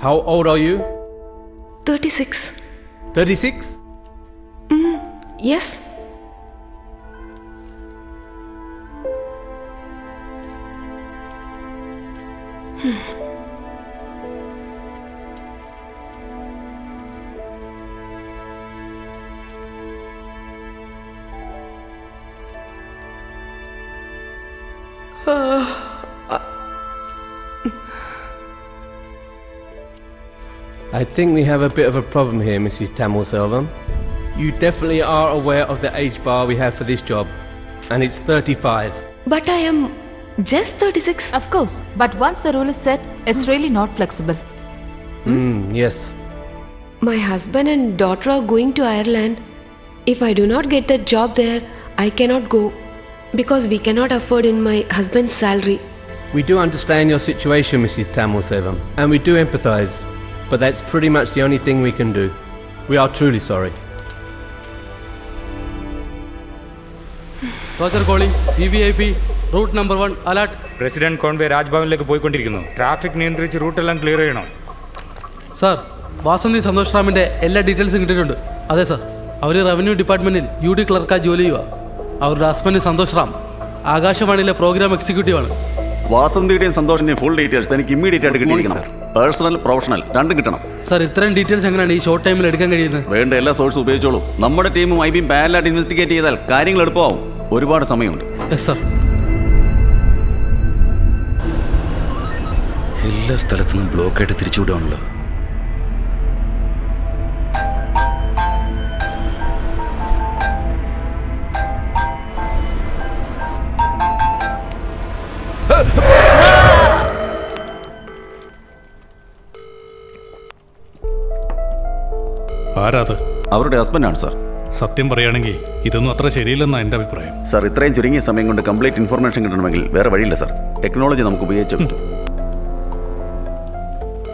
How old are you? 36. 36? Yes. I think we have a bit of a problem here, Mrs. Tamil Selvam. You definitely are aware of the age bar we have for this job, and it's 35. But I am just 36. Of course, but once the rule is set, it's really not flexible. Yes. My husband and daughter are going to Ireland. If I do not get the job there, I cannot go because we cannot afford in my husband's salary. We do understand your situation, Mrs. Tamil Selvam, and we do empathise, but that's pretty much the only thing we can do. We are truly sorry. Roger calling, VVIP, route number 1, alert. President convoy രാജ്ഭവനിലേക്ക് പോയിക്കൊണ്ടിരിക്കുന്നു. Traffic നിയന്ത്രിച്ച് റൂട്ടെല്ലാം clear ചെയ്യണം. Sir, Vasanthi Santhosh റാമിൻ്റെ എല്ലാ ഡീറ്റെയിൽസും കിട്ടിയിട്ടുണ്ട്. അതെ സാർ, അവർ റവന്യൂ ഡിപ്പാർട്ട്മെൻറ്റിൽ UD ക്ലർക്കായി ജോലി ചെയ്യുക. അവരുടെ ഹസ്ബൻഡ് സന്തോഷ് റാം ആകാശവാണിയിലെ പ്രോഗ്രാം എക്സിക്യൂട്ടീവാണ്. വാസന്തിയുടെയും സന്തോഷിന്റെയും ഫുൾ ഡീറ്റെയിൽസ് എനിക്ക് ഇമ്മീഡിയറ്റ് ആയിട്ട് കിട്ടിയിരിക്കണം. പേഴ്സണൽ പ്രൊഫഷണൽ രണ്ടും കിട്ടണം. സാർ, ഇത്രയും ഡീറ്റെയിൽസ് എങ്ങനെയാണ് ഈ ഷോർട്ട് ടൈമിൽ എടുക്കാൻ കഴിയുന്നത്? വേണ്ട എല്ലാ സോഴ്സും ഉപയോഗിച്ചോളൂ. നമ്മുടെ ടീമും IBയും പാരലായിട്ട് ഇൻവെസ്റ്റിഗേറ്റ് ചെയ്താൽ കാര്യങ്ങൾ എളുപ്പമാവും. ഒരുപാട് സമയമുണ്ട്. Yes sir. എല്ലാ സ്ഥലത്തുനിന്നും ബ്ലോക്കായിട്ട് തിരിച്ചുവിടാണല്ലോ. ആരാത്? അവരുടെ ഹസ്ബൻഡാണ് സാർ. സത്യം പറയുകയാണെങ്കിൽ ഇതൊന്നും അത്ര ശരിയില്ലെന്നാണ് എൻ്റെ അഭിപ്രായം. സാർ, ഇത്രയും ചുരുങ്ങിയ സമയം കൊണ്ട് കംപ്ലീറ്റ് ഇൻഫർമേഷൻ കിട്ടണമെങ്കിൽ വേറെ വഴിയില്ല സാർ. ടെക്നോളജി നമുക്ക് ഉപയോഗിച്ചു പറ്റും.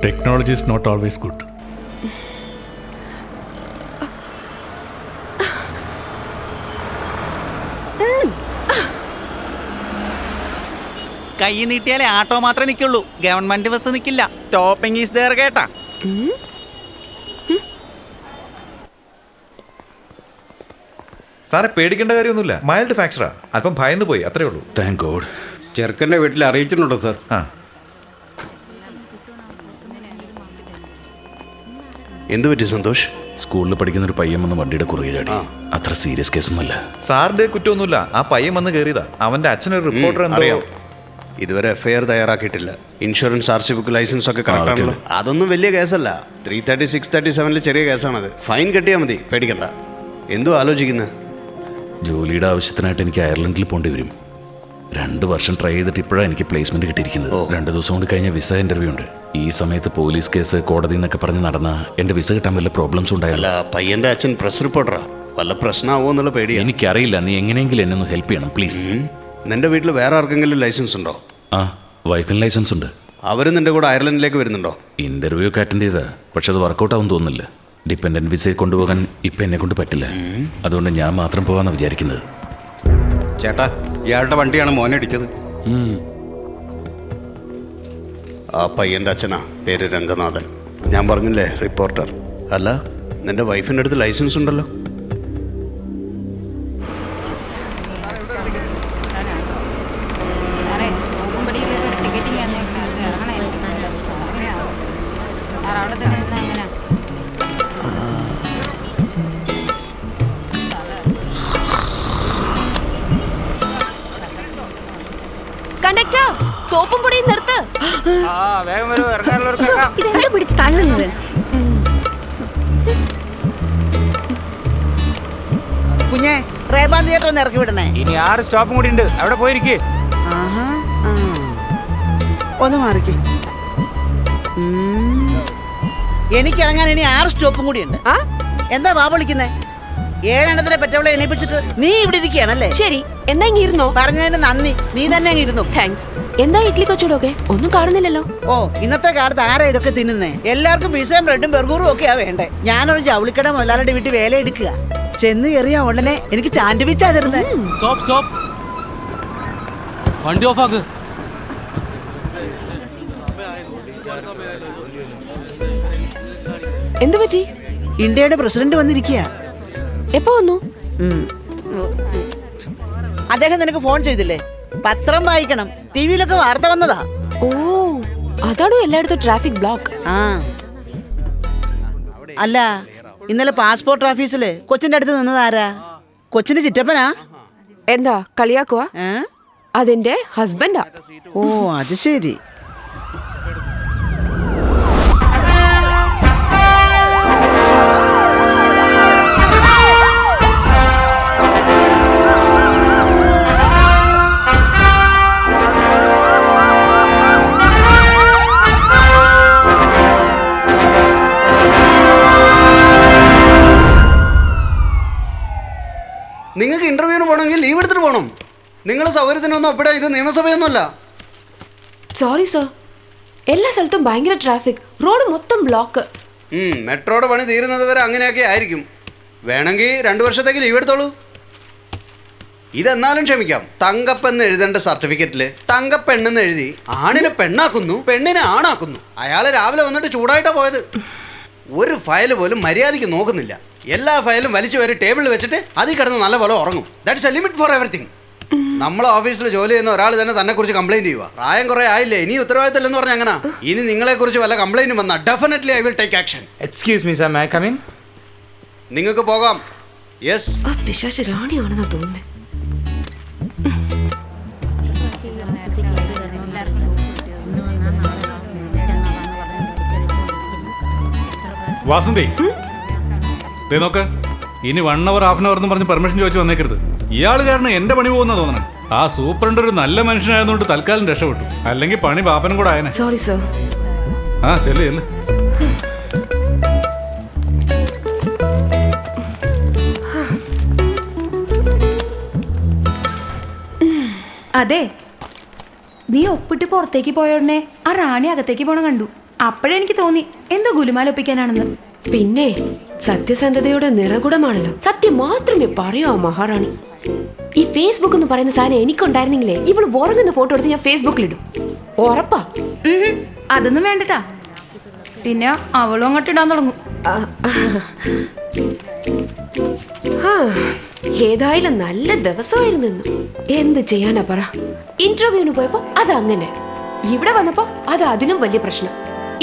Technology is not always good. കൈ നീട്ടിയാലേ ആട്ടോ മാത്രമേ നിൽക്കുള്ളൂ. ഗവൺമെന്റ് ബസ് നിൽക്കില്ല. സ്റ്റോപ്പിംഗ് ഈസ് ദേർ കേട്ടാ. സാറെ, പേടിക്കേണ്ട കാര്യമൊന്നുമില്ല. മൈൽഡ് ഫ്രാക്ചറാ. അല്പം ഭയന്ന് പോയി, അത്രേ ഉള്ളൂ. Thank God. ചെറുക്കൻ്റെ വീട്ടിൽ അറിയിച്ചിട്ടുണ്ടോ സാർ? എന്ത് പറ്റി സന്തോഷ്? സ്കൂളിൽ പഠിക്കുന്ന ഒരു പയ്യൻ വന്ന് വണ്ടിയുടെ കുറുകെ ചാടി. അത്ര സീരിയസ് കേസൊന്നുമല്ല. സാറിന്റെ കുറ്റമൊന്നുമില്ല. ആ പയ്യൻ വന്ന് കയറിയതാ. അവന്റെ അച്ഛനൊരു റിപ്പോർട്ടർ അറിയാം. ഇതുവരെ FIR തയ്യാറാക്കിയിട്ടില്ല. ഇൻഷുറൻസ്, RC ബുക്ക്, ലൈസൻസ് ഒക്കെ കറക്റ്റ് ആണല്ലോ. അതൊന്നും വലിയ കേസല്ല. 330, 637 ചെറിയ കേസാണത്. ഫൈൻ കെട്ടിയാൽ മതി, പേടിക്കണ്ട. എന്തോ ആലോചിക്കുന്നത്? ജോലിയുടെ ആവശ്യത്തിനായിട്ട് എനിക്ക് അയർലൻഡിൽ പോകേണ്ടി വരും. 2 വർഷം ട്രൈ ചെയ്തിട്ട് ഇപ്പോഴാണ് എനിക്ക് പ്ലേസ്മെന്റ് കിട്ടിയിരിക്കുന്നത്. 2 ദിവസം കൊണ്ട് കഴിഞ്ഞ വിസ ഇന്റർവ്യൂ ഉണ്ട്. ഈ സമയത്ത് പോലീസ് കേസ്, കോടതി എന്നൊക്കെ പറഞ്ഞ് നടന്ന എന്റെ വിസ കിട്ടാൻ വല്ല പ്രോബ്ലംസ് ഉണ്ടായല്ല. പയ്യന്റെ അച്ഛൻ പ്രസ് റിപ്പോർട്ടറാ. വല്ല പ്രശ്നമാവോ എന്നുള്ള പേടിയാ. എനിക്കറിയില്ല. നീ എങ്ങനെയെങ്കിലും എന്നെ ഒന്ന് ഹെൽപ്പ് ചെയ്യണം പ്ലീസ്. നിന്റെ വീട്ടിൽ വേറെ ആർക്കെങ്കിലും ലൈസൻസ് ഉണ്ടോ? ആ, വൈഫിന് ലൈസൻസ് ഉണ്ട്. അവരും നിന്റെ കൂടെ അയർലൻഡിലേക്ക് വരുന്നുണ്ടോ? ഇന്റർവ്യൂ ഒക്കെ അറ്റൻഡ് ചെയ്താ, പക്ഷെ അത് വർക്കൗട്ട് ആവും തോന്നുന്നില്ല. ഡിപ്പെൻഡന്റ് വിസയിൽ കൊണ്ടുപോകാൻ ഇപ്പം എന്നെ കൊണ്ട് പറ്റില്ല. അതുകൊണ്ട് ഞാൻ മാത്രം പോകാമെന്ന് വിചാരിക്കുന്നത്. ചേട്ടാ, ഇയാളുടെ വണ്ടിയാണ് മോനെ ഇടിച്ചത്. ആ പയ്യന്റെ അച്ഛനാ, പേര് രംഗനാഥൻ. ഞാൻ പറഞ്ഞില്ലേ, റിപ്പോർട്ടർ. അല്ല, നിന്റെ വൈഫിൻ്റെ അടുത്ത് ലൈസൻസ് ഉണ്ടല്ലോ. കണ്ടക്ടർ, സോപ്പും പൊടിയും നിർത്ത്. ഇതെന്താ പിടിച്ച് തള്ളുന്നത്? കുഞ്ഞെ, റേബാൻ തിയേറ്റർ ഒന്ന് ഇറക്കി വിടണേ. ഇനി 6 സ്റ്റോപ്പും കൂടി ഉണ്ട്. അവിടെ പോയിരിക്കേ. ഒന്ന് മാറിക്കേ. എനിക്ക് ഇറങ്ങാൻ ഇനി 6 സ്റ്റോപ്പും കൂടി ഉണ്ട്. എന്താ വാ വിളിക്കുന്നേ? 7 എണ്ണത്തിനെ പെറ്റവളെ എണീപ്പിച്ചിട്ട് നീ ഇവിടെ ഇരിക്കുകയാണല്ലേ? ശരി, എന്നാ ഇങ്ങ് ഇരുന്നോ. പറഞ്ഞതിന് നന്ദി. നീ തന്നെ അങ്ങ് ഇരുന്നു. താങ്ക്സ്. എന്താ ഇഡ്ലി കച്ചവടമൊക്കെ? ഒന്നും കാണുന്നില്ലല്ലോ. ഓ, ഇന്നത്തെ കാലത്ത് ആരാ ഇതൊക്കെ തിന്നുന്നേ? എല്ലാവർക്കും പിസയും ബ്രെഡും ബർഗറും ഒക്കെയാ വേണ്ടേ. ഞാനൊരു ജൗളിക്കട മുതലാളിയുടെ വീട്ടിൽ വേല എടുക്കുക. ചെന്ന് കയറിയ ഉടനെ എനിക്ക് സാൻഡ്വിച്ചാ തരുന്നേ. സ്റ്റോപ്പ് സ്റ്റോപ്പ്, വണ്ടി ഓഫ് ആക്ക്. എന്തു പറ്റി? ഇന്ത്യയുടെ പ്രസിഡന്റ് വന്നിരിക്കുക. എപ്പോ വന്നു? അദ്ദേഹം നിനക്ക് ഫോൺ ചെയ്തില്ലേ? പത്രം വായിക്കണം, ടിവിയിലൊക്കെ വാർത്ത വന്നതാ. ഓ, അതാണോ എല്ലായിടത്തും ട്രാഫിക് ബ്ലോക്ക്? ആ അല്ല, ഇന്നലെ പാസ്പോർട്ട് ഓഫീസില് കൊച്ചിന്റെ അടുത്ത് നിന്നതാരാ? കൊച്ചിന്റെ ചിറ്റപ്പനാ? എന്താ കളിയാക്കുവാ? അതെന്റെ ഹസ്ബൻഡാ. ഓ, അത് ശരി. നിങ്ങൾക്ക് ഇന്റർവ്യൂവിന് പോകണമെങ്കിൽ ലീവ് എടുത്തിട്ട് പോകണം. നിങ്ങളുടെ സൗകര്യത്തിനൊന്നും ഒപ്പിടാ, ഇത് നിയമസഭയൊന്നുമല്ല. സോറി സർ, എല്ലാ സ്ഥലത്തും ഭയങ്കര ട്രാഫിക്, റോഡ് മൊത്തം ബ്ലോക്ക്. മെട്രോയുടെ പണി തീരുന്നത് വരെ അങ്ങനെയൊക്കെ ആയിരിക്കും. വേണമെങ്കിൽ 2 വർഷത്തേക്ക് ലീവ് എടുത്തോളൂ. ഇതെന്നാലും ക്ഷമിക്കാം. തങ്കപ്പെന്ന് എഴുതേണ്ട സർട്ടിഫിക്കറ്റിൽ തങ്കപ്പെണ്ണെന്ന് എഴുതി ആണിനെ പെണ്ണാക്കുന്നു, പെണ്ണിനെ ആണാക്കുന്നു. അയാൾ രാവിലെ വന്നിട്ട് ചൂടായിട്ടാണ് പോയത്. ഒരു ഫയൽ പോലും മര്യാദയ്ക്ക് നോക്കുന്നില്ല. എല്ലാ ഫയലും വലിച്ചു വരെ ടേബിളിൽ വെച്ചിട്ട് അതിൽ കിടന്ന് നല്ല പോലെ ഉറങ്ങും. That's A limit for everything. നമ്മളെ ഓഫീസിൽ ജോലി ചെയ്യുന്ന ഒരാൾ തന്നെ കുറിച്ച് കംപ്ലൈന്റ് ചെയ്യുക. പ്രായം കുറെ ആയില്ലേ, ഇനി ഉത്തരവാദിത്തമില്ലെന്ന് പറഞ്ഞാൽ അങ്ങനെ. ഇനി നിങ്ങളെക്കുറിച്ച് വല്ല കംപ്ലൈന്റും വന്നാൽ definitely I will take action. Excuse me sir, may I come in? നിങ്ങൾക്ക് പോകാം. യെസ്. ആ പിശാച് റാണിയാണെന്നാ തോന്നുന്നേ. വാസന്തി, ദേ നോക്ക്, ഇനി 1 hour, ½ hour എന്ന് പറഞ്ഞ് പെർമിഷൻ ചോദിച്ചു വന്നേക്കരുത്. ഇയാൾ കാരണം എന്റെ പണി പോകുന്ന തോന്നണം. ആ സൂപ്രണ്ട് ഒരു നല്ല മനുഷ്യനായതുകൊണ്ട് തൽക്കാലം രക്ഷപ്പെട്ടു, അല്ലെങ്കിൽ പണി പാപ്പനും കൂടെ ആയനെ. Sorry sir. ആ ചെല്ല് ചെല്ല്. അതെ, നീ ഒപ്പിട്ട് പുറത്തേക്ക് പോയ ഉടനെ ആ റാണി അകത്തേക്ക് പോണ കണ്ടു. അപ്പോഴേ എനിക്ക് തോന്നി എന്തോ ഗുലുമാലൊപ്പിക്കാനാണെന്ന്. പിന്നെ സത്യസന്ധതയുടെ നിറകുടമാണല്ലോ. സത്യം മാത്രമേ പറയൂ ആ മഹാറാണി. ഈ ഫേസ്ബുക്ക് എന്ന് പറയുന്ന സാധനം എനിക്കുണ്ടായിരുന്നെങ്കിലേ ഇവള് ഉറങ്ങുന്ന ഫോട്ടോ എടുത്ത് ഞാൻ ഫേസ്ബുക്കിലിടും. ഉറപ്പാ. അതൊന്നും വേണ്ടട്ടാ, പിന്നെ അവളും അങ്ങോട്ട് ഇടാൻ തുടങ്ങും. ഏതായാലും നല്ല ദിവസമായിരുന്നു. എന്ത് ചെയ്യാനാ പറ. ഇന്റർവ്യൂവിന് പോയപ്പോ അതങ്ങനെ, ഇവിടെ വന്നപ്പോ അത് അതിനും വലിയ പ്രശ്നം.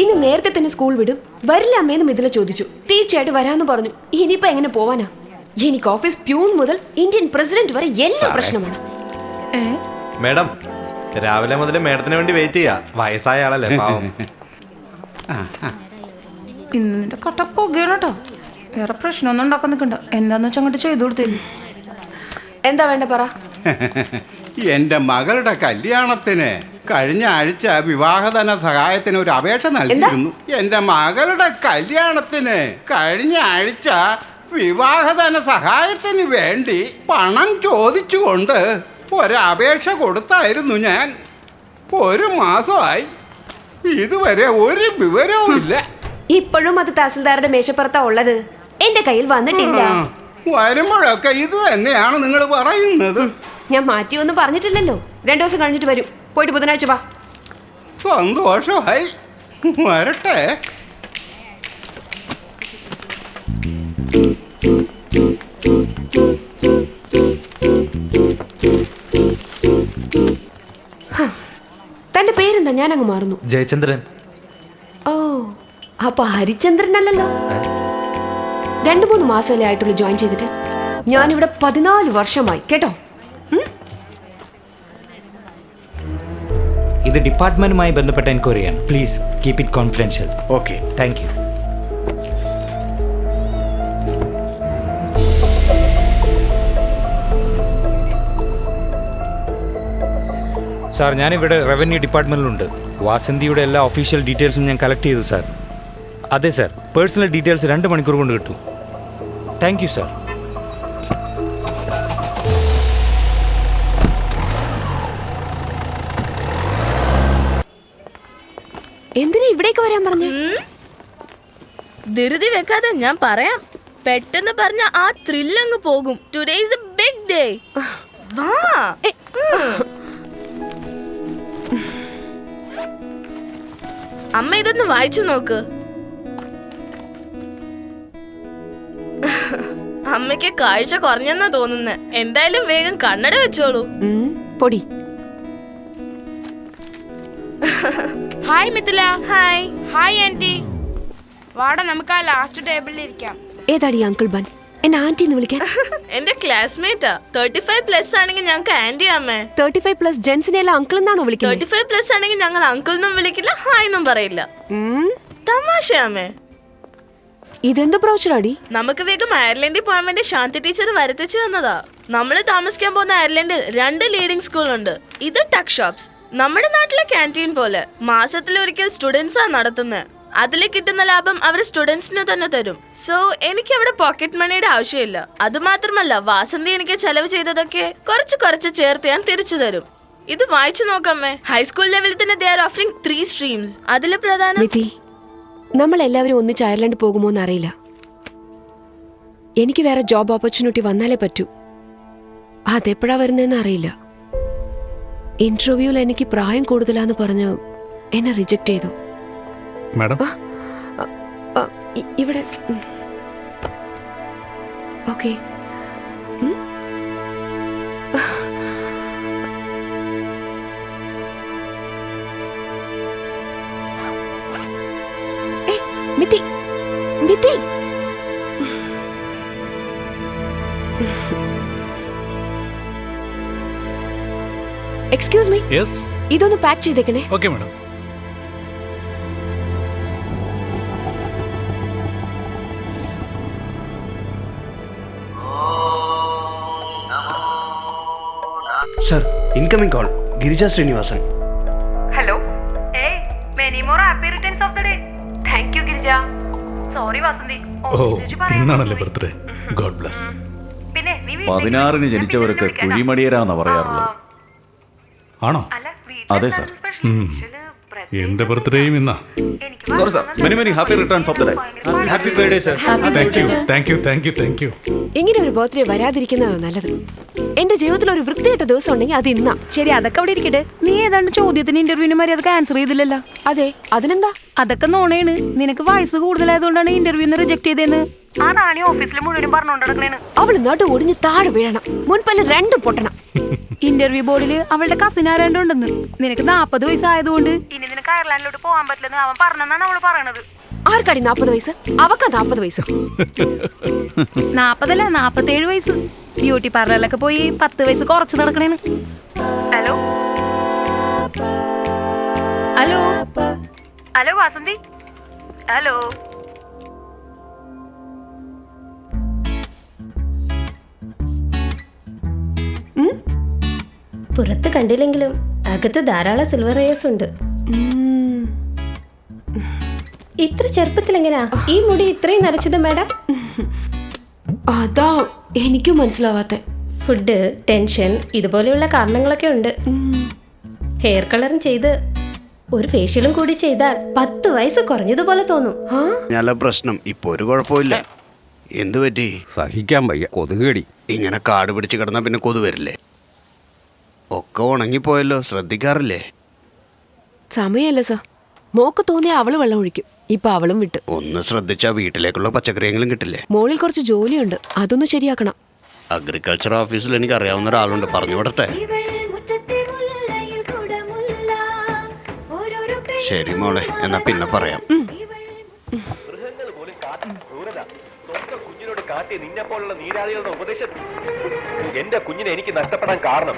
ഇനി നേരത്തെ തന്നെ സ്കൂൾ വിടും, വരില്ല അമ്മേന്ന് മിഥില ചോദിച്ചു. തീർച്ചയായിട്ടും വരാന്ന് പറഞ്ഞു. ഇനിയിപ്പോ എങ്ങനെ പോവാനാ? എനിക്ക് ഓഫീസ് പ്യൂൺ മുതൽ ഇന്ത്യൻ പ്രസിഡന്റ് വരെ എല്ലാം പ്രശ്നമാണ്. മേഡം, രാവിലെ മുതൽ മേഡത്തിന് വേണ്ടി വെയിറ്റ് ചെയ്യാ. വയസ്സായ ആളല്ലേ പാവം. ഇന്ന് നിന്റെ കട്ട പുകയാണ് കേട്ടോ. വേറെ പ്രശ്നമൊന്നും ഉണ്ടാക്കാൻ നിൽക്കണ്ട. എന്താന്ന് വെച്ചാൽ അങ്ങോട്ട് ചെയ്തു കൊടുത്തേരും. എന്താ വേണ്ട പറ. എന്റെ മകളുടെ കല്യാണത്തിന് കഴിഞ്ഞ ആഴ്ച വിവാഹധന സഹായത്തിന് ഒരു അപേക്ഷ നൽകിയിരുന്നു. എന്റെ മകളുടെ കല്യാണത്തിന് കഴിഞ്ഞ ആഴ്ച വിവാഹധന സഹായത്തിന് വേണ്ടി പണം ചോദിച്ചുകൊണ്ട് ഒരപേക്ഷ കൊടുത്തായിരുന്നു ഞാൻ. 1 മാസമായി, ഇതുവരെ ഒരു വിവരവും ഇല്ല. ഇപ്പോഴും അത് തഹസിൽദാരുടെ മേശപ്പുറത്താ ഉള്ളത്. എന്റെ കയ്യിൽ വന്നിട്ടില്ല. വരുമ്പോഴൊക്കെ ഇത് തന്നെയാണ് നിങ്ങൾ പറയുന്നത്. ഞാൻ മാറ്റിയൊന്നും പറഞ്ഞിട്ടില്ലല്ലോ. 2 ദിവസം കഴിഞ്ഞിട്ട് വരും. പോയിട്ട് ബുധനാഴ്ച വാ. സന്തോഷമായി, വരട്ടെ. തന്റെ പേരെന്താ? ഞാൻ അങ്ങ് മാറുന്നു. ജയചന്ദ്രൻ. ഓ, അപ്പൊ ഹരിചന്ദ്രൻ അല്ലല്ലോ. 2-3 മാസമല്ലേ ആയിട്ടുള്ളൂ ജോയിൻ ചെയ്തിട്ട്. ഞാനിവിടെ 14 വർഷമായി കേട്ടോ. ഇത് ഡിപ്പാർട്ട്മെന്റുമായി ബന്ധപ്പെട്ട എൻക്വയറിയാണ്. Please keep it confidential. Okay, thank you. Sir, ഞാനിവിടെ റവന്യൂ ഡിപ്പാർട്ട്മെന്റിലുണ്ട്. വാസന്തിയുടെ എല്ലാ ഒഫീഷ്യൽ ഡീറ്റെയിൽസും ഞാൻ കളക്ട് ചെയ്തു സാർ. അതെ സാർ, പേഴ്സണൽ ഡീറ്റെയിൽസ് 2 മണിക്കൂർ കൊണ്ട് കിട്ടും. Thank you sir. എന്തിനാ ഇവിടേക്ക് വരാൻ പറഞ്ഞു? ധൃതി വെക്കാതെ ഞാൻ പറയാം. പെട്ടെന്ന് പറഞ്ഞ ആ ത്രില്ലങ്ങ് പോകും. Today is a big day. വാ. അമ്മ ഇതൊന്ന് വായിച്ചു നോക്ക്. എനിക്ക് കാഴ്ച കുറഞ്ഞെന്നാ തോന്നുന്നത്. എന്തായാലും വേഗം കണ്ണട വെച്ചോളൂ. പൊടി. Hi Mithila. Hi. Hi aunty. വാടാ നമുക്ക് ആ ലാസ്റ്റ് ടേബിളിൽ ഇരിക്കാം. ഏതാടി അങ്കിൾ ബൻ? എന്നെ ആന്റി എന്ന് വിളിക്കാൻ? എന്റെ ക്ലാസ്മേറ്റാ. 35+ ആണെങ്കിൽ ഞങ്ങൾക്ക് ആന്റി അമ്മേ. 35+ ജെൻസിനെല്ലാം അങ്കിൾ എന്നാണോ വിളിക്കുന്നത്? 35+ ആണെങ്കിൽ ഞങ്ങൾ അങ്കിൾ എന്നും വിളിക്കില്ല, ഹായ് എന്നും പറയില്ല. തമാശയാമേ. ഇതെന്ത് ബ്രോച്ചറാടി? നമുക്ക് വേഗം അയർലൻഡിൽ പോകാൻ വേണ്ടി ശാന്തി ടീച്ചർ വരുത്തിച്ചു തന്നതാ. നമ്മൾ താമസിക്കാൻ പോകുന്ന അയർലൻഡിൽ 2 ലീഡിംഗ് സ്കൂൾ ഉണ്ട്. ഇത് ടക്ക് ഷോപ്സ്, നമ്മുടെ നാട്ടിലെ ക്യാൻറ്റീൻ പോലെ. മാസത്തിലൊരിക്കൽ സ്റ്റുഡൻസാ നടത്തുന്നത്. അതിൽ കിട്ടുന്ന ലാഭം അവർ സ്റ്റുഡൻസിന് തന്നെ തരും. സോ എനിക്ക് അവിടെ പോക്കറ്റ് മണിയുടെ ആവശ്യമില്ല. അത് മാത്രമല്ല, വാസന്തി എനിക്ക് ചെലവ് ചെയ്തതൊക്കെ കുറച്ച് ചേർത്ത് ഞാൻ തിരിച്ചു തരും. ഇത് വായിച്ചു നോക്കാമേ. ഹൈസ്കൂൾ ലെവലിൽ തന്നെ ദേ ആർ ഓഫറിംഗ് 3 സ്ട്രീംസ്. അതിൽ പ്രധാനം നമ്മൾ എല്ലാവരും ഒന്നിച്ച് അയർലൻഡ് പോകുമോ എന്നറിയില്ല. എനിക്ക് വേറെ ജോബ് ഓപ്പർച്യൂണിറ്റി വന്നാലേ പറ്റൂ. അതെപ്പോഴാ വരുന്നതെന്ന് അറിയില്ല. ഇന്റർവ്യൂവിൽ എനിക്ക് പ്രായം കൂടുതലാന്ന് പറഞ്ഞ് എന്നെ റിജക്ട് ചെയ്തു. മാഡം ഇവിടെ okay. Mithi Mithi excuse me. Yes. ഇതൊന്ന് പാക്ക് ചെയ്തേക്കണേ. Okay madam. Sir, incoming call. Girija Srinivasan. Hello. Hey, many more happy returns of the day. Thank you Girija. Sorry Vasanthi. ഓ, ഇന്നാണല്ലേ ബർത്ത്ഡേ. God bless. പിന്നെ 16-ന് ജനിച്ചവർക്ക് കുഴിമടിയരാന്നാ പറയാറുള്ളത്. ആണോ? അതെ സർ. എന്റെ ബർത്ത്ഡേയും ഇന്നാ. Sorry sir. Many many happy returns of the day. Happy birthday sir. Thank you. ഇങ്ങനെ ഒരു ബർത്ത്ഡേ വരാതിരിക്കുന്നതാണ് നല്ലത്. എന്റെ ജീവിതത്തിൽ ഒരു വൃത്തികെട്ട ദിവസം ഉണ്ടെങ്കിൽ അത് ഇന്നാ. ശരി, അതൊക്കെ അവിടെ ഇരിക്കട്ടെ. നീ ഏതാണ്ട് ചോദ്യത്തിന് ഇന്റർവ്യൂവിന് മര്യാദക്ക് ആൻസർ ചെയ്തില്ലല്ലോ. അതെ, അതിനെന്താ? അതൊക്കെ നോണേണ്. നിനക്ക് വയസ്സ് കൂടുതലായതുകൊണ്ടാണ് ഇന്റർവ്യൂന്ന് റിജക്ട് ചെയ്തേന്ന്. ആ റാണി ഓഫീസിൽ മുഴുവനും പറഞ്ഞോണ്ടിടക്കണേണ്. അവള് നടു ഒടിഞ്ഞ് താഴെ വീഴണം, മുൻപല്ല 2 പൊട്ടണം. ഇന്റർവ്യൂ ബോർഡിൽ അവളുടെ കസിൻ ആരാണ്ടുണ്ടെന്ന്. നിനക്ക് 40 വയസ്സായതുകൊണ്ട് ഇനി നിനക്ക് അയർലാൻഡിലോട്ട് പോകാൻ പറ്റില്ലെന്ന് അവൻ പറഞ്ഞെന്നാണ് അവള് പറയണത്. ആർക്കാടി 40 വയസ്സ്? അവക്കാ 40 വയസ്സ്. 40 അല്ല, 47 വയസ്സ്. ബ്യൂട്ടി പാർലറിലൊക്കെ പോയി 10 വയസ്സ് കുറച്ച് നടക്കണേന്ന്. Hello hello hello Vasanthi. Hello. പുറത്ത് കണ്ടില്ലെങ്കിലും അകത്ത് ധാരാളം സിൽവർ എയേഴ്സ് ഉണ്ട്. ഇത്ര ചെറുപ്പത്തിൽ എങ്ങനെയാ ഈ മുടി ഇത്രയും നരച്ചത് മാഡം? അതാ എനിക്കും മനസ്സിലാവാത്ത. ഫുഡ്, ടെൻഷൻ, ഇതുപോലെയുള്ള കാരണങ്ങളൊക്കെ ഉണ്ട്. ഹെയർ കളറും ചെയ്ത് ഒരു ഫേഷ്യലും കൂടി ചെയ്താൽ 10 വയസ്സ് കുറഞ്ഞതുപോലെ തോന്നും. നല്ല പ്രശ്നം. ഇപ്പൊ ഒരു കുഴപ്പമില്ല. എന്തു പറ്റി? സഹിക്കാൻ വയ്യ, കൊതുകടി. ഇങ്ങനെ കാട് പിടിച്ച് കിടന്നാ പിന്നെ കൊതു വരില്ലേ? ഒക്കെ ഉണങ്ങിപ്പോയല്ലോ, ശ്രദ്ധിക്കാറില്ലേ? സമയല്ല സർ. മോക്ക് തോന്നിയ അവള് വെള്ളം ഒഴിക്കും. ഇപ്പൊ അവളും വിട്ട്. ഒന്ന് ശ്രദ്ധിച്ചാ വീട്ടിലേക്കുള്ള പച്ചക്കറിയെങ്കിലും കിട്ടില്ലേ? മോളിൽ കുറച്ച് ജോലിയുണ്ട്, അതൊന്ന് ശരിയാക്കണം. അഗ്രികൾച്ചർ ഓഫീസിൽ എനിക്ക് അറിയാവുന്ന ഒരാളുണ്ട്, പറഞ്ഞു വിടട്ടെ? ശരി മോളെ, എന്നാ പിന്നെ പറയാം. എന്റെ കുഞ്ഞിനെ എനിക്ക് നഷ്ടപ്പെടാൻ കാരണം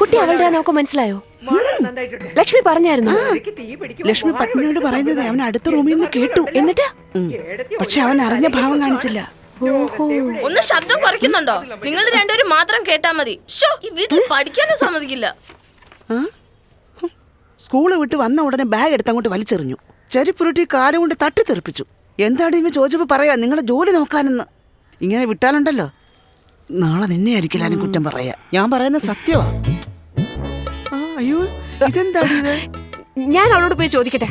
കുട്ടി അവളുടെ നമുക്ക് മനസ്സിലായോ? ലക്ഷ്മി പറഞ്ഞായിരുന്നു. ലക്ഷ്മി പത്നിയോട് പറയുന്നത് അവൻ അടുത്ത റൂമിൽ നിന്ന് കേട്ടു. എന്നിട്ട് പക്ഷെ അവൻ അറിഞ്ഞ ഭാവം കാണിച്ചില്ല. ഒന്ന് ശബ്ദം കുറയ്ക്കുന്നുണ്ടോ? നിങ്ങൾ രണ്ടുപേരും മാത്രം കേട്ടാ മതി. ഈ വീട്ടിൽ പഠിക്കാനും സമ്മതിക്കില്ല. സ്കൂള് വിട്ട് വന്ന ഉടനെ ബാഗ് എടുത്ത് അങ്ങോട്ട് വലിച്ചെറിഞ്ഞു. ചെരിപ്പുരുട്ടി കാലം കൊണ്ട് തട്ടിത്തെറിപ്പിച്ചു. എന്താണ് ഇവ ചോദിച്ചപ്പോ പറയാ നിങ്ങളെ ജോലി നോക്കാനെന്ന്. ഇങ്ങനെ വിട്ടാലുണ്ടല്ലോ നാളെ നിന്നെ ആയിരിക്കില്ലാരും കുറ്റം പറയാ. ഞാൻ പറയുന്നത് സത്യമാ. അയ്യോ, ഇതെന്താണ് ഇത്? ഞാൻ അവളോട് പോയി ചോദിക്കട്ടെ.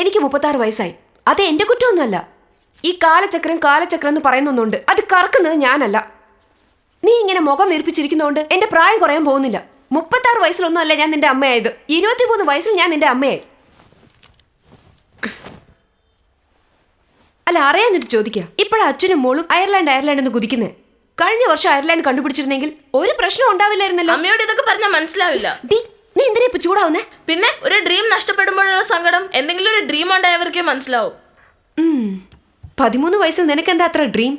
എനിക്ക് 36 വയസ്സായി. അത് എന്റെ കുറ്റമൊന്നുമല്ല. ഈ കാലചക്രം എന്ന് പറയുന്നൊന്നുണ്ട്. അത് കറക്കുന്നത് ഞാനല്ല. നീ ഇങ്ങനെ മുഖം വീർപ്പിച്ചിരിക്കുന്നതുകൊണ്ട് എന്റെ പ്രായം കുറയാൻ പോകുന്നില്ല. 36 വയസ്സിലൊന്നും അല്ല ഞാൻ നിന്റെ അമ്മയായത്. 23 വയസ്സിൽ ഞാൻ നിന്റെ അമ്മയായി. അല്ല അറിയാഞ്ഞിട്ട് ചോദിക്കുക. ഇപ്പോഴാ അച്ഛനും മോളും അയർലാൻഡ് എന്ന് കുതിക്കുന്നേ. കഴിഞ്ഞ വർഷം അയർലാൻഡ് കണ്ടുപിടിച്ചിരുന്നെങ്കിൽ ഒരു പ്രശ്നം ഉണ്ടാവില്ലായിരുന്നല്ലോ. അമ്മയോട് ഇതൊക്കെ പറഞ്ഞാൽ മനസ്സിലാവില്ല. നീ എന്തിനാ ഇപ്പൊ ചൂടാവുന്നേ? പിന്നെ ഒരു ഡ്രീം നഷ്ടപ്പെടുമ്പോഴുള്ള സങ്കടം എന്തെങ്കിലും ഒരു ഡ്രീം ഉണ്ടായവർക്കേ മനസ്സിലാവും. 13 വയസ്സിൽ നിനക്കെന്താ അത്ര ഡ്രീം?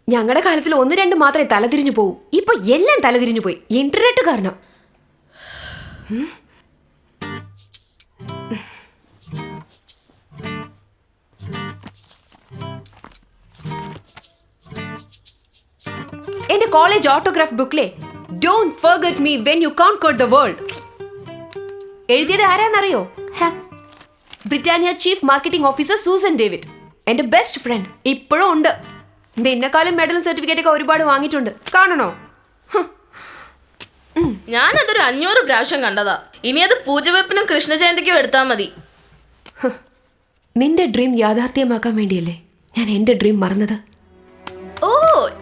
ഞങ്ങളുടെ കാലത്തിൽ 1-2 മാത്രമേ തലതിരിഞ്ഞു പോകൂ. ഇപ്പൊ എല്ലാം തലതിരിഞ്ഞു പോയി, ഇന്റർനെറ്റ് കാരണം. എന്റെ കോളേജ് ഓട്ടോഗ്രാഫ് ബുക്കിലെ don't forget me when you conquer the world എഴുതിയത് ആരാന്നറിയോ? Britannia chief marketing officer Susan David. എന്റെ ബെസ്റ്റ് ഫ്രണ്ട് ഇപ്പോഴും ഉണ്ട്. എന്നെക്കാളും മെഡലും സർട്ടിഫിക്കറ്റ് ഒക്കെ ഒരുപാട് വാങ്ങിയിട്ടുണ്ട്. കാണണോ? ഞാനതൊരു 500 പ്രാവശ്യം കണ്ടതാ. ഇനി അത് പൂജവെപ്പിനും കൃഷ്ണജയന്തിക്കും എടുത്താൽ മതി. നിന്റെ ഡ്രീം യാഥാർത്ഥ്യമാക്കാൻ വേണ്ടിയല്ലേ ഞാൻ എന്റെ ഡ്രീം മറന്നത്. ഓ,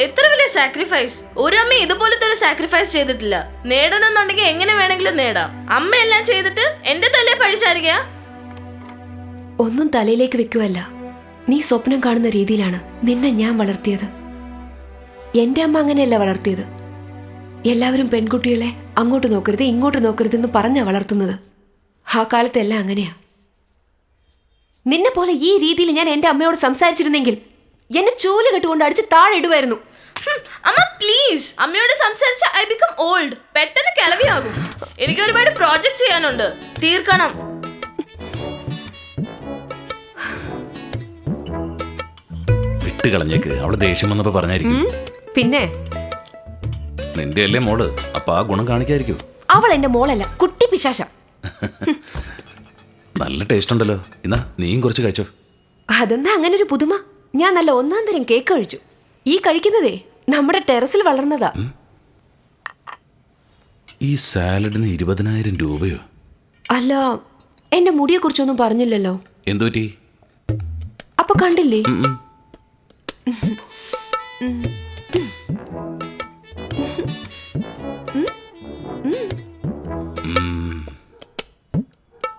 എത്ര വലിയ സാക്രിഫൈസ്. ഒരു അമ്മ ഇതുപോലത്തെ ഒരു സാക്രിഫൈസ് ചെയ്തിട്ടില്ല. നേടണമെന്നുണ്ടെങ്കിൽ എങ്ങനെ വേണമെങ്കിലും നേടാം. അമ്മ എല്ലാം ചെയ്തിട്ട് എന്റെ തലയെ പഴിച്ചാരിക. ഒന്നും തലയിലേക്ക് വെക്കുവല്ല. നീ സ്വപ്നം കാണുന്ന രീതിയിലാണ് നിന്നെ ഞാൻ വളർത്തിയത്. എന്റെ അമ്മ അങ്ങനെയല്ല വളർത്തിയത്. എല്ലാവരും പെൺകുട്ടികളെ അങ്ങോട്ട് നോക്കരുത് ഇങ്ങോട്ട് നോക്കരുതെന്ന് പറഞ്ഞാ വളർത്തുന്നത്. ആ കാലത്തെല്ലാം അങ്ങനെയാ. നിന്നെ പോലെ ഈ രീതിയിൽ ഞാൻ എന്റെ അമ്മയോട് സംസാരിച്ചിരുന്നെങ്കിൽ എന്നെ ചൂല് കെട്ടുകൊണ്ട് അടിച്ച് താഴെ ഇടുമായിരുന്നു. അമ്മ പ്ലീസ്, അമ്മയോട് സംസാരിച്ച ഐ ബിക്കം ഓൾഡ്. പെട്ടെന്ന് കിളവിയാകും. എനിക്ക് ഒരുപാട് പ്രോജക്ട് ചെയ്യാനുണ്ട്, തീർക്കണം. വിട്ട് കളഞ്ഞേക്ക്. അവള് ദേഷ്യം വന്നപ്പോ പറഞ്ഞായിരിക്കും. പിന്നെ നിന്റെ അല്ലേ മോള്, അപ്പൊ ആ ഗുണം കാണിക്കായിരിക്കും. അവൾ എന്റെ മോളല്ല, കുട്ടി പിശാശ. നല്ല ടേസ്റ്റ് ഉണ്ടല്ലോ. എന്നാ നീയും കുറച്ച് കഴിച്ചോ. അതെന്താ അങ്ങനെ ഒരു പുതുമ? ഞാൻ നല്ല 1-ാം തരം കേക്ക് കഴിച്ചു. ഈ കഴിക്കുന്നതേ നമ്മുടെ ടെറസിൽ വളർന്നതാ. ഈ സാലഡിന് 20,000 രൂപയോ? അല്ല, എന്റെ മുടിയെ കുറിച്ചൊന്നും പറഞ്ഞില്ലല്ലോ. എന്തുപറ്റി? അപ്പൊ കണ്ടില്ലേ?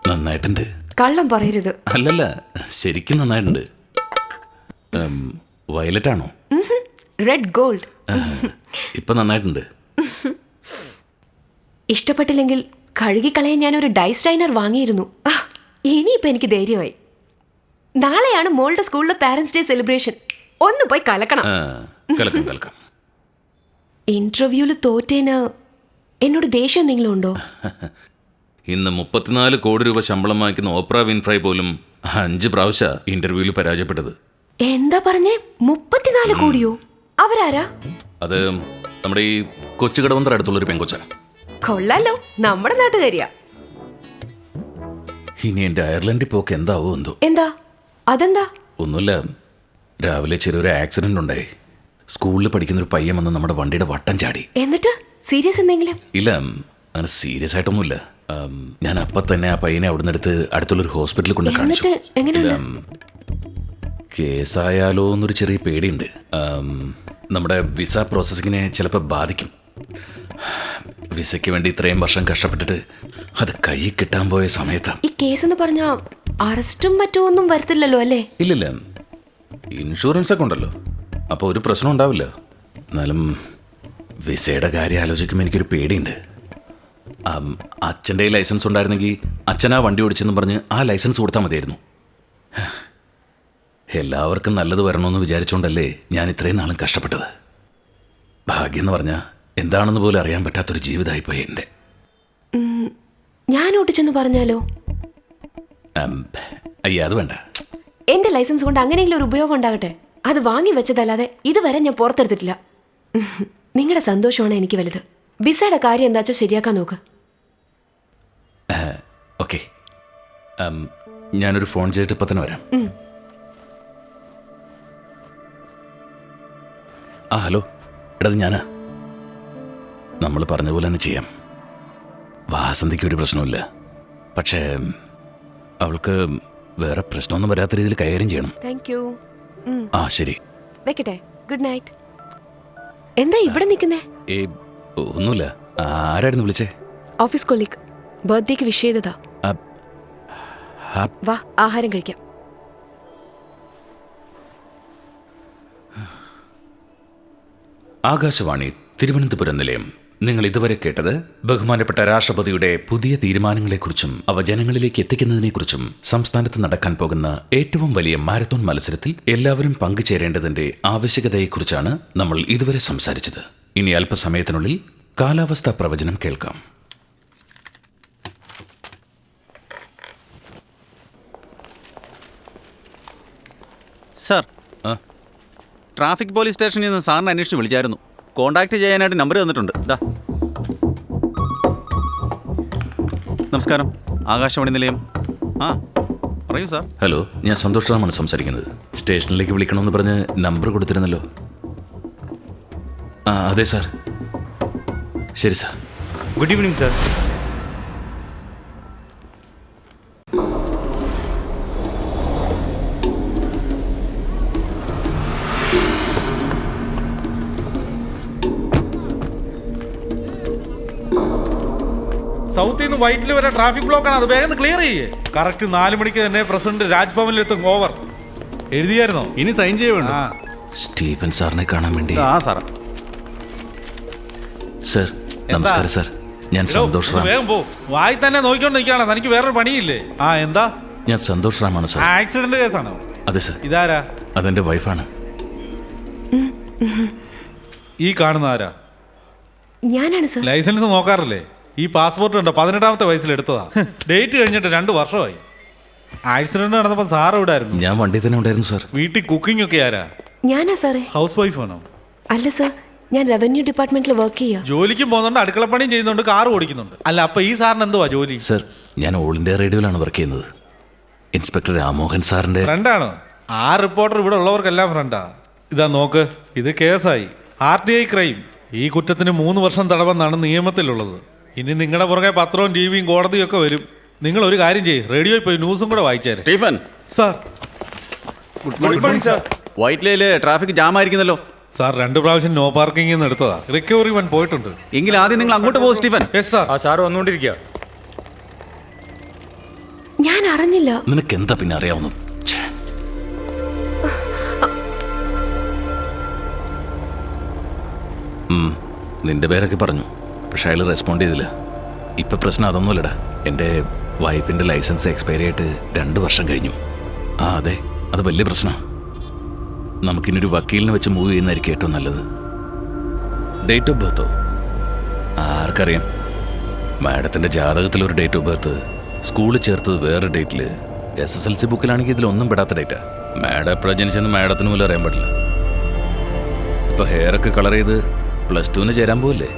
നന്നായിട്ടുണ്ട്. കള്ളം പറയരുത്. അല്ലല്ല, ശരിക്കും നന്നായിട്ടുണ്ട്. വയലറ്റ് ആണോ? Red gold. ഇപ്പൊ നന്നായിട്ടുണ്ട്. ഇഷ്ടപ്പെട്ടില്ലെങ്കിൽ കഴുകിക്കളയാൻ ഞാനൊരു ഡൈസ്റ്റൈനർ വാങ്ങിയിരുന്നു. ഇനിയിപ്പോ എനിക്ക് ധൈര്യമായി. നാളെയാണ് മോളുടെ സ്കൂളിലെ പാരന്റ്സ് ഡേ സെലിബ്രേഷൻ. ഒന്ന് പോയി കലക്കണം. ഇന്റർവ്യൂല് തോറ്റേന് എന്നോട് ദേഷ്യം എന്തെങ്കിലും ഉണ്ടോ? ഇന്ന് 34 കോടി രൂപ ശമ്പളം വാങ്ങിക്കുന്ന ഓപ്ര വിൻഫ്രൈ പോലും 5 പ്രാവശ്യ ഇന്റർവ്യൂവിൽ പരാജയപ്പെട്ടത്. എന്താ പറഞ്ഞേ? 34 കോടിയോ? അവരാരാ? അത് നമ്മുടെ ഈ കൊച്ചുകടവന്തറ അടുത്തുള്ളൊരു പെങ്കൊച്ച. കൊള്ളാലോ, നമ്മുടെ നാട്ടുകാരിയാ. ഇനി എന്റെ അയർലൻഡിൽ പോക്ക് എന്താവോ എന്തോ. എന്താ? അതെന്താ? ഒന്നുമില്ല, രാവിലെ ചെറിയൊരു ആക്സിഡന്റ് ഉണ്ടായി. സ്കൂളിൽ പഠിക്കുന്നൊരു പയ്യൻ വന്ന് നമ്മുടെ വണ്ടിയുടെ വട്ടം ചാടി. എന്നിട്ട് സീരിയസ് എന്തെങ്കിലും? ഇല്ല, അങ്ങനെ സീരിയസ് ആയിട്ടൊന്നുമില്ല. ഞാൻ അപ്പം തന്നെ ആ പയ്യനെ അവിടെ നിന്ന് അടുത്തുള്ളൊരു ഹോസ്പിറ്റലിൽ കൊണ്ട് കാണിച്ചു. കേസായാലോ എന്നൊരു ചെറിയ പേടിയുണ്ട്. നമ്മുടെ വിസ പ്രോസസ്സിങ്ങിനെ ചിലപ്പോൾ ബാധിക്കും. വിസയ്ക്ക് വേണ്ടി ഇത്രയും വർഷം കഷ്ടപ്പെട്ടിട്ട് അത് കൈ കിട്ടാൻ പോയ സമയത്താ. ഈ കേസ് എന്ന് പറഞ്ഞാ അറസ്റ്റും മറ്റൊന്നും വരത്തില്ലല്ലോ അല്ലേ? ഇല്ലില്ല, ഇൻഷുറൻസ് ഒക്കെ ഉണ്ടല്ലോ, അപ്പോൾ ഒരു പ്രശ്നം ഉണ്ടാവില്ല. എന്നാലും വിസയുടെ കാര്യം ആലോചിക്കുമ്പോൾ എനിക്കൊരു പേടിയുണ്ട്. അച്ഛൻ്റെ ലൈസൻസ് ഉണ്ടായിരുന്നെങ്കിൽ അച്ഛനാ വണ്ടി ഓടിച്ചെന്ന് പറഞ്ഞ് ആ ലൈസൻസ് കൊടുത്താൽ മതിയായിരുന്നു. എല്ലാവർക്കും നല്ലത് വരണമെന്ന് വിചാരിച്ചുകൊണ്ടല്ലേ ഞാൻ ഇത്രയും നാളും കഷ്ടപ്പെട്ടത്. ഭാഗ്യം എന്ന് പറഞ്ഞാൽ എന്താണെന്ന് പോലും അറിയാൻ പറ്റാത്തൊരു ജീവിതമായിപ്പോയി എൻ്റെ. ഞാൻ ഓടിച്ചെന്ന് പറഞ്ഞാലോ? അയ്യ, അത് വേണ്ട. എന്റെ ലൈസൻസ് കൊണ്ട് അങ്ങനെയെങ്കിലും ഒരു ഉപയോഗം ഉണ്ടാകട്ടെ. അത് വാങ്ങി വെച്ചതല്ലാതെ ഇതുവരെ ഞാൻ പുറത്തെടുത്തിട്ടില്ല. നിങ്ങളുടെ സന്തോഷമാണ് എനിക്ക് വലുത്. വിസയുടെ കാര്യം എന്താ വെച്ചാൽ ശരിയാക്കാൻ നോക്ക്. ഓക്കെ, ഞാനൊരു ഫോൺ ചെയ്തിട്ട് ഇപ്പം തന്നെ വരാം. ആ ഹലോ, എടത് ഞാനാ. നമ്മൾ പറഞ്ഞ പോലെ തന്നെ ചെയ്യാം. വാസന്തിക്ക് ഒരു പ്രശ്നമില്ല, പക്ഷേ അവൾക്ക് വേറെ പ്രശ്നമൊന്നും വരാത്ത രീതിയിൽ കൈകാര്യം ചെയ്യണം. Thank you. ആ ശരി, വെക്കട്ടെ. Good night. എന്താ ഇവിടെ നിൽക്കുന്നേ? ഒന്നുമില്ല. ആരായിരുന്നു വിളിച്ചേ? Office colleague. ബർത്ത്ഡേക്ക് വിഷ് ചെയ്തതാ. വാ, ആഹാരം കഴിക്കാം. ആകാശവാണി തിരുവനന്തപുരം നിലയം. നിങ്ങൾ ഇതുവരെ കേട്ടത് ബഹുമാനപ്പെട്ട രാഷ്ട്രപതിയുടെ പുതിയ തീരുമാനങ്ങളെക്കുറിച്ചും അവ ജനങ്ങളിലേക്ക് എത്തിക്കുന്നതിനെക്കുറിച്ചും സംസ്ഥാനത്ത് നടക്കാൻ പോകുന്ന ഏറ്റവും വലിയ മാരത്തോൺ മത്സരത്തിൽ എല്ലാവരും പങ്കുചേരേണ്ടതിന്റെ ആവശ്യകതയെക്കുറിച്ചാണ് നമ്മൾ ഇതുവരെ സംസാരിച്ചത്. ഇനി അല്പസമയത്തിനുള്ളിൽ കാലാവസ്ഥാ പ്രവചനം കേൾക്കാം. സർ, ട്രാഫിക് പോലീസ് സ്റ്റേഷനിൽ നിന്ന് സാറിനെ അന്വേഷിച്ച് വിളിച്ചായിരുന്നു. കോൺടാക്ട് ചെയ്യാനായിട്ട് നമ്പർ തന്നിട്ടുണ്ട്. ഇതാ. നമസ്കാരം, ആകാശവാണി നിലയം. ആ പറയൂ സാർ. ഹലോ, ഞാൻ സന്തോഷ് റാമാണ് സംസാരിക്കുന്നത്. സ്റ്റേഷനിലേക്ക് വിളിക്കണമെന്ന് പറഞ്ഞ് നമ്പർ കൊടുത്തിരുന്നല്ലോ. ആ അതെ സാർ. ശരി സാർ. Good evening sir. സൗത്തിൽ നിന്ന് വൈറ്റിൽ വരെ ട്രാഫിക് ബ്ലോക്കാണ്. അത് വേഗം ക്ലിയർ ചെയ്യേ. കറക്റ്റ് 4 മണിക്ക് തന്നെ പ്രസിഡന്റ് രാജ്ഭവനിലെത്തും. ഓവർ. എഴുതിയായിരുന്നോ? ഇനി സൈൻ ചെയ്യണം. സ്റ്റീഫൻ സാറിനെ കാണാൻ വേണ്ടി. സാർ. സർ നമസ്കാരം സർ. ഞാൻ സന്തോഷ് റാം. വേഗം പോ. വായി തന്നെ നോക്കിക്കൊണ്ട് നിൽക്കുകയാണ്. തനിക്ക് വേറൊരു പണിയില്ലേ? എന്താ? ഞാൻ സന്തോഷ് റാമാണ് സർ. ആക്സിഡന്റ് കേസാണോ? അതെ സർ. ഇതാരാ? അതെന്റെ വൈഫാണ്. ഈ കാണുന്ന ആരാ? ഞാനാണ് സർ. ലൈസൻസ് നോക്കാറില്ലേ? ഈ പാസ്പോർട്ട് ഉണ്ടോ? 18ാമത്തെ വയസ്സിൽ എടുത്തതാ. ഡേറ്റ് കഴിഞ്ഞിട്ട് 2 വർഷമായി. ആക്സിഡന്റ് നടന്നപ്പോൾ സാർ ഇവിടെ ആയിരുന്നു? ഞാൻ വണ്ടി തന്നെ ഉണ്ടായിരുന്നു സർ. വീട്ടിൽ കുക്കിംഗ് ഒക്കെ ആരാ? ഞാനാ സാറേ. ഹൗസ് വൈഫ് ആണോ? അല്ല സർ, ഞാൻ റവന്യൂ ഡിപ്പാർട്ട്മെന്റിൽ വർക്ക് ചെയ്യാം. ജോലിക്കും പോകുന്നുണ്ട്, അടുക്കളപ്പണിയും ചെയ്യുന്നുണ്ട്, കാർ ഓടിക്കുന്നുണ്ട്. അല്ല, അപ്പൊ ഈ സാറിന് എന്തുവാ ജോലി? സർ, ഞാൻ ഓൾ ഇന്ത്യ റേഡിയോയിലാണ് വർക്ക് ചെയ്യുന്നത്. ഇൻസ്പെക്ടർ രാമോഹൻ സാറിന്റെ ഫ്രണ്ടാണോ? ആ റിപ്പോർട്ടർ ഇവിടെ ഉള്ളവർക്കെല്ലാം ഫ്രണ്ടാ. ഇതാ നോക്ക്, ഇത് കേസായി. RTI crime. ഈ കുറ്റത്തിന് 3 വർഷം തടവെന്നാണ് നിയമത്തിലുള്ളത്. ഇനി നിങ്ങളുടെ പുറകെ പത്രവും ടിവിയും കോടതിയും ഒക്കെ വരും. നിങ്ങൾ ഒരു കാര്യം ചെയ്യ്, റേഡിയോയിൽ പോയി ന്യൂസും കൂടെ വായിച്ചേരെ. Stephen sir. Good morning sir. വൈറ്റ്ലയിൽ ട്രാഫിക് ജാം ആയിരിക്കുന്നല്ലോ സാർ. 2 പ്രാവശ്യം നോ പാർക്കിംഗ് എന്ന് എടുത്തതാ. റിക്കവറി വൺ പോയിട്ടുണ്ട്. എങ്കിൽ ആദ്യം നിങ്ങൾ അങ്ങോട്ട് പോകും സ്റ്റീഫൻ. Yes sir. സാർ വന്നുകൊണ്ടിരിക്കുക. ഞാൻ അറിഞ്ഞില്ല. നിനക്ക് എന്താ പിന്നെ അറിയാവുന്നു? നിന്റെ പേരൊക്കെ പറഞ്ഞു, പക്ഷെ അയാൾ റെസ്പോണ്ട് ചെയ്തില്ല. ഇപ്പം പ്രശ്നം അതൊന്നുമല്ലടാ. എൻ്റെ വൈഫിൻ്റെ ലൈസൻസ് എക്സ്പയറി ആയിട്ട് 2 വർഷം കഴിഞ്ഞു. അതെ, അത് വലിയ പ്രശ്നമാണ്. നമുക്കിനൊരു വക്കീലിനെ വെച്ച് മൂവ് ചെയ്യുന്നതായിരിക്കും ഏറ്റവും നല്ലത്. ഡേറ്റ് ഓഫ് ബർത്തോ? ആർക്കറിയാം. മാഡത്തിൻ്റെ ജാതകത്തിലൊരു ഡേറ്റ് ഓഫ് ബർത്ത്, സ്കൂളിൽ ചേർത്തത് വേറെ ഡേറ്റിൽ, SSLC ബുക്കിലാണെങ്കിൽ ഇതിലൊന്നും പെടാത്ത ഡേറ്റാ. മാഡം എപ്പോഴാണ് ജനിച്ചെന്ന് മാഡത്തിന് പോലും അറിയാൻ പാടില്ല. ഇപ്പോൾ ഹെയറൊക്കെ കളർ ചെയ്ത് +2 ചേരാൻ പോവില്ലേ?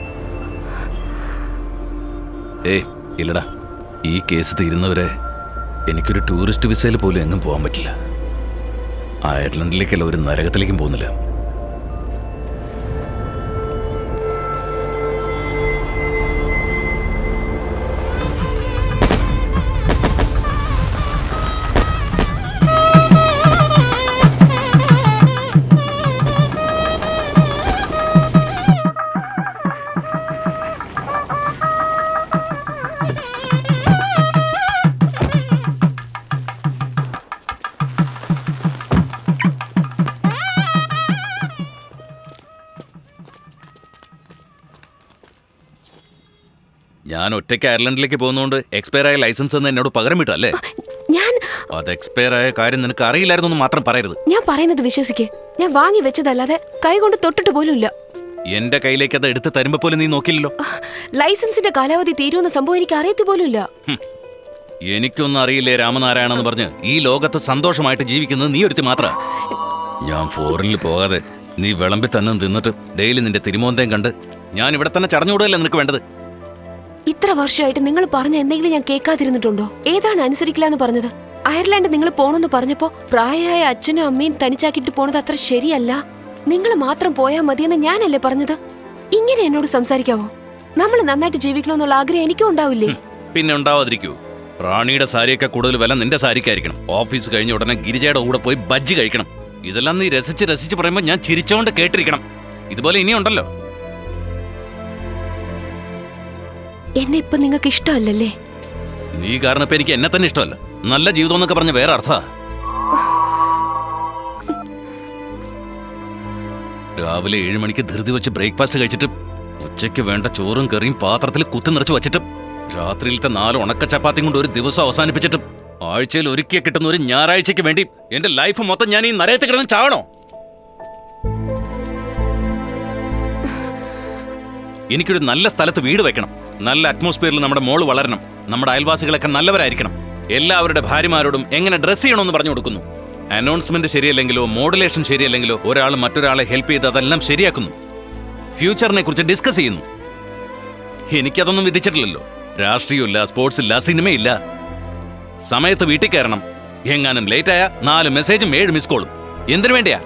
ഇല്ലടാ, ഈ കേസ് തീരുന്നവരെ എനിക്കൊരു ടൂറിസ്റ്റ് വിസയിൽ പോലും എങ്ങും പോകാൻ പറ്റില്ല. അയർലൻഡിലേക്കല്ല, ഒരു നരകത്തിലേക്കും പോകുന്നില്ല. ഞാൻ ഒറ്റയ്ക്ക് അയർലൻഡിലേക്ക് പോകുന്നതുകൊണ്ട് എക്സ്പയർ ആയ ലൈസൻസ് എന്ന് എന്നോട് പകരം വിട്ടല്ലേ? അത് എക്സ്പയർ ആയ കാര്യം നിനക്ക് അറിയില്ലായിരുന്നു മാത്രം പറയരുത്. ഞാൻ പറയുന്നത് വിശ്വസിക്കേ. ഞാൻ വാങ്ങി വെച്ചതല്ലാതെ കൈകൊണ്ട് തൊട്ടിട്ട് പോലും ഇല്ല. എന്റെ കയ്യിലേക്ക് അത് എടുത്ത് തരുമ്പോ പോലും നീ നോക്കില്ലല്ലോ. ലൈസൻസിന്റെ കാലാവധി തീരുമെന്ന സംഭവം എനിക്ക് അറിയത്തു പോലും ഇല്ല. എനിക്കൊന്നും അറിയില്ലേ രാമനാരായണെന്ന് പറഞ്ഞ് ഈ ലോകത്ത് സന്തോഷമായിട്ട് ജീവിക്കുന്നത് നീ ഒരുത്തി മാത്ര. ഞാൻ ഫോറിനിൽ പോകാതെ നീ വിളമ്പി തന്നെ തിന്നിട്ട് ഡെയിലി നിന്റെ തിരുമോന്തയും കണ്ട് ഞാൻ ഇവിടെ തന്നെ ചടഞ്ഞുകൂടല്ലേ നിനക്ക് വേണ്ടത്? ഇത്ര വർഷമായിട്ട് നിങ്ങൾ പറഞ്ഞ എന്തെങ്കിലും ഞാൻ കേൾക്കാതിരുന്നിട്ടുണ്ടോ? ഏതാണ് അനുസരിക്കില്ല എന്ന് പറഞ്ഞത്? അയർലാൻഡ് നിങ്ങൾ പോണെന്ന് പറഞ്ഞപ്പോ പ്രായമായ അച്ഛനും അമ്മയും തനിച്ചാക്കിട്ട് പോണത് അത്ര ശരിയല്ല, നിങ്ങൾ മാത്രം പോയാൽ മതിയെന്ന് ഞാനല്ലേ പറഞ്ഞത്? ഇങ്ങനെ എന്നോട് സംസാരിക്കാവോ? നമ്മൾ നന്നായിട്ട് ജീവിക്കണമെന്നുള്ള ആഗ്രഹം എനിക്കും ഉണ്ടാവില്ലേ? പിന്നെ ഉണ്ടാവാതിരിക്കൂ. റാണിയുടെ സാരിയൊക്കെ കൂടുതൽ വില നിന്റെ സാരിക്കായിരിക്കണം. ഓഫീസ് കഴിഞ്ഞ ഉടനെ ഗിരിജയുടെ കൂടെ പോയി ബജ്ജി കഴിക്കണം. ഇതെല്ലാം നീ രസിച്ച് പറയുമ്പോൾ ഞാൻ ചിരിച്ചോണ്ട് കേട്ടിരിക്കണം. ഇതുപോലെ ഇനിയുണ്ടല്ലോ. എന്നെ ഇപ്പൊ നിങ്ങൾക്ക് ഇഷ്ടമല്ലല്ലേ? നീ കാരണം ഇപ്പൊ എനിക്ക് എന്നെ തന്നെ ഇഷ്ടമല്ല. നല്ല ജീവിതം എന്നൊക്കെ പറഞ്ഞ വേറെ അർത്ഥ. രാവിലെ 7 മണിക്ക് ധൃതി വെച്ച് ബ്രേക്ക്ഫാസ്റ്റ് കഴിച്ചിട്ട് ഉച്ചയ്ക്ക് വേണ്ട ചോറും കറിയും പാത്രത്തിൽ കുത്തി നിറച്ച് വെച്ചിട്ട് രാത്രിയിലത്തെ 4 ഉണക്ക ചപ്പാത്തിയും കൊണ്ട് ഒരു ദിവസം അവസാനിപ്പിച്ചിട്ട് ആഴ്ചയിൽ ഒരുക്കിയ കിട്ടുന്ന ഒരു ഞായറാഴ്ചയ്ക്ക് വേണ്ടി എന്റെ ലൈഫ് മൊത്തം ഞാൻ ഈ നരയത്ത് കിടന്ന് ചാവണോ? എനിക്കൊരു നല്ല സ്ഥലത്ത് വീട് വെക്കണം. നല്ല അറ്റ്മോസ്ഫിയറിൽ നമ്മുടെ മോള് വളരണം. നമ്മുടെ അയൽവാസികളൊക്കെ നല്ലവരായിരിക്കണം. എല്ലാവരുടെ ഭാര്യമാരോടും എങ്ങനെ ഡ്രസ് ചെയ്യണമെന്ന് പറഞ്ഞു കൊടുക്കുന്നു. അനൗൺസ്മെന്റ് ശരിയല്ലെങ്കിലോ മോഡുലേഷൻ ശരിയല്ലെങ്കിലോ ഒരാൾ മറ്റൊരാളെ ഹെൽപ്പ് ചെയ്ത് അതെല്ലാം ശരിയാക്കുന്നു. ഫ്യൂച്ചറിനെ കുറിച്ച് ഡിസ്കസ് ചെയ്യുന്നു. എനിക്കതൊന്നും വിധിച്ചിട്ടില്ലല്ലോ. രാഷ്ട്രീയമില്ല, സ്പോർട്സ് ഇല്ല, സിനിമയില്ല. സമയത്ത് വീട്ടിൽ കയറണം. എങ്ങാനും ലേറ്റായ 4 മെസ്സേജും 7 മിസ് കോളും. എന്തിനു വേണ്ടിയാ?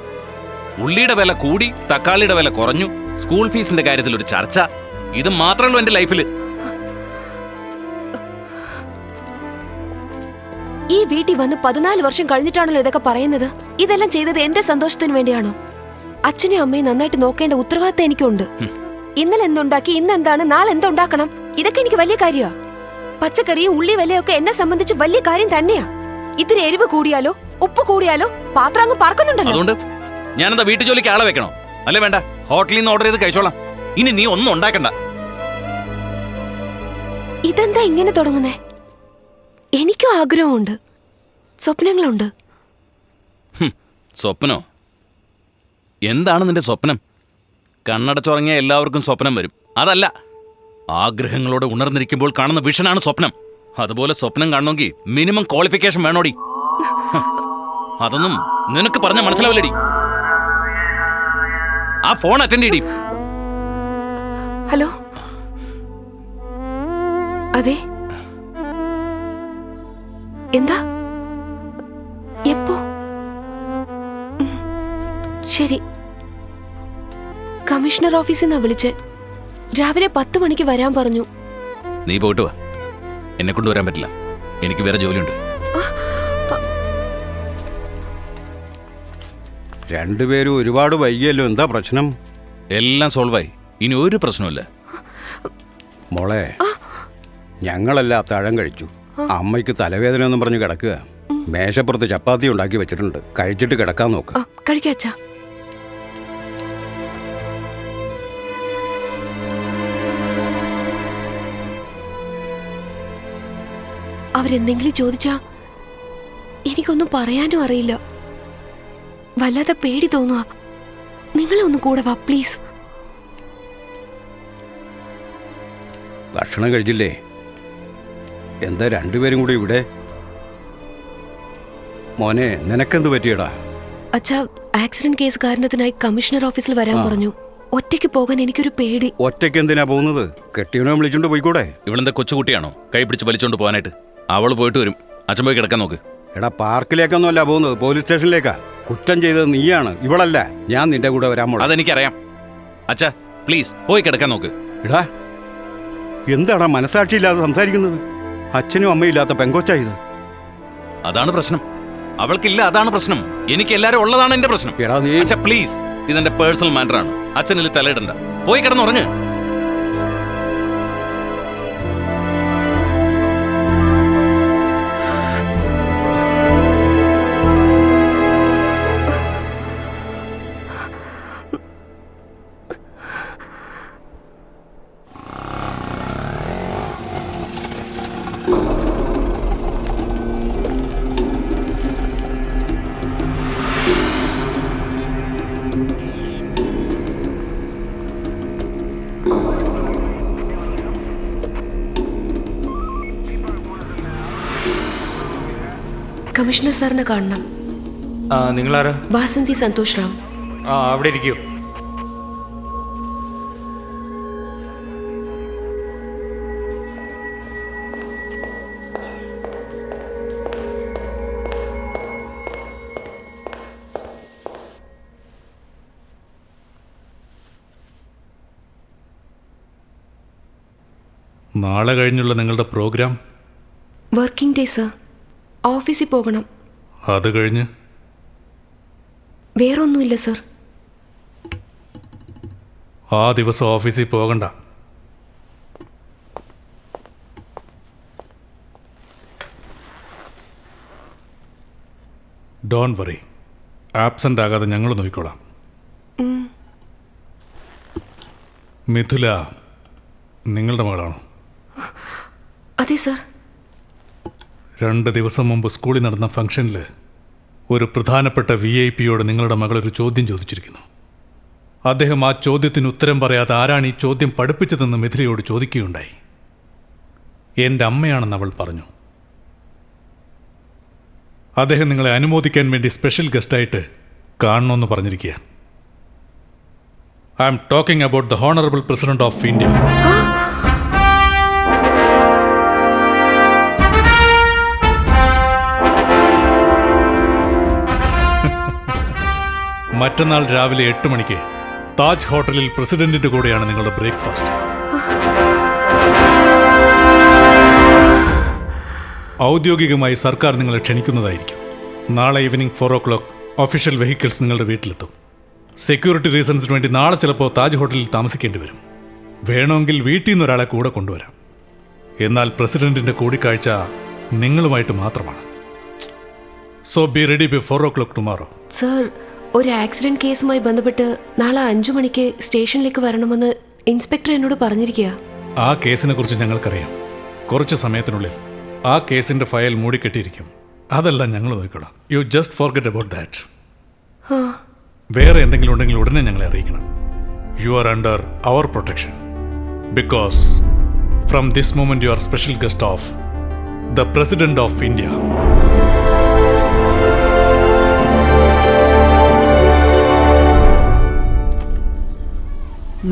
ഉള്ളിയുടെ വില കൂടി, തക്കാളിയുടെ വില കുറഞ്ഞു, സ്കൂൾ ഫീസിന്റെ കാര്യത്തിൽ ഒരു ചർച്ച. ഇത് മാത്രമല്ലോ എന്റെ ലൈഫിൽ. ഈ വീട്ടിൽ വന്ന് 14 വർഷം കഴിഞ്ഞിട്ടാണല്ലോ ഇതൊക്കെ പറയുന്നത്. ഇതെല്ലാം ചെയ്തത് എന്റെ സന്തോഷത്തിന് വേണ്ടിയാണോ? അച്ഛനെയും അമ്മയും നന്നായിട്ട് നോക്കേണ്ട ഉത്തരവാദിത്തം എനിക്കുണ്ട്. ഇന്നലെ എന്തുണ്ടാക്കി, ഇന്ന് എന്താണ്, നാളെ എന്തുണ്ടാക്കണം, ഇതൊക്കെ എനിക്ക് വലിയ കാര്യമാ. പച്ചക്കറിയും ഉള്ളി വിലയൊക്കെ എന്നെ സംബന്ധിച്ച് വലിയ കാര്യം തന്നെയാ. ഇത്തിരി എരിവ് കൂടിയാലോ ഉപ്പ് കൂടിയാലോ പാത്രം അങ്ങ് പറക്കുന്നുണ്ടല്ലോ. അതുകൊണ്ട് ഞാനെന്താ വീട്ടു ജോലിക്ക് ആളെ വെക്കണോ? അല്ലേ വേണ്ട, ഹോട്ടലിൽ നിന്ന് ഓർഡർ ചെയ്ത് കഴിച്ചോളാം. ഇനി നീ ഒന്നും ഉണ്ടാക്കണ്ട. ഇതെന്താ ഇങ്ങനെ തുടങ്ങുന്നേ? എനിക്കും ആഗ്രഹമുണ്ട്, സ്വപ്നങ്ങളുണ്ട്. സ്വപ്നോ? എന്താണ് നിന്റെ സ്വപ്നം? കണ്ണടച്ചുറങ്ങിയ എല്ലാവർക്കും സ്വപ്നം വരും. അതല്ല, ആഗ്രഹങ്ങളോടെ ഉണർന്നിരിക്കുമ്പോൾ കാണുന്ന വിഷനാണ് സ്വപ്നം. അതുപോലെ സ്വപ്നം കാണണമെങ്കിൽ മിനിമം ക്വാളിഫിക്കേഷൻ വേണോടി. അതൊന്നും നിനക്ക് പറഞ്ഞ മനസ്സിലാവില്ലടി. ആ ഫോൺ അറ്റൻഡ് ചെയ്യടി. ഹലോ, അതെ, എന്താ, എപ്പോ? ശരി, കമ്മീഷണർ ഓഫീസിൽ നിന്നാ വിളിച്ചേ. രാവിലെ 10 മണിക്ക് വരാൻ പറഞ്ഞു. നീ പോയിട്ട് വാ, എന്നെ കൊണ്ട് വരാൻ പറ്റില്ല. എനിക്ക് വേറെ ജോലിയുണ്ട്. രണ്ടുപേരും ഒരുപാട് വൈകിയല്ലോ. എന്താ പ്രശ്നം? എല്ലാം സോൾവായി. ഇനി ഒരു പ്രശ്നമില്ല. മോളെ, ഞങ്ങളെല്ലാം അത്താഴം കഴിച്ചു. അമ്മയ്ക്ക് തലവേദന എന്നും പറഞ്ഞ് കിടക്കുക. മേശപ്പുറത്ത് ചപ്പാത്തി ഉണ്ടാക്കി വെച്ചിട്ടുണ്ട്. കഴിച്ചിട്ട് കിടക്കാൻ നോക്ക്. കഴിക്കാച്ചാ. അവരെന്തെങ്കിലും ചോദിച്ചാ എനിക്കൊന്നും പറയാനും അറിയില്ല. വല്ലാതെ പേടി തോന്നുക. നിങ്ങളെ ഒന്ന് കൂടെ വാ പ്ലീസ്. ഭക്ഷണം കഴിച്ചില്ലേ? എന്താ രണ്ടുപേരും കൂടി ഇവിടെ? മോനെ, നിനക്കെന്ത് പറ്റിയടാ? അച്ഛാ, ആക്സിഡന്റ് കേസ് കാരണത്തിനായി കമ്മീഷണർ ഓഫീസിൽ വരാൻ പറഞ്ഞു. ഒറ്റയ്ക്ക് പോകാൻ എനിക്കൊരു പേടി. ഒറ്റയ്ക്ക് എന്തിനാ പോകുന്നത്? കെട്ടിയവനെ വിളിച്ചോണ്ട് പോയിക്കൂടെ? ഇവളെന്താ കൊച്ചുകുട്ടിയാണോ കൈ പിടിച്ച് വലിച്ചോണ്ട് പോകാനായിട്ട്? അവള് പോയിട്ട് വരും. അച്ഛൻ പോയി കിടക്കാൻ നോക്ക്. എടാ, പാർക്കിലേക്കൊന്നും അല്ല പോകുന്നത്, പോലീസ് സ്റ്റേഷനിലേക്കാ. കുറ്റം ചെയ്തത് നീയാണ്, ഇവളല്ല. ഞാൻ നിന്റെ കൂടെ വരാൻ പോളാം. അതെനിക്കറിയാം. അച്ഛാ പ്ലീസ് പോയി കിടക്കാൻ നോക്ക്. എടാ, എന്താടാ മനസാക്ഷിയില്ലാതെ സംസാരിക്കുന്നത്? അച്ഛനും അമ്മയും ഇല്ലാത്ത പെങ്കൊച്ചാ ഇത്. അതാണ് പ്രശ്നം. അവൾക്കില്ല, അതാണ് പ്രശ്നം. എനിക്ക് എല്ലാരും ഉള്ളതാണ് എന്റെ പ്രശ്നം. എടാ നീ അച്ഛാ പ്ലീസ്, ഇതെന്റെ പേഴ്സണൽ മാറ്ററാണ്. അച്ഛനിൽ തലയിടണ്ട. പോയി കിടന്നുറങ്ങ്. കമ്മീഷണർ സാറിനെ കാണണം. നിങ്ങളാരാ? വാസന്തി സന്തോഷ് റാം. അവിടെ ഇരിക്കൂ. നാളെ കഴിഞ്ഞുള്ള നിങ്ങളുടെ പ്രോഗ്രാം? Working day sir. ഓഫീസിൽ പോകണം. അത് കഴിഞ്ഞ് വേറൊന്നുമില്ല സർ. ആ ദിവസം ഓഫീസിൽ പോകണ്ട. ഡോണ്ട് വറി, ആബ്സെൻ്റ് ആകാതെ ഞങ്ങൾ നോക്കിക്കോളാം. മിഥുല നിങ്ങളുടെ മകളാണോ? അതെ സർ. 2 ദിവസം മുമ്പ് സ്കൂളിൽ നടന്ന ഫംഗ്ഷനിൽ ഒരു പ്രധാനപ്പെട്ട VIP-യോട് നിങ്ങളുടെ മകളൊരു ചോദ്യം ചോദിച്ചിരിക്കുന്നു. അദ്ദേഹം ആ ചോദ്യത്തിന് ഉത്തരം പറയാതെ ആരാണ് ഈ ചോദ്യം പഠിപ്പിച്ചതെന്ന് മിഥുലയോട് ചോദിക്കുകയുണ്ടായി. എൻ്റെ അമ്മയാണെന്ന് അവൾ പറഞ്ഞു. അദ്ദേഹം നിങ്ങളെ അനുമോദിക്കാൻ വേണ്ടി സ്പെഷ്യൽ ഗസ്റ്റായിട്ട് കാണണമെന്ന് പറഞ്ഞിരിക്കുക. I am talking about the honourable president of India. മറ്റന്നാൾ രാവിലെ 8 മണിക്ക് താജ് ഹോട്ടലിൽ പ്രസിഡന്റിന്റെ കൂടെയാണ് നിങ്ങളുടെ ബ്രേക്ക്ഫാസ്റ്റ്. ഔദ്യോഗികമായി സർക്കാർ നിങ്ങളെ ക്ഷണിക്കുന്നതായിരിക്കും. നാളെ ഈവനിങ് 4 o'clock ഒഫീഷ്യൽ വെഹിക്കിൾസ് നിങ്ങളുടെ വീട്ടിലെത്തും. സെക്യൂരിറ്റി റീസൺസിന് വേണ്ടി നാളെ ചിലപ്പോൾ താജ് ഹോട്ടലിൽ താമസിക്കേണ്ടി വരും. വേണമെങ്കിൽ വീട്ടിൽ നിന്ന് ഒരാളെ കൂടെ കൊണ്ടുവരാം. എന്നാൽ പ്രസിഡന്റിന്റെ കൂടിക്കാഴ്ച നിങ്ങളുമായിട്ട് മാത്രമാണ്. So be ready B 4 o'clock tomorrow. Sir, ഒരു ആക്സിഡന്റ് കേസുമായി ബന്ധപ്പെട്ട് നാളെ 5 മണിക്ക് സ്റ്റേഷനിലേക്ക് വരണമെന്ന് ഇൻസ്പെക്ടർ എന്നോട് പറഞ്ഞിരിക്കുക. ആ കേസിനെ കുറിച്ച് ഞങ്ങൾക്കറിയാം. കുറച്ച് സമയത്തിനുള്ളിൽ ആ കേസിന്റെ ഫയൽ മൂടിക്കെട്ടിയിരിക്കും. അതെല്ലാം ഞങ്ങൾ നോക്കിക്കോളാം. You just forget about that. വേറെ എന്തെങ്കിലും ഉണ്ടെങ്കിൽ ഉടനെ ഞങ്ങളെ അറിയിക്കണം. You are under our protection because from this moment you are special guest of the President of India.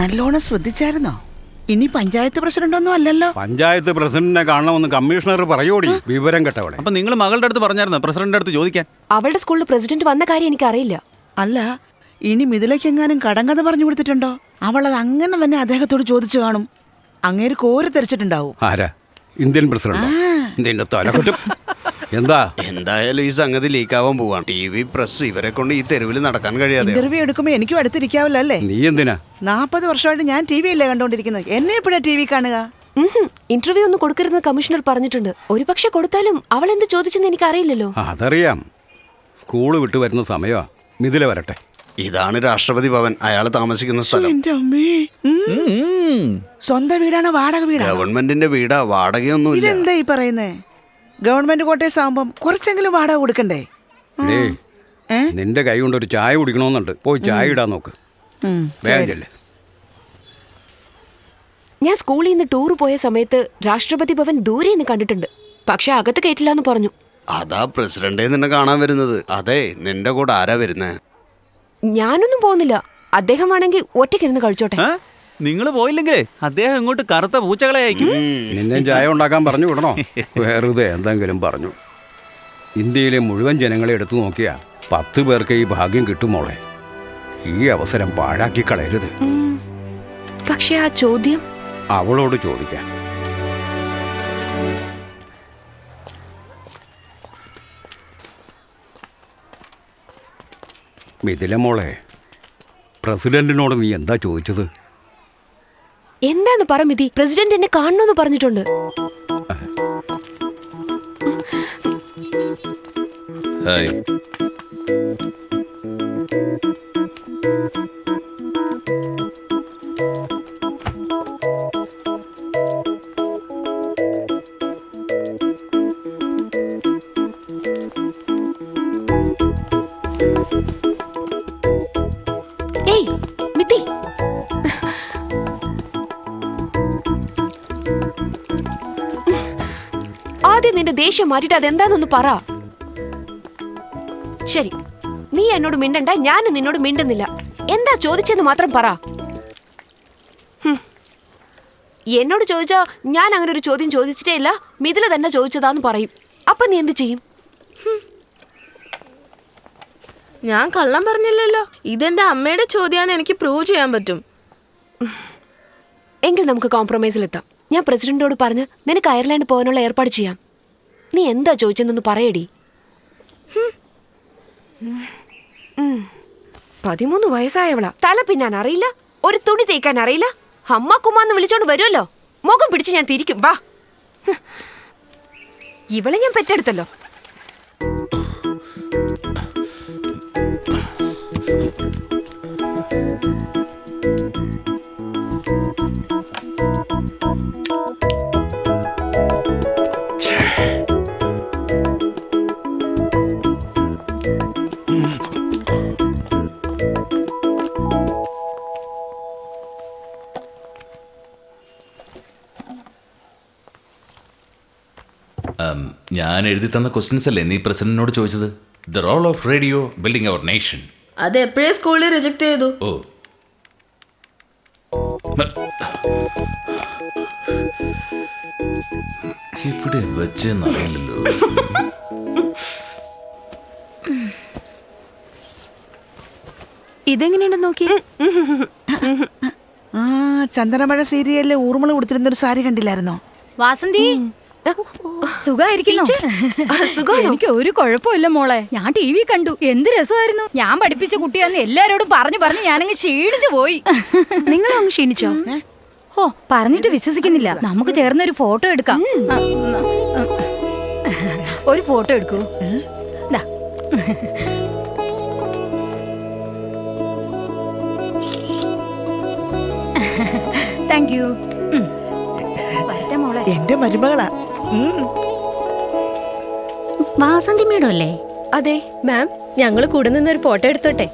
നല്ലോണം ശ്രദ്ധിച്ചായിരുന്നോ? ഇനി പഞ്ചായത്ത് പ്രസിഡന്റ് ഒന്നും അല്ലല്ലോ. പഞ്ചായത്ത് പ്രസിഡന്റിനെ കാണണമെന്ന് കമ്മീഷണർ പറയോടി, വിവരം കേട്ടവളെ. അപ്പൊ നിങ്ങൾ മകളുടെ അടുത്ത് പറഞ്ഞായിരുന്നു പ്രസിഡന്റിന്റെ അടുത്ത് ചോദിക്കാൻ? അവളുടെ സ്കൂളിൽ പ്രസിഡന്റ് വന്ന കാര്യം എനിക്കറിയില്ല. അല്ല, ഇനി മിഥിലയ്ക്കെങ്ങാനും കടങ്കഥ പറഞ്ഞു കൊടുത്തിട്ടുണ്ടോ? അവൾ അത് അങ്ങനെ തന്നെ അദ്ദേഹത്തോട് ചോദിച്ചു കാണും. അങ്ങേര് കോരി തെറിച്ചിട്ടുണ്ടാവും. ആരാ? Indian president? നിന്റെ തലകുറ്റം. എന്താ? എന്തായാലും ഈ സംഗതി ലീക്കാവാൻ പോവാണ്. TV, പ്രസ് ഇവരെ കൊണ്ട് ഈ തെരുവിൽ നടക്കാൻ കഴിയാതെ. ഇന്റർവ്യൂ എടുക്കുമ്പോ എനിക്കും അടുത്തിരിക്കാവല്ലോ അല്ലേ? നീ എന്തിനാ? 40 വർഷമായിട്ട് ഞാൻ TV അല്ലേ കണ്ടോണ്ടിരിക്കുന്നത്. എന്നെ എപ്പോഴാ TV കാണുക? ഇന്റർവ്യൂ ഒന്നും കൊടുക്കരുതെന്ന് കമ്മീഷണർ പറഞ്ഞിട്ടുണ്ട്. ഒരു പക്ഷെ കൊടുത്താലും അവൾ എന്ത് ചോദിച്ചെന്ന് എനിക്ക് അറിയില്ലല്ലോ. അതറിയാം. സ്കൂള് വിട്ടു വരുന്ന സമയമാ. മിഥില വരട്ടെ. ഇതാണ് രാഷ്ട്രപതി ഭവൻ, അയാൾ താമസിക്കുന്ന സ്ഥലം. സ്വന്തം വീടാണ് വാടക വീടാ? ഗവൺമെന്റിന്റെ വീടാ, വാടകയൊന്നും ഇല്ല. ഇതെന്താ ഈ പറയുന്നേ? ഗവൺമെന്റ് ക്വാർട്ടേഴ്സ് ആകുമ്പം കുറച്ചെങ്കിലും വാടക കൊടുക്കണ്ടേ? നിന്റെ കൈ കൊണ്ട് ഒരു ചായ കുടിക്കണമെന്നുണ്ട്. പോയി ചായ ഇടാൻ നോക്ക്. വേഗല്ലേ. ഞാൻ സ്കൂളിൽ നിന്ന് ടൂർ പോയ സമയത്ത് രാഷ്ട്രപതി ഭവൻ ദൂരെ നിന്ന് കണ്ടിട്ടുണ്ട്. പക്ഷെ അകത്ത് കയറ്റില്ല എന്ന് പറഞ്ഞു. അതാ പ്രസിഡന്റ് നിന്നെ കാണാൻ വരുന്നത്. അതെ, നിന്റെ കൂടെ ആരാ വരുന്നേ? ഞാനൊന്നും പോകുന്നില്ല. അദ്ദേഹം വേണമെങ്കിൽ ഒറ്റയ്ക്കിരുന്ന് കഴിച്ചോട്ടെ. നിങ്ങൾ പോയില്ലെങ്കിലേ അദ്ദേഹം ഇങ്ങോട്ട് കറുത്ത പൂച്ചകളെ അയക്കും. നിന്നെ ചായ ഉണ്ടാക്കാൻ പറഞ്ഞു വിടണോ? വെറുതെ എന്തെങ്കിലും പറഞ്ഞു. ഇന്ത്യയിലെ മുഴുവൻ ജനങ്ങളെ എടുത്തു നോക്കിയാ 10 പേർക്ക് ഈ ഭാഗ്യം കിട്ടുമോളെ. ഈ അവസരം പാഴാക്കി കളയരുത്. പക്ഷെ ആ ചോദ്യം അവളോട് ചോദിക്കാം. മിഥില മോളെ, പ്രസിഡന്റിനോട് നീ എന്താ ചോദിച്ചത്? എന്താന്ന് പറ മിഥി. പ്രസിഡന്റ് എന്നെ കാണണമെന്ന് പറഞ്ഞിട്ടുണ്ട്. ഏയ് മിഥി, ആദ്യം നിന്റെ ദേഷ്യം മാറ്റിട്ട് അതെന്താന്നൊന്ന് പറ. ശരി, നീ എന്നോട് മിണ്ടണ്ട, ഞാനും നിന്നോട് മിണ്ടുന്നില്ല. എന്താ ചോദിച്ചെന്ന് മാത്രം പറ. എന്നോട് ചോദിച്ചാ ഞാൻ അങ്ങനെ ഒരു ചോദ്യം ചോദിച്ചിട്ടേ ഇല്ല, മിഥില തന്നെ ചോദിച്ചതാന്ന് പറയും. അപ്പൊ നീ എന്ത് ചെയ്യും? ഞാൻ കള്ളം പറഞ്ഞില്ലല്ലോ. ഇതെന്റെ അമ്മയുടെ ചോദ്യമാണെന്ന് എനിക്ക് പ്രൂവ് ചെയ്യാൻ പറ്റും. എങ്കിൽ നമുക്ക് കോംപ്രമൈസിലെത്താം. ഞാൻ പ്രസിഡന്റിനോട് പറഞ്ഞ് നിനക്ക് അയർലാൻഡ് പോകാനുള്ള ഏർപ്പാട് ചെയ്യാം. നീ എന്താ ചോദിച്ചെന്നൊന്ന് പറയടി. 13 വയസ്സായവളാ. തല പിന്നാൻ അറിയില്ല, ഒരു തുണി തേക്കാൻ അറിയില്ല. അമ്മ കുമ്മാന്ന് വിളിച്ചോണ്ട് വരുമല്ലോ, മുഖം പിടിച്ച് ഞാൻ തിരിക്കും. വാ, ഇവളെ ഞാൻ പെറ്റെടുത്തല്ലോ. ഞാൻ എഴുതി തന്ന ക്വസ്റ്റ്യൻസ് അല്ലേ നീ പ്രസിഡന്റിനോട് ചോദിച്ചത്? The role of radio building our nation. അത് എപ്പോഴേ സ്കൂളിൽ റിജക്ട് ചെയ്തു. ഓ, ഇവിടെ വെച്ചെന്നറിയില്ലല്ലോ. ഇതെങ്ങനെയുണ്ടെന്ന് നോക്കി. ആ ചന്ദനമഴ സീരിയലിലെ ഊർമിള കൊടുത്തിരുന്നൊരു സാരി കണ്ടില്ലായിരുന്നോ? വാസന്തി സുഖായിരിക്കുന്നു. എനിക്ക് ഒരു കുഴപ്പമില്ല മോളെ. ഞാൻ TV കണ്ടു, എന്ത് രസമായിരുന്നു. ഞാൻ പഠിപ്പിച്ച കുട്ടിയാന്ന് എല്ലാരോടും പറഞ്ഞു ഞാനങ്ങ് ക്ഷീണിച്ചു പോയി. നിങ്ങൾ അങ്ങ് ക്ഷീണിച്ചോ? ഓ, പറഞ്ഞിട്ട് വിശ്വസിക്കുന്നില്ല. നമുക്ക് ചേർന്നൊരു ഫോട്ടോ എടുക്കാം. ഒരു ഫോട്ടോ എടുക്കൂ. Thank you. എന്റെ മരുമകളാ. വാസന്തി മേഡം അല്ലേ? അതെ മാം, ഞങ്ങൾ കൂടെ നിന്നൊരു ഫോട്ടോ എടുത്തോട്ടെ?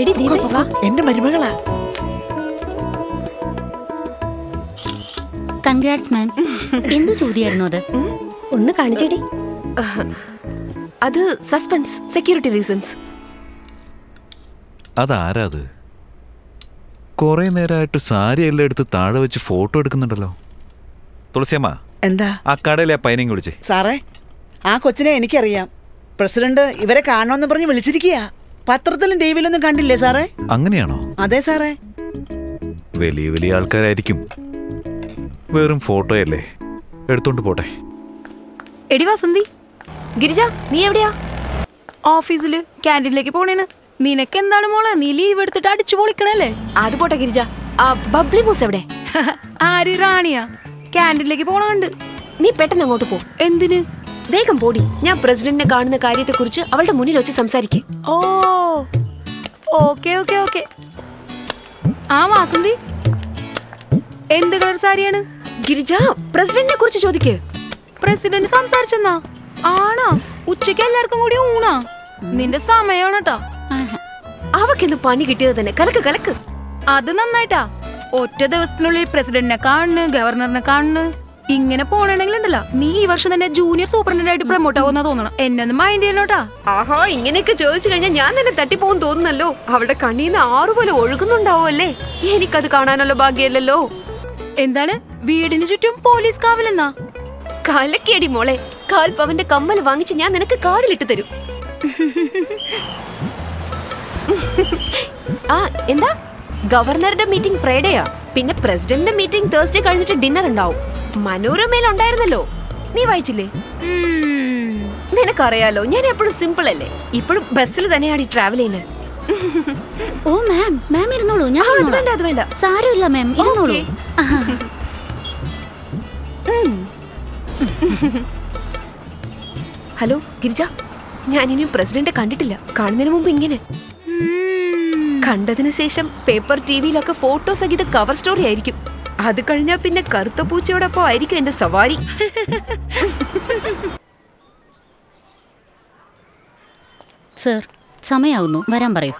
എടി എന്റെ മരുമകളാ. കൺഗ്രാറ്റ്സ് മാം. എന്ത് ചോദ്യമായിരുന്നു അത്? ഒന്ന് കാണിച്ചേടി. അത് സസ്പെൻസ്, സെക്യൂരിറ്റി റീസൺസ്. അതാരാത്? കുറെ നേരമായിട്ട് സാരി എല്ലാം എടുത്ത് താഴെ വെച്ച് ഫോട്ടോ എടുക്കുന്നുണ്ടല്ലോ. തുളസിയമ്മ, എന്താ ആ കടയിലെ ആ പൈനയും വിളിച്ചേ. സാറേ, ആ കൊച്ചിനെ എനിക്കറിയാം. പ്രസിഡന്റ് ഇവരെ കാണണമെന്ന് പറഞ്ഞ് വിളിച്ചിരിക്കുക. പത്രത്തിലും ടിവിയിലൊന്നും കണ്ടില്ലേ സാറേ? അങ്ങനെയാണോ? അതെ സാറേ. വലിയ വലിയ ആൾക്കാരായിരിക്കും. വെറും ഫോട്ടോയല്ലേ, എടുത്തോണ്ട് പോട്ടെ. എടി വാസന്തി. ഗിരിജ, നീ എവിടെയാ? ഓഫീസില് ക്യാൻറ്റീനിലേക്ക് പോണേന്. നിനക്ക് എന്താണ് മോളെ, നീ ലീവ് എടുത്തിട്ട് അടിച്ചു പൊളിക്കണല്ലേ? അത് പോട്ടെ ഗിരിജ. ബബ്ലി മൂസ് എവിടെ? ആര്? റാണിയാ? ക്യാൻറ്റീനിലേക്ക് പോണുണ്ട്. നീ പെട്ടെന്ന് അങ്ങോട്ട് പോ. എന്തിന്? വേഗം പോടി. ഞാൻ പ്രസിഡന്റിനെ കാണുന്ന കാര്യത്തെ കുറിച്ച് അവളുടെ മുന്നിൽ വെച്ച് സംസാരിക്കേ. ഓ, ഓക്കെ ഓക്കെ ഓക്കെ. ആ വാസന്തി, എന്ത് കളർ സാരിയാണ്? ഗിരിജ, പ്രസിഡന്റിനെ കുറിച്ച് ചോദിക്കേ. പ്രസിഡന്റ് സംസാരിച്ചെന്നാ? ആണോ? ഉച്ചയ്ക്ക് എല്ലാവർക്കും കൂടി ഊണാ? നിന്റെ സമയമാണ് കേട്ടോ. അവക്കെന്ത് പണി കിട്ടിയത് തന്നെ. കലക്ക് കലക്ക്. അത് നന്നായിട്ടാ. ഒറ്റ ദിവസത്തിനുള്ളിൽ പ്രസിഡന്റിനെ കാണുന്നു, ഗവർണറിനെ കാണുന്നു. ഇങ്ങനെ പോണെങ്കിലുണ്ടല്ലോ, നീ ഈ വർഷം തന്നെ ജൂനിയർ സൂപ്രണ്ടന്റ് ആയിട്ട് പ്രമോട്ട് ആവുന്ന തോന്നണം. എന്നെ ഒന്ന് മൈൻഡ് ചെയ്യണോട്ടാ. ആഹാ, ഇങ്ങനെയൊക്കെ ചോദിച്ചു കഴിഞ്ഞാൽ ഞാൻ തന്നെ തട്ടിപ്പോകും തോന്നുന്നല്ലോ. അവളുടെ കണ്ണീന്ന് ആറുപോലെ ഒഴുകുന്നുണ്ടാവല്ലേ. എനിക്കത് കാണാനുള്ള ഭാഗ്യല്ലല്ലോ. എന്താണ് വീടിന് ചുറ്റും പോലീസ് കാവലെന്നാ? കലക്കേടി മോളെ. 1/4 പവന്റെ കമ്മൽ വാങ്ങിച്ച് ഞാൻ നിനക്ക് കാതിലിട്ട് തരും. ആ എന്താ? ഗവർണറുടെ മീറ്റിംഗ് ഫ്രൈഡേയാ. പിന്നെ പ്രസിഡന്റിന്റെ മീറ്റിംഗ് തേഴ്സ്ഡേ കഴിഞ്ഞിട്ട് ഡിന്നർ ഉണ്ടാവും. മനോരമയിൽ ഉണ്ടായിരുന്നല്ലോ, നീ വായിച്ചില്ലേ? നിനക്കറിയാലോ, ഞാൻ എപ്പോഴും സിമ്പിൾ അല്ലേ. ഇപ്പോഴും ബസ്സിൽ തന്നെയാണ് ഈ ട്രാവൽ ചെയ്യുന്നത്. ഓ മാം, മാം ഇരുന്നോളൂ. ഞാൻ വേണ്ട, അത് വേണ്ട. സാരമില്ല മാം, ഇരുന്നോളൂ. ഹലോ ഗിരിജ, ഞാൻ ഇനിയും പ്രസിഡന്റ് കണ്ടിട്ടില്ല. കാണുന്നതിന് മുമ്പ് ഇങ്ങനെ കണ്ടതിന് ശേഷം പേപ്പർ ടിവിയിലൊക്കെ ഫോട്ടോ സഹിത കവർ സ്റ്റോറി ആയിരിക്കും. അത് കഴിഞ്ഞാൽ പിന്നെ കറുത്ത പൂച്ചയോടൊപ്പം ആയിരിക്കും എന്റെ സവാരി. സർ, സമയാവുന്നു, വരാൻ പറയൂ.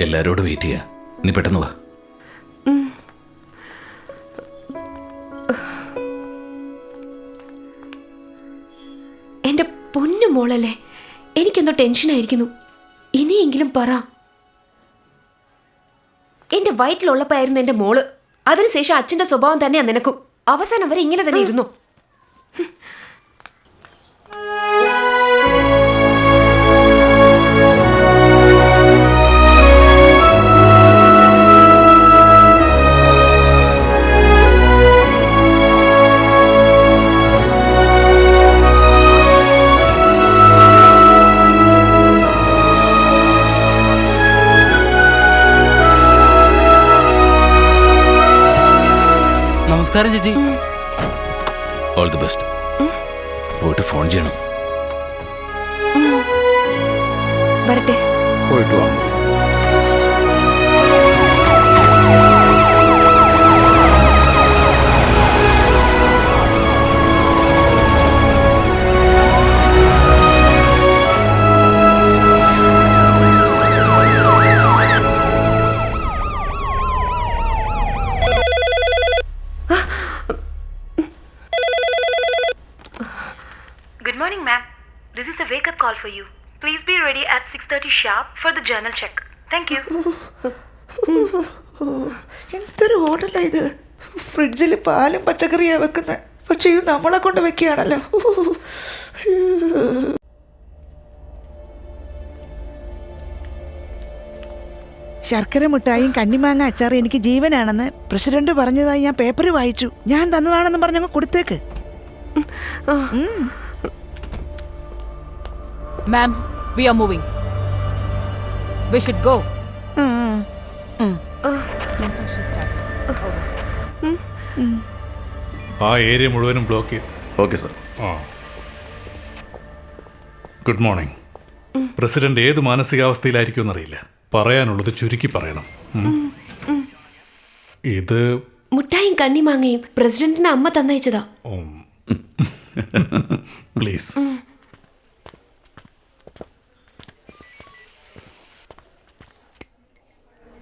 എല്ലാരോടും വെയിറ്റ് ചെയ്യാ. നീ പെട്ടെന്ന് വാ. എന്റെ പൊന്നു മോളല്ലേ, എനിക്കെന്തോ ടെൻഷനായിരിക്കുന്നു. ഇനിയെങ്കിലും പറ. എന്റെ വയറ്റിലുള്ളപ്പായിരുന്നു എന്റെ മോള്. അതിനുശേഷം അച്ഛന്റെ സ്വഭാവം തന്നെയാ നിനക്കും. അവസാനം വരെ ഇങ്ങനെ തന്നെ ഇരുന്നു. നമസ്കാരം ചേച്ചി. All the best. പോയിട്ട് ഫോൺ ചെയ്യണം. വരട്ടെ. പോയിട്ട് വാ. morning, ma'am. This is a wake-up call for you. Please be ready at 6:30 sharp for the journal check. Thank you. എന്തൊരു ഹോട്ടലാ ഇത്? ഫ്രിഡ്ജിൽ പാലും പച്ചക്കറിയാ വെക്കുന്നത്, പക്ഷെ ഇത് നമ്മളെ കൊണ്ട് വെക്കുകയാണല്ലോ. ശർക്കര മിഠായും കണ്ണിമാങ്ങ അച്ചാറും എനിക്ക് ജീവനാണെന്ന് പ്രസിഡന്റ് പറഞ്ഞതായി ഞാൻ പേപ്പറിൽ വായിച്ചു. ഞാൻ തന്നതാണെന്ന് പറഞ്ഞങ്ങ് കൊടുത്തേക്ക്. Ma'am, we are moving. We should go. ആ ഏരിയ മുഴുവനും ബ്ലോക്ക് ചെയ്തു. Okay sir. Good morning. President ഏത് മാനസികാവസ്ഥയിലായിരിക്കും എന്നറിയില്ല. പറയാനുള്ളത് ചുരുക്കി പറയണം. ഇത് മുട്ടായും കണ്ണിമാങ്ങയും പ്രസിഡന്റിന് അമ്മ തന്നയച്ചതാ. Please.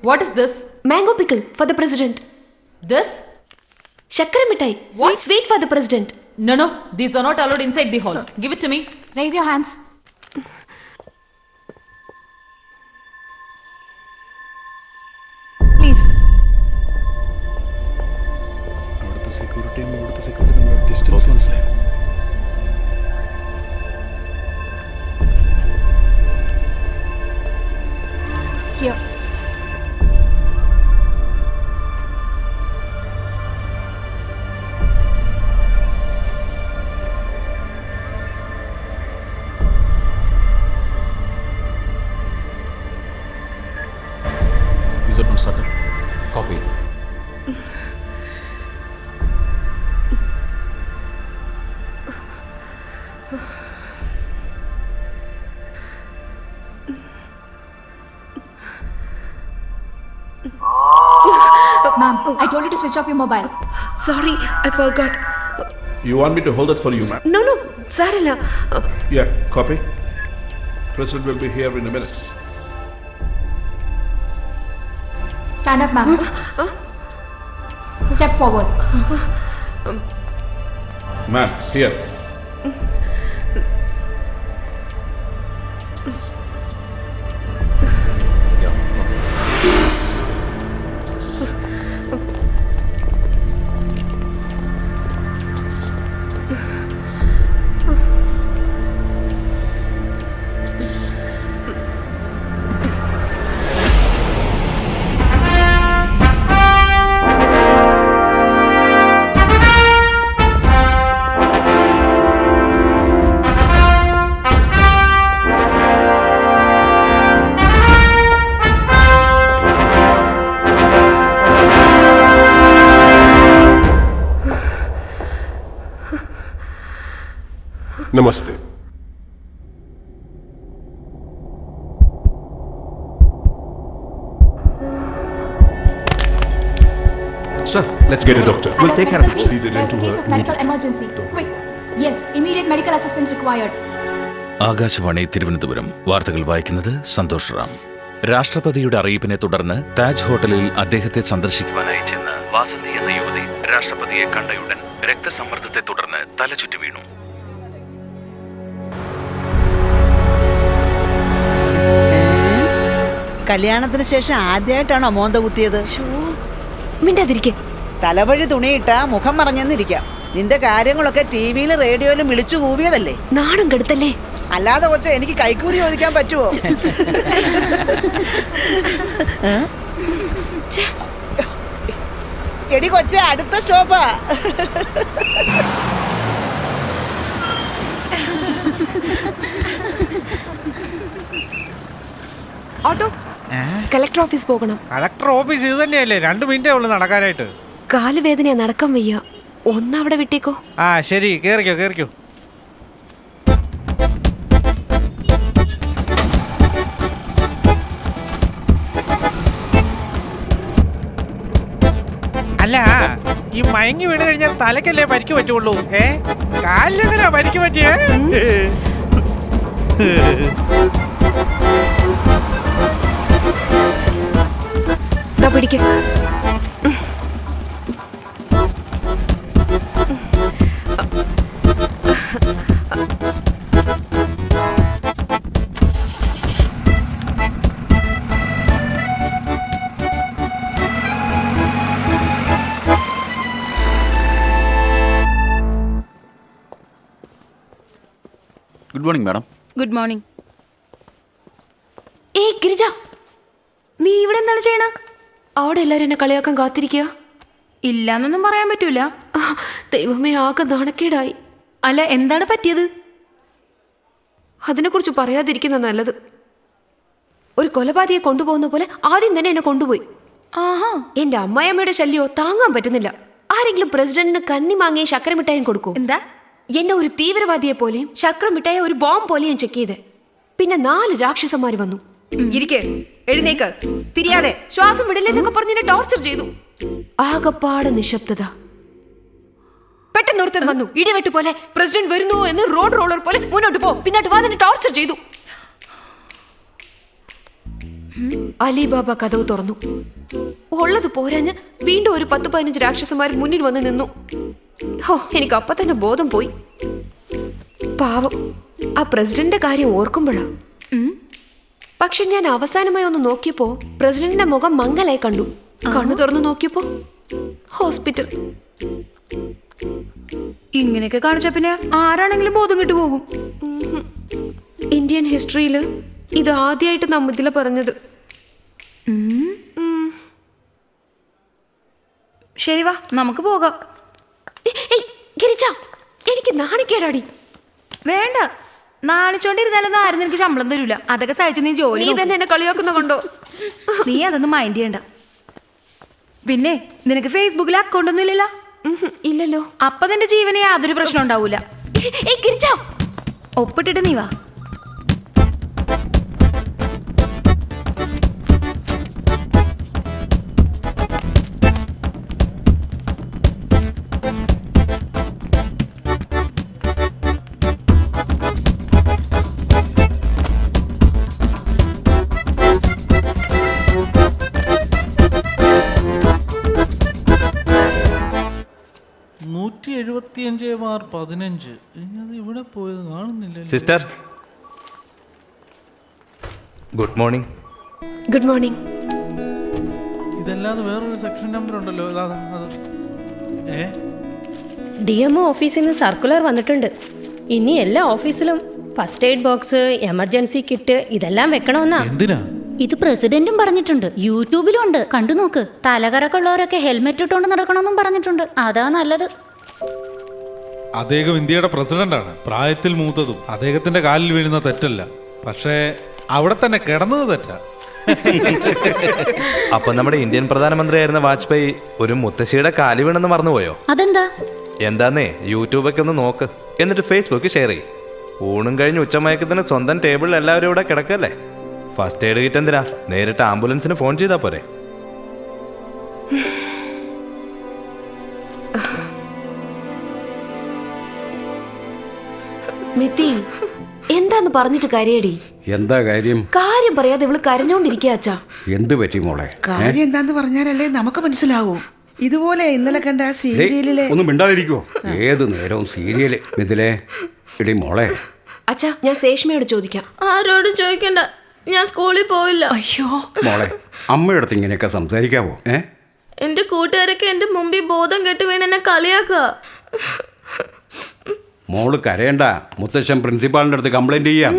What is this? Mango pickle for the president. This? Shakkara mithai. What? Sweet for the president. No. These are not allowed inside the hall. Give it to me. Raise your hands. Please. അവിടുത്തെ സെക്യൂരിറ്റിയും ഇവിടുത്തെ സെക്യൂരിറ്റിയും distance മനസ്സിലായോ? Here. Is it constructed? Copy. Ma'am, I told you to switch off your mobile. Sorry, I forgot. You want me to hold that for you, ma'am? No, Sarala. Yeah, copy. President will be here in a minute. Stand up, ma'am. Step forward. Ma'am, here. Namaste. Sir, let's get a doctor. We'll take care of it. Please attend There's to a case her of medical immediately. emergency. Quick. Yes, immediate medical assistance required. Akashvani Thiruvananthapuram. വാർത്തകൾ വായിക്കുന്നത് സന്തോഷ് റാം. രാഷ്ട്രപതിയുടെ അറിയിപ്പിനെ തുടർന്ന് താജ് ഹോട്ടലിൽ അദ്ദേഹത്തെ സന്ദർശിക്കുവാനായി ചെന്ന വാസന്തി എന്ന യുവതി രാഷ്ട്രപതിയെ കണ്ടയുടൻ രക്തസമ്മർദ്ദത്തെ തുടർന്ന് തലചുറ്റി വീണു. കല്യാണത്തിന് ശേഷം ആദ്യമായിട്ടാണോ മോന്ത കുത്തിയത്? മിണ്ടാതിരിക്കെ. തലവഴി തുണിയിട്ട മുഖം മറഞ്ഞെന്നിരിക്കാം. നിന്റെ കാര്യങ്ങളൊക്കെ ടിവിയിലും റേഡിയോയിലും വിളിച്ചു കൂവിയതല്ലേ? നാണം കെടുത്തല്ലേ? അല്ലാതെ കൊച്ച എനിക്ക് കൈക്കൂലി ചോദിക്കാൻ പറ്റുമോ? എടി കൊച്ച, അടുത്ത സ്റ്റോപ്പാ. ഓട്ടോ കളക്ടർ ഓഫീസ് പോകണം. കളക്ടർ ഓഫീസ് ഇത് തന്നെയല്ലേ? 2 മിനിറ്റേ ഉള്ളൂ നടക്കാനായിട്ട്. കാലുവേദനയാ, നടക്കാൻ വയ്യ. ഒന്നവിടെ വിട്ടേക്കോ. ആ ശരി, കേറിക്കോ. അല്ല, ഈ മയങ്ങി വീണ് കഴിഞ്ഞാൽ തലക്കല്ലേ പരിക്ക് പറ്റുള്ളൂ? കാലിലെങ്ങനെയാ പരിക്ക് പറ്റിയേ? പിടിക്ക. Good morning madam. Good morning. Hey Girija, നീ ഇവിടെ എന്താണ് ചെയ്യണ? അവിടെ എല്ലാരും എന്നെ കളിയാക്കാൻ കാത്തിരിക്കുക. ഇല്ലാന്നൊന്നും പറയാൻ പറ്റൂല. ദൈവമേ, ആകെ നാണക്കേടായി. അല്ല, എന്താണ് പറ്റിയത്? അതിനെക്കുറിച്ച് പറയാതിരിക്കുന്ന നല്ലത്. ഒരു കൊലപാതകയെ കൊണ്ടുപോകുന്ന പോലെ ആദ്യം തന്നെ എന്നെ കൊണ്ടുപോയി. എന്റെ അമ്മായിയമ്മയുടെ ശല്യോ താങ്ങാൻ പറ്റുന്നില്ല. ആരെങ്കിലും പ്രസിഡന്റിന് കന്നി മാങ്ങയും ശർക്കര മിഠായും കൊടുക്കും? എന്താ? എന്നെ ഒരു തീവ്രവാദിയെ പോലെയും ശർക്കര മിഠായ ഒരു ബോംബ് പോലെയും ചെക്ക് ചെയ്ത്. പിന്നെ 4 രാക്ഷസന്മാര് വന്നു. ഇരിക്കെ, എഴുന്നേക്ക്, തിരിയാതെ, ശ്വാസം വിടില്ലെന്നൊക്കെ പറഞ്ഞ് എന്നെ ടോർച്ചർ ചെയ്തു. ആകപ്പാട് നിശബ്ദത. പെട്ടെന്ന് ഒരുത്തൻ വന്നു, ഇടിവെട്ട് പോലെ. പ്രസിഡന്റ് വരുന്നു എന്ന് റോഡ് റോളർ പോലെ മുന്നോട്ട് പോ, പിന്നോട്ട് വാ, തന്നെ ടോർച്ചർ ചെയ്തു. അലിബാബ കഥവ് തുറന്നു. ഉള്ളത് പോരാഞ്ഞ് വീണ്ടും ഒരു 10-15 രാക്ഷസന്മാർ മുന്നിൽ വന്ന് നിന്നു. ഹോ, എനിക്ക് അപ്പൊ തന്നെ ബോധം പോയി. പാവം, ആ പ്രസിഡന്റിന്റെ കാര്യം ഓർക്കുമ്പോഴാ. പക്ഷെ ഞാൻ അവസാനമായി ഒന്ന് നോക്കിയപ്പോ പ്രസിഡന്റിന്റെ മുഖം മങ്ങലായി കണ്ടു. കണ്ണു തുറന്നു നോക്കിയപ്പോ ഹോസ്പിറ്റൽ. ഇങ്ങനെയൊക്കെ കാണിച്ച പിന്നെ ആരാണെങ്കിലും ബോധം കിട്ടു പോകും. ഇന്ത്യൻ ഹിസ്റ്ററിയിൽ ഇത് ആദ്യമായിട്ട് നമ്മതില പറഞ്ഞത്. ശരി, വാ, നമുക്ക് പോകാം. ഗിരിജ, എനിക്ക് നാണിക്കേടാടി. വേണ്ട, നാണിച്ചോണ്ടിരുന്നാലൊന്നും ആരും നിനക്ക് ശമ്പളം തരൂല. അതൊക്കെ സഹിച്ച് നീ ജോലി. നീ തന്നെ എന്നെ കളിയാക്കുന്ന കണ്ടോ? നീ അതൊന്നും മൈൻഡ് ചെയ്യണ്ട. പിന്നെ നിനക്ക് ഫേസ്ബുക്കിൽ അക്കൗണ്ട് ഒന്നും ഇല്ലല്ലോ? ഇല്ലല്ലോ. അപ്പൊ നിന്റെ ജീവന് യാതൊരു പ്രശ്നം ഉണ്ടാവൂല. ഒപ്പിട്ടിട്ട് നീ വാ. ഇവിടെ പോയത് കാണുന്നില്ല. Sister, good morning. Good morning. ഇതല്ലാതെ വേറൊരു സെക്ഷൻ നമ്പർ ഉണ്ടല്ലോ. DMO ഓഫീസിൽ നിന്ന് സർക്കുലർ വന്നിട്ടുണ്ട്. ഇനി എല്ലാ ഓഫീസിലും first aid box, emergency kit ഇതെല്ലാം വെക്കണമെന്നാ. എന്തിനാ? ഇത് പ്രസിഡന്റും പറഞ്ഞിട്ടുണ്ട്, യൂട്യൂബിലും ഉണ്ട്, കണ്ടു നോക്ക്. തലകറക്കുള്ളവരൊക്കെ ഹെൽമെറ്റ് ഇട്ടുകൊണ്ട് നടക്കണമെന്നും പറഞ്ഞിട്ടുണ്ട്. അതാ നല്ലത്. അദ്ദേഹം ഇന്ത്യയുടെ പ്രസിഡന്റാണ്, പ്രായത്തിൽ മൂത്തതും. അദ്ദേഹത്തിന്റെ കാലിൽ വീഴുന്ന തെറ്റല്ല, പക്ഷേ അവിടെ തന്നെ കിടന്നത് തെറ്റാ. അപ്പൊ നമ്മുടെ ഇന്ത്യൻ പ്രധാനമന്ത്രിയായിരുന്ന വാജ്പേയി ഒരു മുത്തശ്ശിയുടെ കാലി വീണെന്ന് മറന്നുപോയോ? അതെന്താ? എന്താന്നേ, യൂട്യൂബൊക്കെ ഒന്ന് നോക്ക്, എന്നിട്ട് ഫേസ്ബുക്ക് ഷെയർ ചെയ്യ്. ഊണും കഴിഞ്ഞ് ഉച്ചമയക്കത്തിന് സ്വന്തം ടേബിളിൽ എല്ലാവരും ഇവിടെ കിടക്കല്ലേ. ഫസ്റ്റ് എയ്ഡ് കിറ്റ് എന്തിനാ? നേരിട്ട് ആംബുലൻസിന് ഫോൺ ചെയ്താ പോരെ. മിത്തി, എന്താന്ന് പറഞ്ഞിട്ട് കരയടി. എന്താ കാര്യം? കാര്യം പറയാതെ ഇവള് കരഞ്ഞോണ്ടിരിക്കുക. അച്ഛാ, എന്ത് പറ്റി മോളെ? കാര്യം എന്താന്ന് പറഞ്ഞാലല്ലേ നമുക്ക് മനസ്സിലാവൂ. ഇതുപോലെ ഇന്നലെ കണ്ട ആ സീരിയലിലെ. ഒന്നും മിണ്ടാതിരിക്കുവോ? ഏത് നേരവും സീരിയല്. ഇതിലെ ഇടി മോളെ. അച്ഛാ, ഞാൻ സേഷ്മയോട് ചോദിക്കാം. ആരോടും ചോദിക്കണ്ട, ഞാൻ സ്കൂളിൽ പോയില്ല. അയ്യോ മോളെ, അമ്മയടുത്ത് ഇങ്ങനെയൊക്കെ സംസാരിക്കാവോ? എന്റെ കൂട്ടുകാരൊക്കെ എന്റെ മുമ്പിൽ ബോധം കെട്ട് വീണ് എന്നെ കളിയാക്കുക. മോള് കരയണ്ട, മുത്തശ്ശൻ പ്രിൻസിപ്പാളിന്റെ അടുത്ത് കംപ്ലൈന്റ് ചെയ്യാം.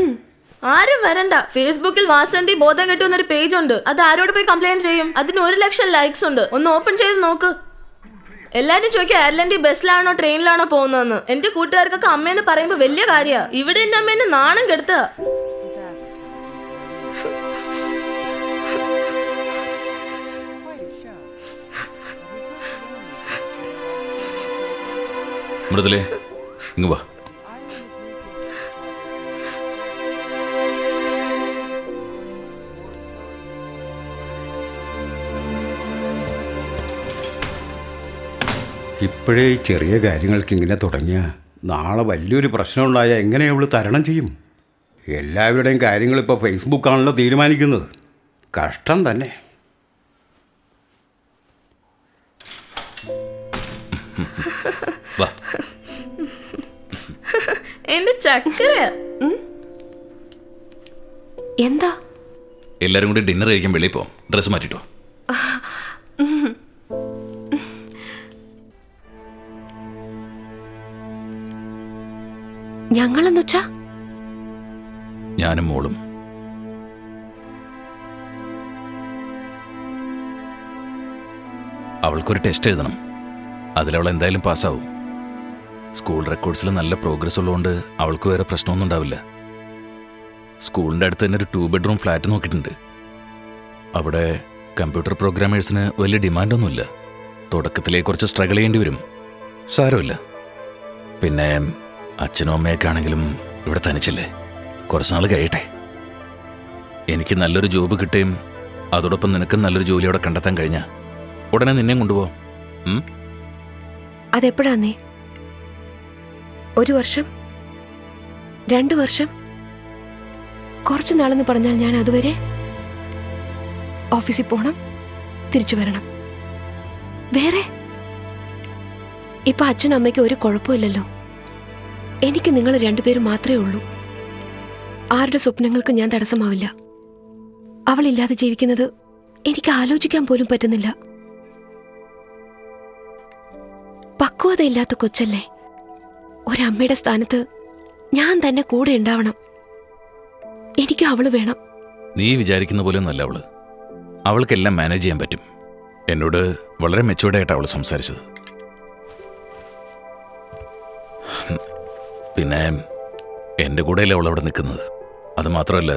ആരും വരണ്ട. ഫേസ്ബുക്കിൽ വാസന്തി ബോധം കെട്ടുന്നൊരു പേജ് ഉണ്ട്. അത് ആരോട് പോയി കംപ്ലൈന്റ് ചെയ്യും? അതിന് 1 ലക്ഷം ലൈക്സ് ഉണ്ട്. ഒന്ന് ഓപ്പൺ ചെയ്ത് നോക്ക്. എല്ലാരും ചോദിക്കുക അയർലൻഡിൽ ബസ്സിലാണോ ട്രെയിനിലാണോ പോകുന്നതെന്ന്. എന്റെ കൂട്ടുകാർക്കൊക്കെ അമ്മയെന്ന് പറയുമ്പോ വലിയ കാര്യ. ഇവിടെ എന്റെ അമ്മേനെ നാണം കെടുത്ത. മൃദുലേ, ഇങ്ങ് വാ. ഇപ്പോഴേ ഈ ചെറിയ കാര്യങ്ങൾക്ക് ഇങ്ങനെ തുടങ്ങിയ നാളെ വലിയൊരു പ്രശ്നം ഉണ്ടായാൽ എങ്ങനെ അവൾ തരണം ചെയ്യും? എല്ലാവരുടെയും കാര്യങ്ങൾ ഇപ്പോൾ ഫേസ്ബുക്കാണല്ലോ തീരുമാനിക്കുന്നത്. കഷ്ടം തന്നെ. എന്റെ ചക്കര എന്താ? എല്ലാരും കൂടി ഡിന്നർ കഴിക്കാൻ വെളിയിൽ പോവാം. ഡ്രസ് മാറ്റിട്ടോ. ഞങ്ങളെന്ന് വെച്ചാ ഞാനും മോളും. അവൾക്കൊരു ടെസ്റ്റ് എഴുതണം. അതിലവൾ എന്തായാലും പാസ്സാവും. സ്കൂൾ റെക്കോർഡ്സിൽ നല്ല പ്രോഗ്രസ് ഉള്ളതുകൊണ്ട് അവൾക്ക് വേറെ പ്രശ്നമൊന്നും ഉണ്ടാവില്ല. സ്കൂളിൻ്റെ അടുത്ത് തന്നെ ഒരു 2 ബെഡ്റൂം ഫ്ലാറ്റ് നോക്കിയിട്ടുണ്ട്. അവിടെ കമ്പ്യൂട്ടർ പ്രോഗ്രാമേഴ്സിന് വലിയ ഡിമാൻഡൊന്നുമില്ല. തുടക്കത്തിലേ കുറച്ച് സ്ട്രഗിൾ ചെയ്യേണ്ടി വരും. സാരമില്ല. പിന്നെ അച്ഛനും അമ്മയൊക്കെ ആണെങ്കിലും ഇവിടെ തനിച്ചില്ലേ, കുറച്ച് നാൾ കഴിയട്ടെ. എനിക്ക് നല്ലൊരു ജോബ് കിട്ടുകയും അതോടൊപ്പം നിനക്കും നല്ലൊരു ജോലി അവിടെ കണ്ടെത്താൻ കഴിഞ്ഞാൽ ഉടനെ നിന്നെയും കൊണ്ടുപോകാം. അതെപ്പോഴാന്നേ? 1 വർഷം, 2 വർഷം, കുറച്ച് നാളെന്ന് പറഞ്ഞാൽ ഞാൻ അതുവരെ ഓഫീസിൽ പോകണം, തിരിച്ചു വരണം. വേറെ ഇപ്പൊ അച്ഛനും അമ്മയ്ക്ക് ഒരു കുഴപ്പമില്ലല്ലോ. എനിക്ക് നിങ്ങൾ 2 പേരും മാത്രമേ ഉള്ളൂ. ആരുടെ സ്വപ്നങ്ങൾക്ക് ഞാൻ തടസ്സമാവില്ല. അവളില്ലാതെ ജീവിക്കുന്നത് എനിക്ക് ആലോചിക്കാൻ പോലും പറ്റുന്നില്ല. പക്വതയില്ലാത്ത കൊച്ചല്ലേ. ഒരമ്മയുടെ സ്ഥാനത്ത് ഞാൻ തന്നെ കൂടെ ഉണ്ടാവണം. എനിക്ക് അവള് വേണം. നീ വിചാരിക്കുന്ന പോലെ ഒന്നല്ല അവള്. അവൾക്കെല്ലാം മാനേജ് ചെയ്യാൻ പറ്റും. എന്നോട് വളരെ മെച്ചൂർഡായിട്ടാണ് അവൾ സംസാരിച്ചത്. പിന്നെ എൻ്റെ കൂടെയല്ലേ അവൾ അവിടെ നിൽക്കുന്നത്. അത് മാത്രമല്ല,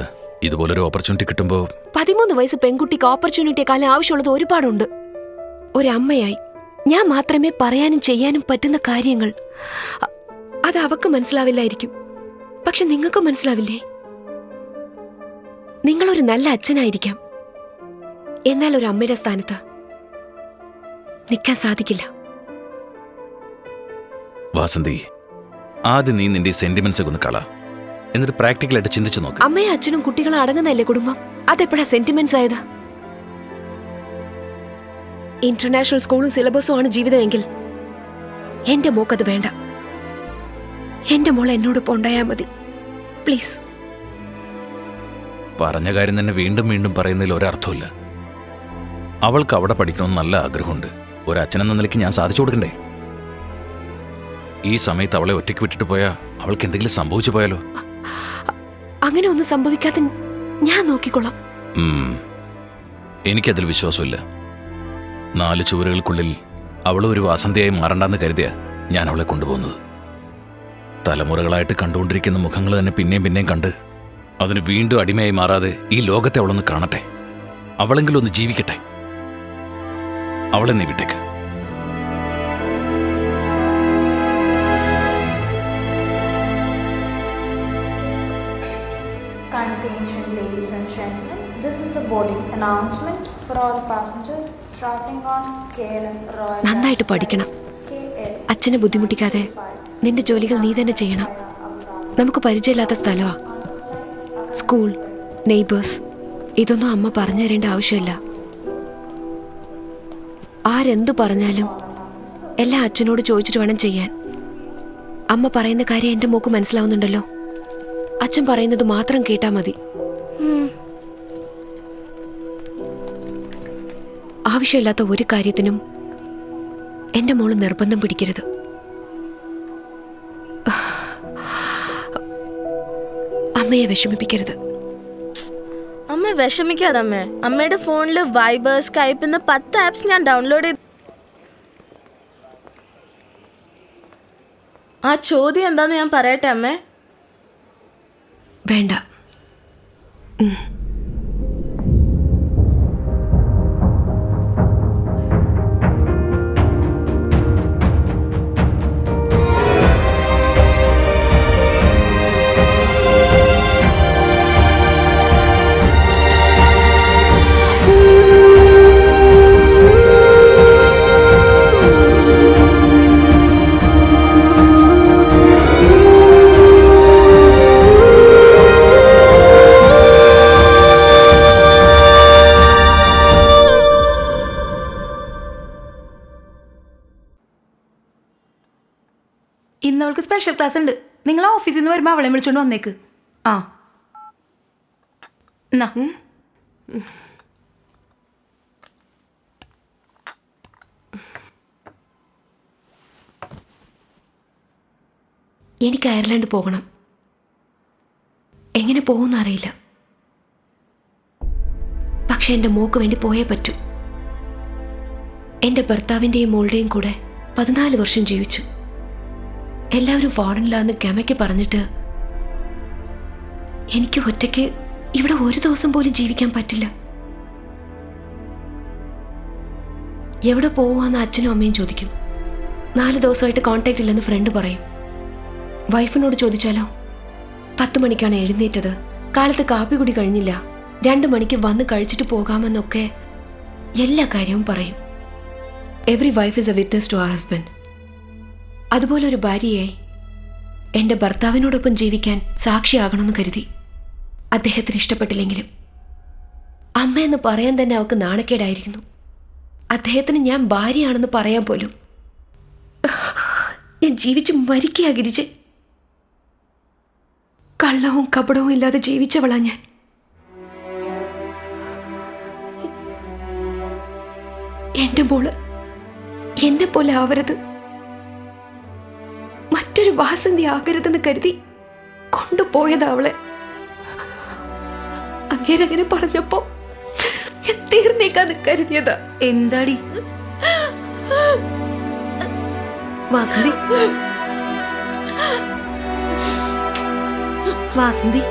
ഇതുപോലൊരു ഓപ്പർച്യൂണിറ്റി കിട്ടുമ്പോൾ 13 വയസ്സ് പെൺകുട്ടിക്ക് ഓപ്പർച്യൂണിറ്റിയെക്കാളും ആവശ്യമുള്ളത് ഒരുപാടുണ്ട്. ഒരമ്മയായി ഞാൻ മാത്രമേ പറയാനും ചെയ്യാനും പറ്റുന്ന കാര്യങ്ങൾ അത് അവക്ക് മനസ്സിലാവില്ലായിരിക്കും. പക്ഷെ നിങ്ങൾക്ക് മനസ്സിലാവില്ലേ? നിങ്ങളൊരു നല്ല അച്ഛനായിരിക്കാം, എന്നാൽ ഒരു അമ്മയുടെ സ്ഥാനത്ത് നിൽക്കാൻ സാധിക്കില്ല. വാസന്തി, ആദ്യം നീ നിന്റെ സെന്റിമെന്റ്സ് ഒന്ന് കള, എന്നിട്ട് പ്രാക്ടിക്കലായിട്ട് ചിന്തിച്ചു നോക്ക്. അമ്മയും അച്ഛനും കുട്ടികളും അടങ്ങുന്നതല്ലേ കുടുംബം. അതെപ്പോഴാ സെന്റിമെന്റ്സ് ആയത്? ഇന്റർനാഷണൽ സ്കൂളും സിലബസും ആണ് ജീവിതമെങ്കിൽ എന്റെ മോക്കത് വേണ്ട. എന്റെ മോൾ എന്നോടൊപ്പം ഉണ്ടായാൽ മതി, പ്ലീസ്. പറഞ്ഞ കാര്യം തന്നെ വീണ്ടും വീണ്ടും പറയുന്നതിൽ ഒരർത്ഥമില്ല. അവൾക്ക് അവിടെ പഠിക്കണമെന്ന് നല്ല ആഗ്രഹമുണ്ട്. ഒരച്ഛനെന്ന നിലയ്ക്ക് ഞാൻ സാധിച്ചു കൊടുക്കണ്ടേ? ഈ സമയത്ത് അവളെ ഒറ്റയ്ക്ക് വിട്ടിട്ട് പോയാൽ അവൾക്ക് എന്തെങ്കിലും സംഭവിച്ചു പോയാലോ? അങ്ങനെ ഒന്നും സംഭവിക്കാതെ ഞാൻ നോക്കിക്കൊള്ളാം. എനിക്കതിൽ വിശ്വാസമില്ല. 4 ചുവരുകൾക്കുള്ളിൽ അവൾ ഒരു വാസന്തിയായി മാറണ്ടെന്ന് കരുതിയാ ഞാൻ അവളെ കൊണ്ടുപോകുന്നത്. തലമുറകളായിട്ട് കണ്ടുകൊണ്ടിരിക്കുന്ന മുഖങ്ങൾ തന്നെ പിന്നെയും പിന്നെയും കണ്ട് അതിന് വീണ്ടും അടിമയായി മാറാതെ ഈ ലോകത്തെ അവളൊന്ന് കാണട്ടെ. അവളെങ്കിലും ഒന്ന് ജീവിക്കട്ടെ. അവളെ നീ വിട്ടേക്ക്. Attention ladies and gentlemen, this is the boarding announcement for all passengers traveling on KLM Royal. നന്നായിട്ട് പഠിക്കണം. അച്ഛനെ ബുദ്ധിമുട്ടിക്കാതെ നിന്റെ ജോലികൾ നീ തന്നെ ചെയ്യണം. നമുക്ക് പരിചയമില്ലാത്ത സ്ഥലമാ. സ്കൂൾ, നെയ്ബേഴ്സ്, ഇതൊന്നും അമ്മ പറഞ്ഞു തരേണ്ട ആവശ്യമില്ല. ആരെന്തു പറഞ്ഞാലും എല്ലാം അച്ഛനോട് ചോദിച്ചിട്ട് വേണം ചെയ്യാൻ. അമ്മ പറയുന്ന കാര്യം എൻ്റെ മോക്ക് മനസ്സിലാവുന്നുണ്ടല്ലോ. അച്ഛൻ പറയുന്നത് മാത്രം കേട്ടാ മതി. ആവശ്യമില്ലാത്ത ഒരു കാര്യത്തിനും എൻ്റെ മോള് നിർബന്ധം പിടിക്കരുത്. അമ്മയെ വിഷമിപ്പിക്കരുത്. അമ്മ വിഷമിക്കാതെ അമ്മേ. അമ്മയുടെ ഫോണിൽ വൈബർ, സ്കൈപ്പ് എന്ന 10 ആപ്സ് ഞാൻ ഡൗൺലോഡ് ചെയ്ത്. ആ ചോദ്യം എന്താന്ന് ഞാൻ പറയട്ടെ അമ്മേ? വേണ്ട. ഇന്ന് അവൾക്ക് സ്പെഷ്യൽ ക്ലാസ് ഉണ്ട്. നിങ്ങൾ ഓഫീസിൽ നിന്ന് വരുമ്പോൾ അവളെ വിളിച്ചോണ്ട് വന്നേക്ക്. ആ എന്നാ എനിക്ക് അയർലൻഡ് പോകണം. എങ്ങനെ പോകുമെന്ന് അറിയില്ല. പക്ഷെ എൻ്റെ മോക്ക് വേണ്ടി പോയേ പറ്റൂ. എൻ്റെ ഭർത്താവിൻ്റെയും മോളുടെയും കൂടെ 14 വർഷം ജീവിച്ചു. എല്ലാവരും ഫോറിനിലാന്ന് ഗമയ്ക്ക് പറഞ്ഞിട്ട് എനിക്ക് ഒറ്റയ്ക്ക് ഇവിടെ ഒരു ദിവസം പോലും ജീവിക്കാൻ പറ്റില്ല. എവിടെ പോവാന്ന് അച്ഛനും അമ്മയും ചോദിക്കും. 4 ദിവസമായിട്ട് കോണ്ടാക്ട് ഇല്ലെന്ന് ഫ്രണ്ട് പറയും. വൈഫിനോട് ചോദിച്ചാലോ 10 മണിക്കാണ് എഴുന്നേറ്റത്, കാലത്ത് കാപ്പി കുടി കഴിഞ്ഞില്ല, 2 മണിക്ക് വന്ന് കഴിച്ചിട്ട് പോകാമെന്നൊക്കെ എല്ലാ കാര്യവും പറയും. Every wife is a witness to our husband. അതുപോലെ ഒരു ഭാര്യയായി എൻ്റെ ഭർത്താവിനോടൊപ്പം ജീവിക്കാൻ സാക്ഷിയാകണമെന്ന് കരുതി. അദ്ദേഹത്തിന് ഇഷ്ടപ്പെട്ടില്ലെങ്കിലും അമ്മയെന്ന് പറയാൻ തന്നെ അവൾക്ക് നാണക്കേടായിരിക്കുന്നു. അദ്ദേഹത്തിന് ഞാൻ ഭാര്യയാണെന്ന് പറയാൻ പോലും. ഞാൻ ജീവിച്ച് മരിക്കുക ഗിരിജെ. കള്ളവും കപടവും ഇല്ലാതെ ജീവിച്ചവളാ ഞാൻ. എന്റെ മോള് എന്നെ പോലെ ആവരുത്, മറ്റൊരു വാസന്തി ആകരുതെന്ന് കരുതി കൊണ്ടുപോയതാ അവളെ. അങ്ങേരങ്ങനെ പറഞ്ഞപ്പോ ഞാൻ തീർന്നേക്കാന്ന് കരുതിയതാ. എന്താടി വാസന്തി? വാസന്തി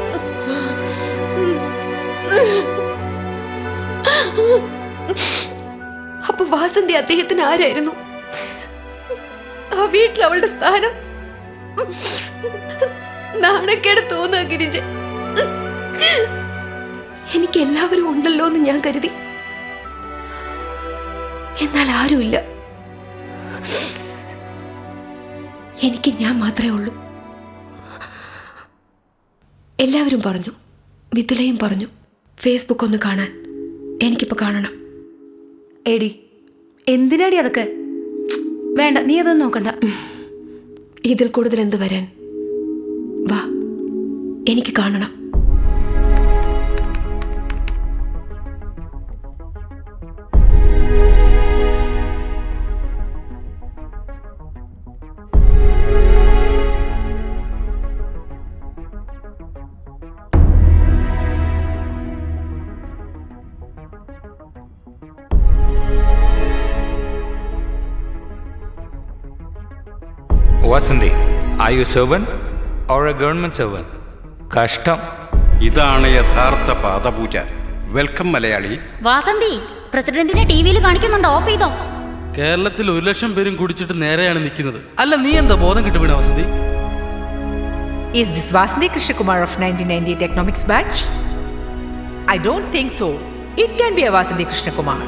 അപ്പൊ വാസന്തി അദ്ദേഹത്തിന് ആരായിരുന്നു? ആ വീട്ടിൽ അവളുടെ സ്ഥാനം നാണക്കേട് തോന്നുക ഗിരിജ. എനിക്ക് എല്ലാവരും ഉണ്ടല്ലോ എന്ന് ഞാൻ കരുതി. എന്നാൽ ആരുമില്ല. എനിക്ക് ഞാൻ മാത്രമേ ഉള്ളൂ. എല്ലാവരും പറഞ്ഞു, മിഥുലയും പറഞ്ഞു ഫേസ്ബുക്ക് ഒന്ന് കാണാൻ. എനിക്കിപ്പോ കാണണം. എടി എന്തിനാടി അതൊക്കെ? വേണ്ട, നീ അതൊന്നും നോക്കണ്ട. ഇതിൽ കൂടുതൽ എന്ത് വരാൻ? വാ, എനിക്ക് കാണണം. Vasanthi, are you servant or A government servant? കഷ്ടം. ഇതാണ് യഥാർത്ഥ പാദപൂജ. വെൽക്കം മലയാളി. വാസന്തി, പ്രസിഡന്റിനെ ടിവിയിൽ കാണിക്കുന്നുണ്ട്, ഓഫ് ചെയ്തോ? കേരളത്തിൽ 1 ലക്ഷം പേരും കുടിച്ചിട്ട് നേരെയാണ് നിൽക്കുന്നത്. അല്ല, നീ എന്താ ബോധം കിട്ടു വീണ Vasanthi? Is this Vasanthi Krishnakumar of 1998 economics batch? I don't think so. It can be a Vasanthi Krishnakumar.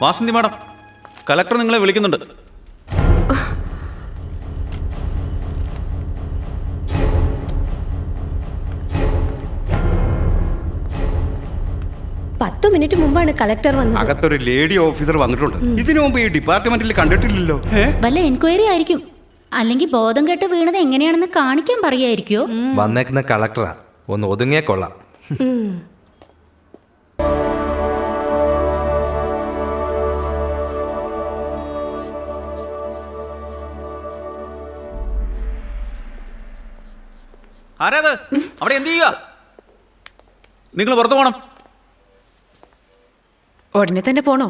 Vasanthi madam, collector നിങ്ങളെ വിളിക്കുന്നുണ്ട്. പത്ത് മിനിറ്റ് മുമ്പാണ് കളക്ടർ വന്നത്. അകത്തൊരു ലേഡി ഓഫീസർ വന്നിട്ടുണ്ട്. ഇതിനു മുമ്പ് ഈ ഡിപ്പാർട്ട്മെന്റിൽ കണ്ടിട്ടില്ലല്ലോ. വല്ല എൻക്വയറി ആയിരിക്കും, അല്ലെങ്കിൽ ബോധം കെട്ട് വീണത് എങ്ങനെയാണെന്ന് കാണിക്കാൻ പറയായിരിക്കോ? വന്നേക്കുന്ന കളക്ടറാ, ഒന്ന് ഒതുങ്ങിയ കൊള്ളാം. ആരാത്? അവിടെ എന്ത് ചെയ്യുക? നിങ്ങൾ പുറത്തു പോകണം. ഉടനെ തന്നെ പോണോ?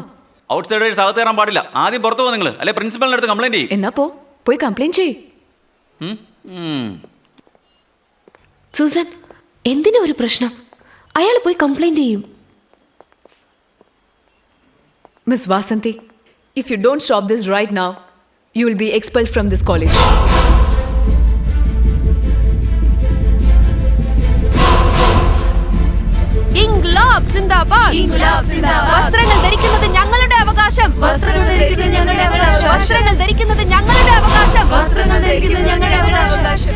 ഔട്ട് സൈഡേഴ്സ് അകത്ത് കയറാൻ പാടില്ല. ആദ്യം പുറത്തു പോകും നിങ്ങൾ, അല്ലെ പ്രിൻസിപ്പലിന്റെ അടുത്ത് കംപ്ലൈന്റ് ചെയ്യും. എന്നാ പോയി കംപ്ലൈന്റ് ചെയ്യ്. സൂസൻ, എന്തിനാ ഒരു പ്രശ്നം? അയാൾ പോയി കംപ്ലൈന്റ് ചെയ്യും. Miss Vasanthi, if you don't stop this right now, you will be expelled from this college. Inquilab സിന്ദാബാദ്. ഇൻക്ലാബ് സിന്ദാബാദ്. വസ്ത്രങ്ങൾ ധരിക്കുന്നത് ഞങ്ങളുടെ അവകാശം. വസ്ത്രങ്ങൾ ധരിക്കുന്നത് ഞങ്ങളുടെ അവകാശം. വസ്ത്രങ്ങൾ ധരിക്കുന്നത് ഞങ്ങളുടെ അവകാശം. വസ്ത്രങ്ങൾ ധരിക്കുന്നത് ഞങ്ങളുടെ അവകാശം.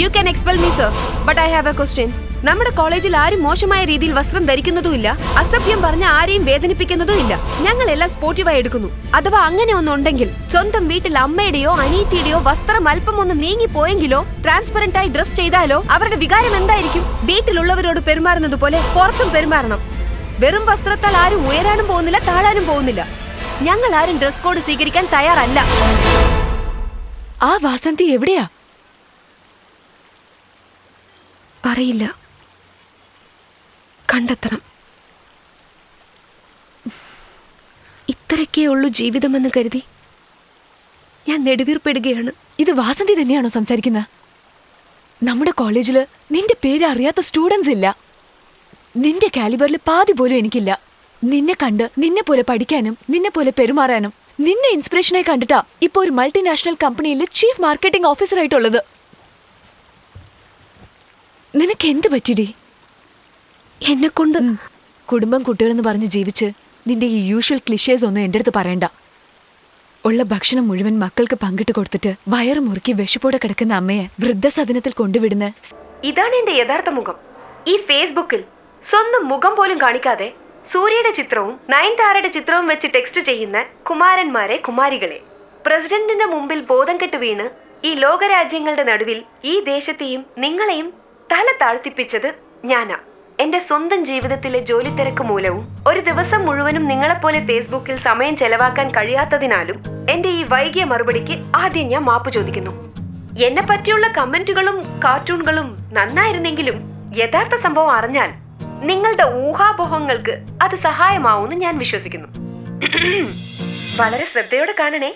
You can expel me, sir, but I have a question. നമ്മുടെ കോളേജിൽ ആരും മോശമായ രീതിയിൽ വസ്ത്രം ധരിക്കുന്നതുമില്ല, അസഭ്യം പറഞ്ഞ ആരെയും വേദനിപ്പിക്കുന്നതുമില്ല. ഞങ്ങളെല്ലാം സ്പോർട്ടീവായി എടുക്കുന്നു. അഥവാ അങ്ങനെ ഒന്നുണ്ടെങ്കിൽ സ്വന്തം വീട്ടിൽ അമ്മയുടെയോ അനീതിയുടെയോ വസ്ത്രം അല്പം ഒന്ന് നീങ്ങിപ്പോയെങ്കിലോ, ട്രാൻസ്പെറന്റ് ആയി ഡ്രസ് ചെയ്താലോ അവരുടെ വികാരം എന്തായിരിക്കും? വീട്ടിലുള്ളവരോട് പെരുമാറുന്നത് പോലെ പുറത്തും പെരുമാറണം. വെറും വസ്ത്രത്താൽ ആരും ഉയരാനും പോകുന്നില്ല, താഴാനും പോകുന്നില്ല. ഞങ്ങൾ ആരും ഡ്രസ് കോഡ് സ്വീകരിക്കാൻ തയ്യാറല്ല. ആ വാസന്തി എവിടെയാ? അറിയില്ല, കണ്ടെത്തണം. ഇത്രയൊക്കെ ഉള്ളൂ ജീവിതമെന്ന് കരുതി ഞാൻ നെടുവീർപ്പെടുകയാണ്. ഇത് വാസന്തി തന്നെയാണോ സംസാരിക്കുന്നത്? നമ്മുടെ കോളേജില് നിന്റെ പേര് അറിയാത്ത സ്റ്റുഡൻസ് ഇല്ല. നിന്റെ കാലിബറിൽ പാതി പോലും എനിക്കില്ല. നിന്നെ കണ്ട് നിന്നെ പോലെ പഠിക്കാനും നിന്നെ പോലെ പെരുമാറാനും നിന്നെ ഇൻസ്പിറേഷനായി കണ്ടിട്ടാ ഇപ്പൊ ഒരു മൾട്ടിനാഷണൽ കമ്പനിയിൽ ചീഫ് മാർക്കറ്റിംഗ് ഓഫീസറായിട്ടുള്ളത്. നിനക്ക് എന്ത് പറ്റിടി? എന്നെ കൊണ്ട് കുടുംബം കുട്ടികളെന്ന് പറഞ്ഞ് ജീവിച്ച് നിന്റെ ഈ യൂഷ്വൽ ക്ലിഷേസ് ഒന്നും എൻ്റെ അടുത്ത് പറയണ്ട. ഉള്ള ഭക്ഷണം മുഴുവൻ മക്കൾക്ക് പങ്കിട്ട് കൊടുത്തിട്ട് വയറ് മുറുക്കി വിശപ്പോടെ കിടക്കുന്ന അമ്മയെ വൃദ്ധസദനത്തിൽ കൊണ്ടുവിടുന്ന ഇതാണ് എന്റെ യഥാർത്ഥ മുഖം. ഈ ഫേസ്ബുക്കിൽ സ്വന്തം മുഖം പോലും കാണിക്കാതെ സൂര്യയുടെ ചിത്രവും നയൻതാരയുടെ ചിത്രവും വെച്ച് ടെക്സ്റ്റ് ചെയ്യുന്ന കുമാരന്മാരെ, കുമാരികളെ, പ്രസിഡന്റിന്റെ മുമ്പിൽ ബോധം കെട്ട് വീണ് ഈ ലോകരാജ്യങ്ങളുടെ നടുവിൽ ഈ ദേശത്തെയും നിങ്ങളെയും തല താഴ്ത്തിപ്പിച്ചത് ഞാനാ. എന്റെ സ്വന്തം ജീവിതത്തിലെ ജോലി തിരക്ക് മൂലവും ഒരു ദിവസം മുഴുവനും നിങ്ങളെപ്പോലെ ഫേസ്ബുക്കിൽ സമയം ചെലവാക്കാൻ കഴിയാത്തതിനാലും എന്റെ ഈ വൈകിയ മറുപടിക്ക് ആദ്യം ഞാൻ മാപ്പ് ചോദിക്കുന്നു. എന്നെ പറ്റിയുള്ള കമന്റുകളും കാർട്ടൂണുകളും നന്നായിരുന്നെങ്കിലും യഥാർത്ഥ സംഭവം അറിഞ്ഞാൽ നിങ്ങളുടെ ഊഹാപോഹങ്ങൾക്ക് അത് സഹായമാവുമെന്ന് ഞാൻ വിശ്വസിക്കുന്നു. വളരെ ശ്രദ്ധയോടെ കാണണേ.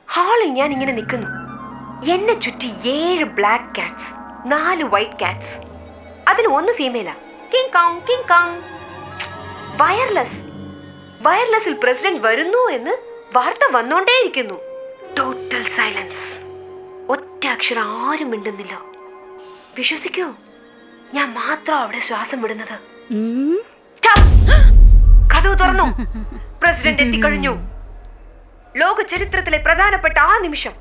ഹാളിൽ ഞാൻ ഇങ്ങനെ നിൽക്കുന്നു. എന്നെ ചുറ്റി 7 ബ്ലാക്ക് കാറ്റ്സ്, 4 വൈറ്റ് കാറ്റ്സ്. അതിൽ 1 ഫീമെയിലാ. King Kong King Kong. വയർലെസ്സിൽ പ്രസിഡന്റ് വരുന്നു എന്ന് വാർത്ത വന്നോണ്ടേയിരിക്കുന്നു. Total silence. ഒറ്റ അക്ഷരം ആരും മിണ്ടുന്നില്ല. വിശ്വസിക്കൂ, ഞാൻ മാത്രം അവിടെ ശ്വാസം വിടുന്നത്. കഥവ് തുറന്നു. പ്രസിഡന്റ് എത്തിക്കഴിഞ്ഞു. ലോക ചരിത്രത്തിലെ പ്രധാനപ്പെട്ട ആ നിമിഷം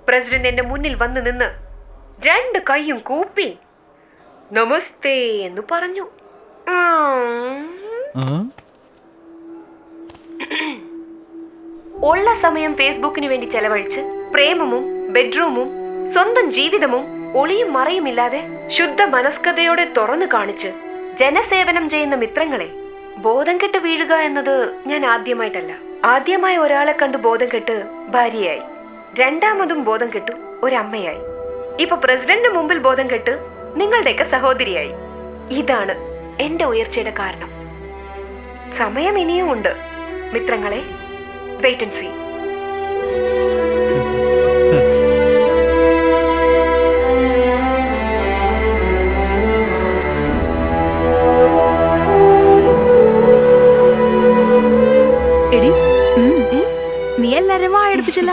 പ്രസിഡന്റ് എന്റെ മുന്നിൽ വന്ന് നിന്ന് 2 കൈയും കൂപ്പി നമസ്തേ എന്ന് പറഞ്ഞു. ഉള്ള സമയം ഫേസ്ബുക്കിന് വേണ്ടി ചെലവഴിച്ച് പ്രേമവും ബെഡ്റൂമും സ്വന്തം ജീവിതവും ഒളിയും മറയുമില്ലാതെ ശുദ്ധ മനസ്കതയോടെ തുറന്നു കാണിച്ച് ജനസേവനം ചെയ്യുന്ന മിത്രങ്ങളെ ബോധം കെട്ട് വീഴുക എന്നത് ഞാൻ ആദ്യമായിട്ടല്ല. ആദ്യമായി ഒരാളെ കണ്ട് ബോധം കെട്ട് ഭാര്യയായി, രണ്ടാമതും ബോധം കെട്ടു ഒരമ്മയായി, ഇപ്പൊ പ്രസിഡന്റിന് മുമ്പിൽ ബോധം കെട്ട് നിങ്ങളുടെയൊക്കെ സഹോദരിയായി. ഇതാണ് എന്റെ ഉയർച്ചയുടെ കാരണം. സമയം ഇനിയും ഉണ്ട് മിത്രങ്ങളെ. Wait and see. എടി, നീ എല്ലാരും വായടുപ്പിച്ചല്ല.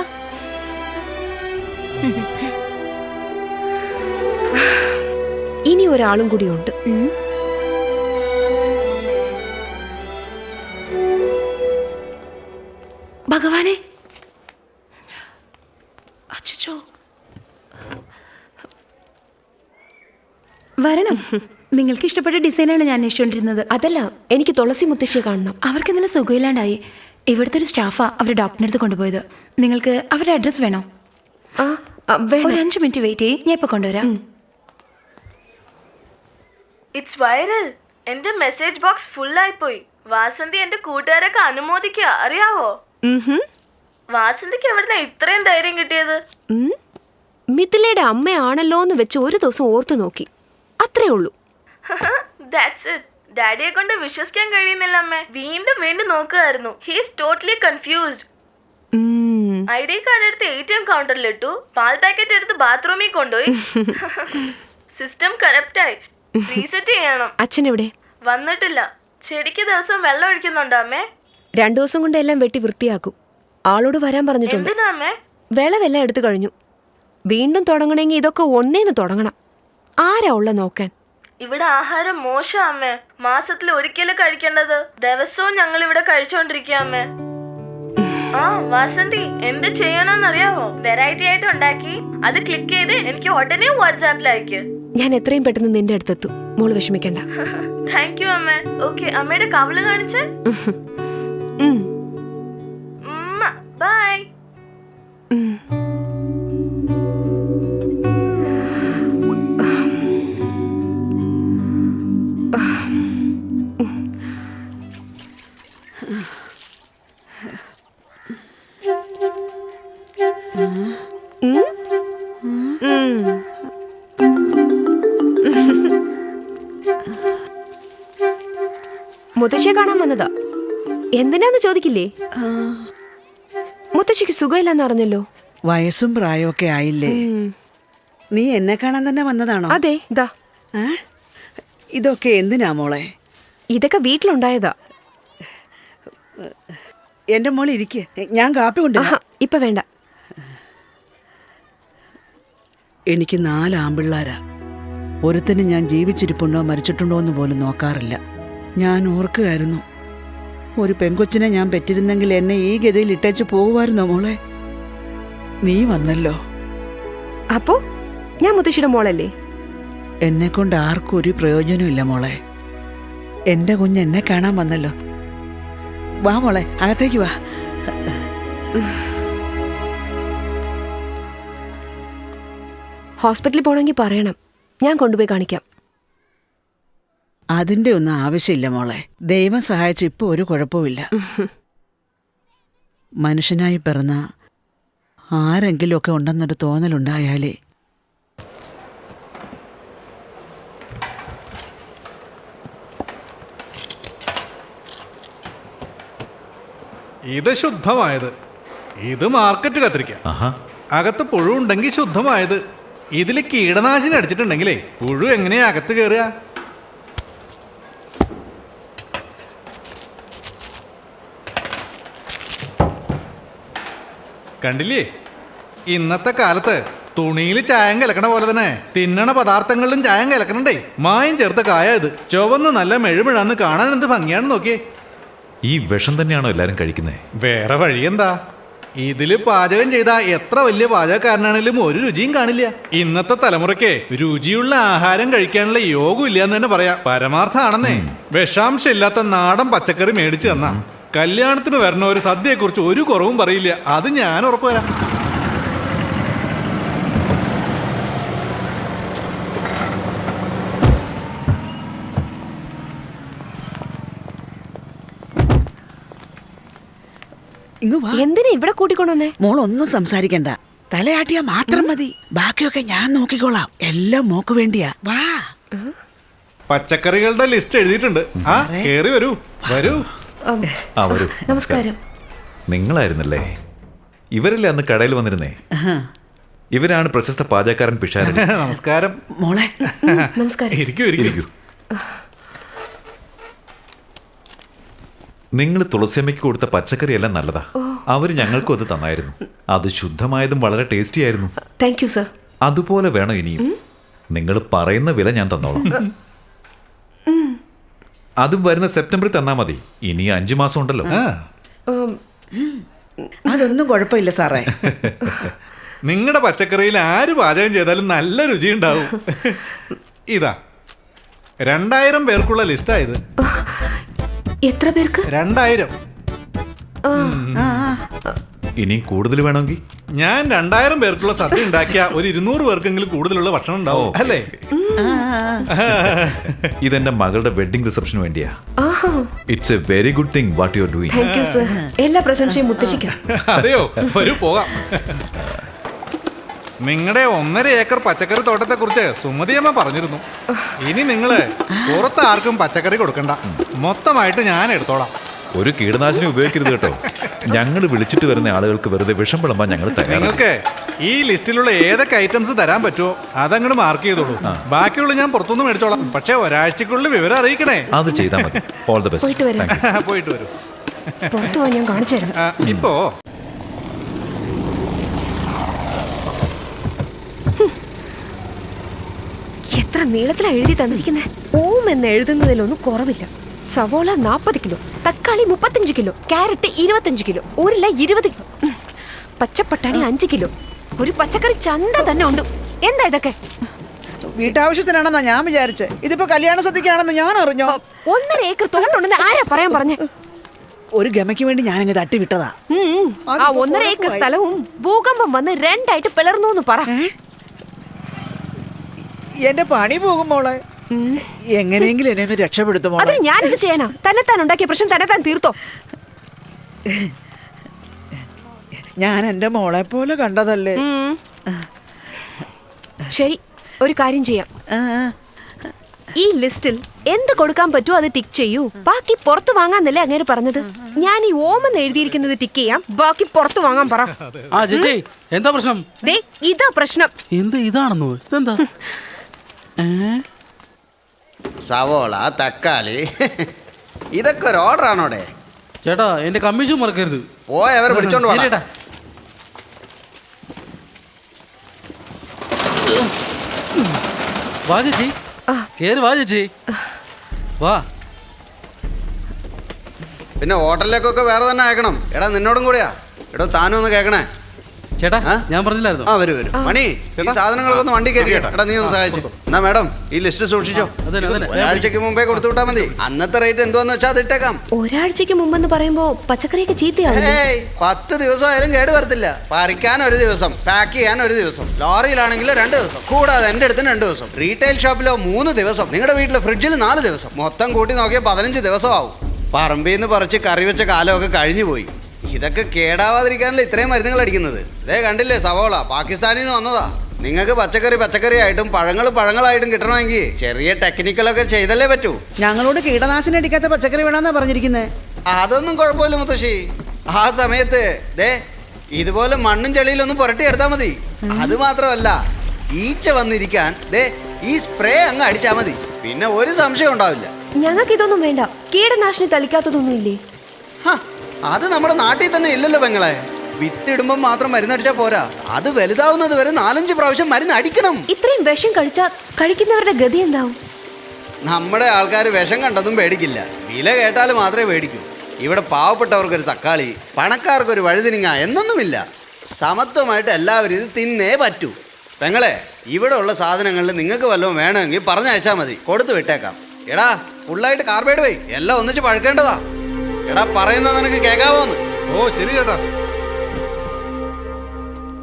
ഇനി ഒരാളും കൂടി ഉണ്ട്. ഭഗവാനെ, അച്ചോ, വരണം. നിങ്ങൾക്ക് ഇഷ്ടപ്പെട്ട ഡിസൈനാണ് ഞാൻ അന്വേഷിച്ചുകൊണ്ടിരുന്നത്. അതല്ല, എനിക്ക് തുളസി മുത്തശ്ശിയെ കാണണം. അവർക്ക് ഇന്നലെ സുഖമില്ലാണ്ടായി. ഇവിടുത്തെ ഒരു സ്റ്റാഫാ അവരുടെ ഡോക്ടറിന്റെ അടുത്ത് കൊണ്ടുപോയത്. നിങ്ങൾക്ക് അവരുടെ അഡ്രസ് വേണോ? ഒരു 5 മിനിറ്റ് വെയിറ്റ് ചെയ്യ്, ഞാൻ ഇപ്പൊ കൊണ്ടുവരാം. It's viral. എന്റെ മെസ്സേജ് ബോക്സ് ഫുൾ ആയി പോയി. വാസന്തി എന്റെ കൂട്ടുകാരൊക്കെ അനുമോദിക്കുക, അറിയാവോ? വാസന്തിക്ക് എവിടുന്ന ഇത്രയും ധൈര്യം കിട്ടിയത്? മിഥിലയുടെ അമ്മയാണല്ലോ എന്ന് വെച്ച് ഒരു ദിവസം ഓർത്തു നോക്കി, അത്രേ ഉള്ളൂ. That's it. ഡാഡിയെ കൊണ്ട് വിശ്വസിക്കാൻ കഴിയുന്നില്ല അമ്മേ. വീണ്ടും വീണ്ടും നോക്കുകയായിരുന്നു. He is totally confused. ID card എടുത്ത് ATM കൗണ്ടറിൽ ഇട്ടു, പാൽ പാക്കറ്റ് എടുത്ത് ബാത്റൂമിൽ കൊണ്ടുപോയി. സിസ്റ്റം കറപ്റ്റ് ആയി. റീസെറ്റ് ചെയ്യണം. അച്ഛൻ എവിടെ? വന്നിട്ടില്ല. ചെടിക്ക് ദിവസം വെള്ളം ഒഴിക്കുന്നുണ്ടോ അമ്മേ? 2 ദിവസം കൊണ്ട് എല്ലാം വെട്ടി വൃത്തിയാക്കും. ആളോട് വരാൻ പറഞ്ഞിട്ടുണ്ട്. എന്തിനാ അമ്മേ? വിളവെല്ലാം എടുത്തു കഴിഞ്ഞു. വീണ്ടും തുടങ്ങണമെങ്കിൽ ഇതൊക്കെ ഒന്നേന്ന് തുടങ്ങണം. ആരാ ഉള്ള നോക്കാൻ? ഇവിടെ ആഹാരം മോശം അമ്മേ. മാസത്തിൽ ഒരിക്കലും കഴിക്കേണ്ടത് ദിവസവും ഞങ്ങൾ ഇവിടെ കഴിച്ചോണ്ടിരിക്കുക അമ്മേ. ആ വാസന്തി, എന്ത് ചെയ്യണമെന്നറിയാവോ? വെറൈറ്റി ആയിട്ട് ഉണ്ടാക്കി അത് ക്ലിക്ക് ചെയ്ത് എനിക്ക് ഉടനെ വാട്സാപ്പിൽ അയക്ക്. ഞാൻ എത്രയും പെട്ടെന്ന് നിന്റെ അടുത്തെത്തും. മോള് വിഷമിക്കണ്ട. താങ്ക് യു അമ്മേ. ഓക്കെ, അമ്മയുടെ കവള് കാണിച്ചേ. ബൈ. മുത്തശ്ശിയെ കാണാൻ വന്നതാ. എന്തിനാന്ന് ചോദിക്കില്ലേ? മുത്തശ്ശിക്ക് സുഖമില്ലെന്ന് അറിഞ്ഞല്ലോ. വയസ്സും പ്രായമൊക്കെ ആയില്ലേ? നീ എന്നെ കാണാൻ തന്നെ വന്നതാണോ? അതെ. ഇതാ ഇതൊക്കെ എന്തിനാ മോളെ? ഇതൊക്കെ വീട്ടിലുണ്ടായതാ. എന്റെ മോളെ ഇരിക്കെ, ഞാൻ കാപ്പി കൊണ്ട്. ഇപ്പൊ വേണ്ട. എനിക്ക് 4 ആമ്പിള്ളാരാ. ഒരുത്തന് ഞാൻ ജീവിച്ചിരിപ്പുണ്ടോ മരിച്ചിട്ടുണ്ടോ എന്ന് പോലും നോക്കാറില്ല. ഞാൻ ഓർക്കുകയായിരുന്നു, ഒരു പെൺകൊച്ചിനെ ഞാൻ പെറ്റിരുന്നെങ്കിൽ എന്നെ ഈ ഗതിയിൽ ഇട്ടേച്ച് പോകുമായിരുന്നോ മോളെ? നീ വന്നല്ലോ. അപ്പോ ഞാൻ മുത്തശ്ശിയുടെ മോളല്ലേ? എന്നെ കൊണ്ട് ആർക്കും ഒരു പ്രയോജനമില്ല മോളെ. എന്റെ കുഞ്ഞ് എന്നെ കാണാൻ വന്നല്ലോ. വാ മോളെ, അകത്തേക്ക് വാ. ഹോസ്പിറ്റലിൽ പോണെങ്കിൽ പറയണം, ഞാൻ കൊണ്ടുപോയി കാണിക്കാം. അതിന്റെ ഒന്നും ആവശ്യമില്ല മോളെ. ദൈവം സഹായിച്ച് ഇപ്പൊ ഒരു കുഴപ്പമില്ല. മനുഷ്യനായി പിറന്ന ആരെങ്കിലുമൊക്കെ ഉണ്ടെന്നൊരു തോന്നലുണ്ടായാലേ. ഇത് ശുദ്ധമായത്. ഇത് മാർക്കറ്റ് കത്തിരിക്ക. അകത്ത് പുഴു ഉണ്ടെങ്കിൽ ശുദ്ധമായത്. ഇതിൽ കീടനാശിനി അടിച്ചിട്ടുണ്ടെങ്കിലേ പുഴു എങ്ങനെയാ അകത്ത് കയറുക? കണ്ടില്ലേ, ഇന്നത്തെ കാലത്ത് തുണിയിൽ ചായം കലക്കണ പോലെ തന്നെ തിന്നണ പദാർത്ഥങ്ങളിലും ചായം കലക്കണണ്ടേ. മായം ചേർത്ത കായ ഇത്. ചുവന്ന് നല്ല മെഴുമിഴാന്ന് കാണാൻ എന്ത് ഭംഗിയാണെന്ന് നോക്കിയേ. ഈ വിഷം തന്നെയാണോ എല്ലാരും കഴിക്കുന്നത്? വേറെ വഴിയെന്താ? ഇതില് പാചകം ചെയ്ത എത്ര വലിയ പാചകക്കാരനാണെങ്കിലും ഒരു രുചിയും കാണില്ല. ഇന്നത്തെ തലമുറയ്ക്ക് രുചിയുള്ള ആഹാരം കഴിക്കാനുള്ള യോഗം ഇല്ല എന്ന് തന്നെ പറയാം. പരമാർത്ഥാണെന്നേ. വിഷാംശം ഇല്ലാത്ത നാടൻ പച്ചക്കറി മേടിച്ചു തന്നാ കല്യാണത്തിന് വരണ ഒരു സദ്യയെക്കുറിച്ച് ഒരു കുറവും പറയില്ല. അത് ഞാൻ ഉറപ്പുവരാം. എന്തിനാ ഇവിടെ കൂട്ടിക്കൊണ്ടുവന്നേ? മോളൊന്നും സംസാരിക്കണ്ട, തലയാട്ടിയാ മാത്രം മതി. ബാക്കിയൊക്കെ ഞാൻ നോക്കിക്കോളാം. എല്ലാം മോക്ക് വേണ്ടിയാ. വാ. പച്ചക്കറികളുടെ ലിസ്റ്റ് എഴുതിയിട്ടുണ്ട്. ആ കേറി വരൂ, വരൂ. വരൂ. നമസ്കാരം. നിങ്ങളായിരുന്നല്ലേ? ഇവരല്ലേ അന്ന് കടയിൽ വന്നിരുന്നേ? ഇവരാണ് പ്രശസ്ത പാചകക്കാരൻ പിഷാരടി. നമസ്കാരം മോളെ. നമസ്കാരം. ഇരിക്കൂ, ഇരിക്കൂ. നിങ്ങൾ തുളസിയമ്മയ്ക്ക് കൊടുത്ത പച്ചക്കറി എല്ലാം നല്ലതാ. അവര് ഞങ്ങൾക്കും അത് തന്നായിരുന്നു. അത് ശുദ്ധമായതും വളരെ ടേസ്റ്റി ആയിരുന്നു. Thank you sir. അതുപോലെ വേണം ഇനിയും. നിങ്ങൾ പറയുന്ന വില ഞാൻ തന്നോളാം. അതും വരുന്ന സെപ്റ്റംബറിൽ തന്നാ മതി. ഇനി 5 മാസം ഉണ്ടല്ലോ. അതൊന്നും കുഴപ്പമില്ല സാറേ. നിങ്ങളുടെ പച്ചക്കറിയിൽ ആര് പാചകം ചെയ്താലും നല്ല രുചി ഉണ്ടാവും. ഇതാ 2000 പേർക്കുള്ള ലിസ്റ്റായത്. എത്ര പേർക്ക്? 2000. ഇനിയും കൂടുതൽ വേണമെങ്കിൽ ഞാൻ 2000 പേർക്കുള്ള സദ്യ ഉണ്ടാക്കിയ ഒരു 200 പേർക്കെങ്കിലും കൂടുതലുള്ള ഭക്ഷണം ഉണ്ടാവും അല്ലേ? ഇതെന്റെ മകളുടെ വെഡിങ് റിസപ്ഷന് വേണ്ടിയാ. It's A very good thing what you are doing. Thank you sir. എല്ലാ പ്രശംസയും മുത്തശ്ശിക്കാം. അതെയോ? വരൂ പോകാം. നിങ്ങളുടെ 1.5 ഏക്കർ പച്ചക്കറി തോട്ടത്തെ കുറിച്ച് സുമതിയമ്മ പറഞ്ഞിരുന്നു. ഇനി നിങ്ങള് പുറത്ത് ആർക്കും പച്ചക്കറി കൊടുക്കണ്ട, മൊത്തമായിട്ട് ഞാൻ എടുത്തോളാം. ഒരു കീടനാശിനി ഉപയോഗിക്കരുത് കേട്ടോ. ഞങ്ങൾ വിളിച്ചിട്ട് വരുന്ന ആളുകൾക്ക് വെറുതെ വിഷം വിളമ്പാൻ ഞങ്ങൾ തയ്യാറാണ്. നിങ്ങൾക്ക് ഈ ലിസ്റ്റിലുള്ള ഏതൊക്കെ ഐറ്റംസ് തരാൻ പറ്റുമോ അതങ്ങോട്ട് മാർക്ക് ചെയ്തോളൂ. ബാക്കിയുള്ള ഞാൻ പുറത്തുനിന്ന് മേടിച്ചോളാം. പക്ഷെ ഒരാഴ്ചക്കുള്ളിൽ വിവരം അറിയിക്കണേ. അത് ചെയ്താൽ മതി. All the best. പോയിട്ട് വരൂ. ഞാൻ കാണിച്ചു തരാം. ഇപ്പോ എത്ര നീളത്തിലാണ് എഴുതി തന്നിരിക്കുന്നത്. ഓം എന്ന് എഴുതുന്നതിലൊന്നും കുറവില്ല. സവോള 40 കിലോ, തക്കാളി 35 കിലോ, ക്യാരറ്റ് 25 കിലോ, ഉരുള 20 കിലോ, പച്ചപ്പട്ടാണി 5 കിലോ. ഒരു പച്ചക്കറി ചന്ത തന്നെ ഉണ്ട്. എന്താ ഇതൊക്കെ? വീട്ടാവശ്യത്തിനാണെന്നാ ഞാൻ വിചാരിച്ചേ. ഇതിപ്പോ കല്യാണ സദ്യക്കാണെന്ന് ഞാൻ അറിഞ്ഞോ? 1.5 ഏക്കർ തോട്ടമുണ്ടെന്ന് ആരാ പറയാൻ പറഞ്ഞേ? ഒരു ഗമയ്ക്ക് വേണ്ടി ഞാനങ്ങ് തട്ടി വിട്ടതാ. ആ 1.5 ഏക്കർ സ്ഥലവും ഭൂകമ്പം വന്ന് 2ആയിട്ട് പിളർന്നു എന്ന് പറ. എന്റെ പണി പോകും മോളെ. എങ്ങനെയെങ്കിലും എന്നെ രക്ഷപ്പെടുത്തുമോ? അതിന് ഞാനിത് ചെയ്യാനാ? തന്നെത്താൻ ഉണ്ടാക്കിയ പ്രശ്നം തന്നെത്താൻ തീർത്തോ? ഞാൻ എന്റെ മോളെ പോലെ കണ്ടതല്ലേ. ശരി, ഒരു കാര്യം ചെയ്യാം. ഈ ലിസ്റ്റിൽ എന്ത് കൊടുക്കാൻ പറ്റുമോ അത് ടിക്ക് ചെയ്യൂ, ബാക്കി പുറത്ത് വാങ്ങാന്നല്ലേ അങ്ങേര് പറഞ്ഞത്. ഞാൻ ഈ ഓമെന്ന് എഴുതിയിരിക്കുന്നത് ടിക്ക് ചെയ്യാം, ബാക്കി പുറത്ത് വാങ്ങാൻ പറ. ആ ചേച്ചി എന്താ പ്രശ്നം? ദേ ഇതാ പ്രശ്നം. എന്ത് ഇതാണെന്നോ? ഇതെന്താ? സവോള, തക്കാളി, ഇതൊക്കെ ഒരു ഓർഡർ ആണോടെ? ചേട്ടാ എന്റെ കമ്മീഷൻ മറക്കരുത്. അവരെ വിളിച്ചോണ്ട് വാ. ശരിയേട്ടാ. വാ ചേച്ചി, കേറി വാ ചേച്ചി, വാ. പിന്നെ ഹോട്ടലിലേക്കൊക്കെ വേറെ തന്നെ അയക്കണം. എടാ നിന്നോടും കൂടിയാ. എടോ താനും ഒന്ന് കേൾക്കണേ. ചേട്ടാ ഞാൻ പറഞ്ഞില്ലായിരുന്നു. ആ വരൂ. മണി, ഈ സാധനങ്ങളൊക്കെ ഒന്ന് വണ്ടി കയറ്റി. എടാ നീ ഒന്ന് സഹായിച്ചു. എന്നാ മാഡം ഈ ലിസ്റ്റ് സൂക്ഷിച്ചോ. ഒരാഴ്ചക്ക് മുമ്പേ കൊടുത്തു വിട്ടാ മതി. അന്നത്തെ റേറ്റ് എന്തുവാന്ന് വെച്ചാൽ അത് ഇട്ടേക്കാം. ഒരാഴ്ചക്ക് മുമ്പെന്ന് പറയുമ്പോ പച്ചക്കറിയൊക്കെ ചീത്തയാവും. 10 ദിവസം ആയാലും കേട് വരത്തില്ല. പറിക്കാൻ ഒരു ദിവസം, പാക്ക് ചെയ്യാൻ ഒരു ദിവസം, ലോറിയിലാണെങ്കിൽ 2 ദിവസം, കൂടാതെ എന്റെ അടുത്തിന് 2 ദിവസം, റീറ്റെയിൽ ഷോപ്പിലോ 3 ദിവസം, നിങ്ങളുടെ വീട്ടിലെ ഫ്രിഡ്ജിൽ 4 ദിവസം, മൊത്തം കൂട്ടി നോക്കിയാൽ 15 ദിവസം ആവും. പറമ്പിൽ നിന്ന് പറിച്ച് കറി വെച്ച കാലമൊക്കെ കഴിഞ്ഞു പോയി. ഇതൊക്കെ കേടാവാതിരിക്കാനല്ലേ ഇത്രയും മരുന്നുകൾ അടിക്കുന്നത്. ഇതേ കണ്ടില്ലേ സവോള പാകിസ്ഥാനിൽ നിന്ന് വന്നതാ. നിങ്ങൾക്ക് പച്ചക്കറി ആയിട്ടും പഴങ്ങളായിട്ടും കിട്ടണമെങ്കിൽ ചെറിയ ടെക്നിക്കലൊക്കെ ചെയ്തല്ലേ പറ്റൂ. ഞങ്ങളോട് കീടനാശിനി അടിക്കാത്ത പച്ചക്കറി വേണമെന്നാ പറഞ്ഞിരിക്കുന്നത്. അതൊന്നും കുഴപ്പമില്ല മുത്തശ്ശി. ആ സമയത്ത് ദേ ഇതുപോലെ മണ്ണും ചെളിയിലൊന്നും പുരട്ടി എടുത്താൽ മതി. അത് മാത്രമല്ല ഈച്ച വന്നിരിക്കാൻ ദേ ഈ സ്പ്രേ അങ്ങ് അടിച്ചാൽ മതി. പിന്നെ ഒരു സംശയം ഉണ്ടാവില്ല. ഞങ്ങൾക്ക് ഇതൊന്നും വേണ്ട. കീടനാശിനി തളിക്കാത്തതൊന്നും ഇല്ലേ? അത് നമ്മുടെ നാട്ടിൽ തന്നെ ഇല്ലല്ലോ പെങ്ങളെ. വിത്തിടുമ്പോൾ മാത്രം മരുന്നടിച്ചാൽ പോരാ, അത് വലുതാവുന്നത് വരെ 4-5 പ്രാവശ്യം മരുന്ന് അടിക്കണം. ഇത്രയും വിഷം കഴിച്ചാൽ കഴിക്കുന്നവരുടെ ഗതി എന്താവും? നമ്മുടെ ആൾക്കാർ വിഷം കണ്ടതും പേടിക്കില്ല, വില കേട്ടാൽ മാത്രമേ പേടിക്കൂ. ഇവിടെ പാവപ്പെട്ടവർക്കൊരു തക്കാളി, പണക്കാർക്കൊരു വഴുതിനിങ്ങ എന്നൊന്നുമില്ല. സമത്വമായിട്ട് എല്ലാവരും ഇത് തിന്നേ പറ്റൂ. പെങ്ങളെ ഇവിടെ ഉള്ള സാധനങ്ങളിൽ നിങ്ങൾക്ക് വല്ലതും വേണമെങ്കിൽ പറഞ്ഞയച്ചാൽ മതി, കൊടുത്തു വിട്ടേക്കാം. എടാ ഫുള്ളായിട്ട് കാർബൈഡ് പോയി, എല്ലാം ഒന്നിച്ച് പഴുക്കേണ്ടതാ. എടാ പറയുന്നത് നിനക്ക് കേൾക്കാവോന്ന്? ഓ ശരി ചേട്ടാ.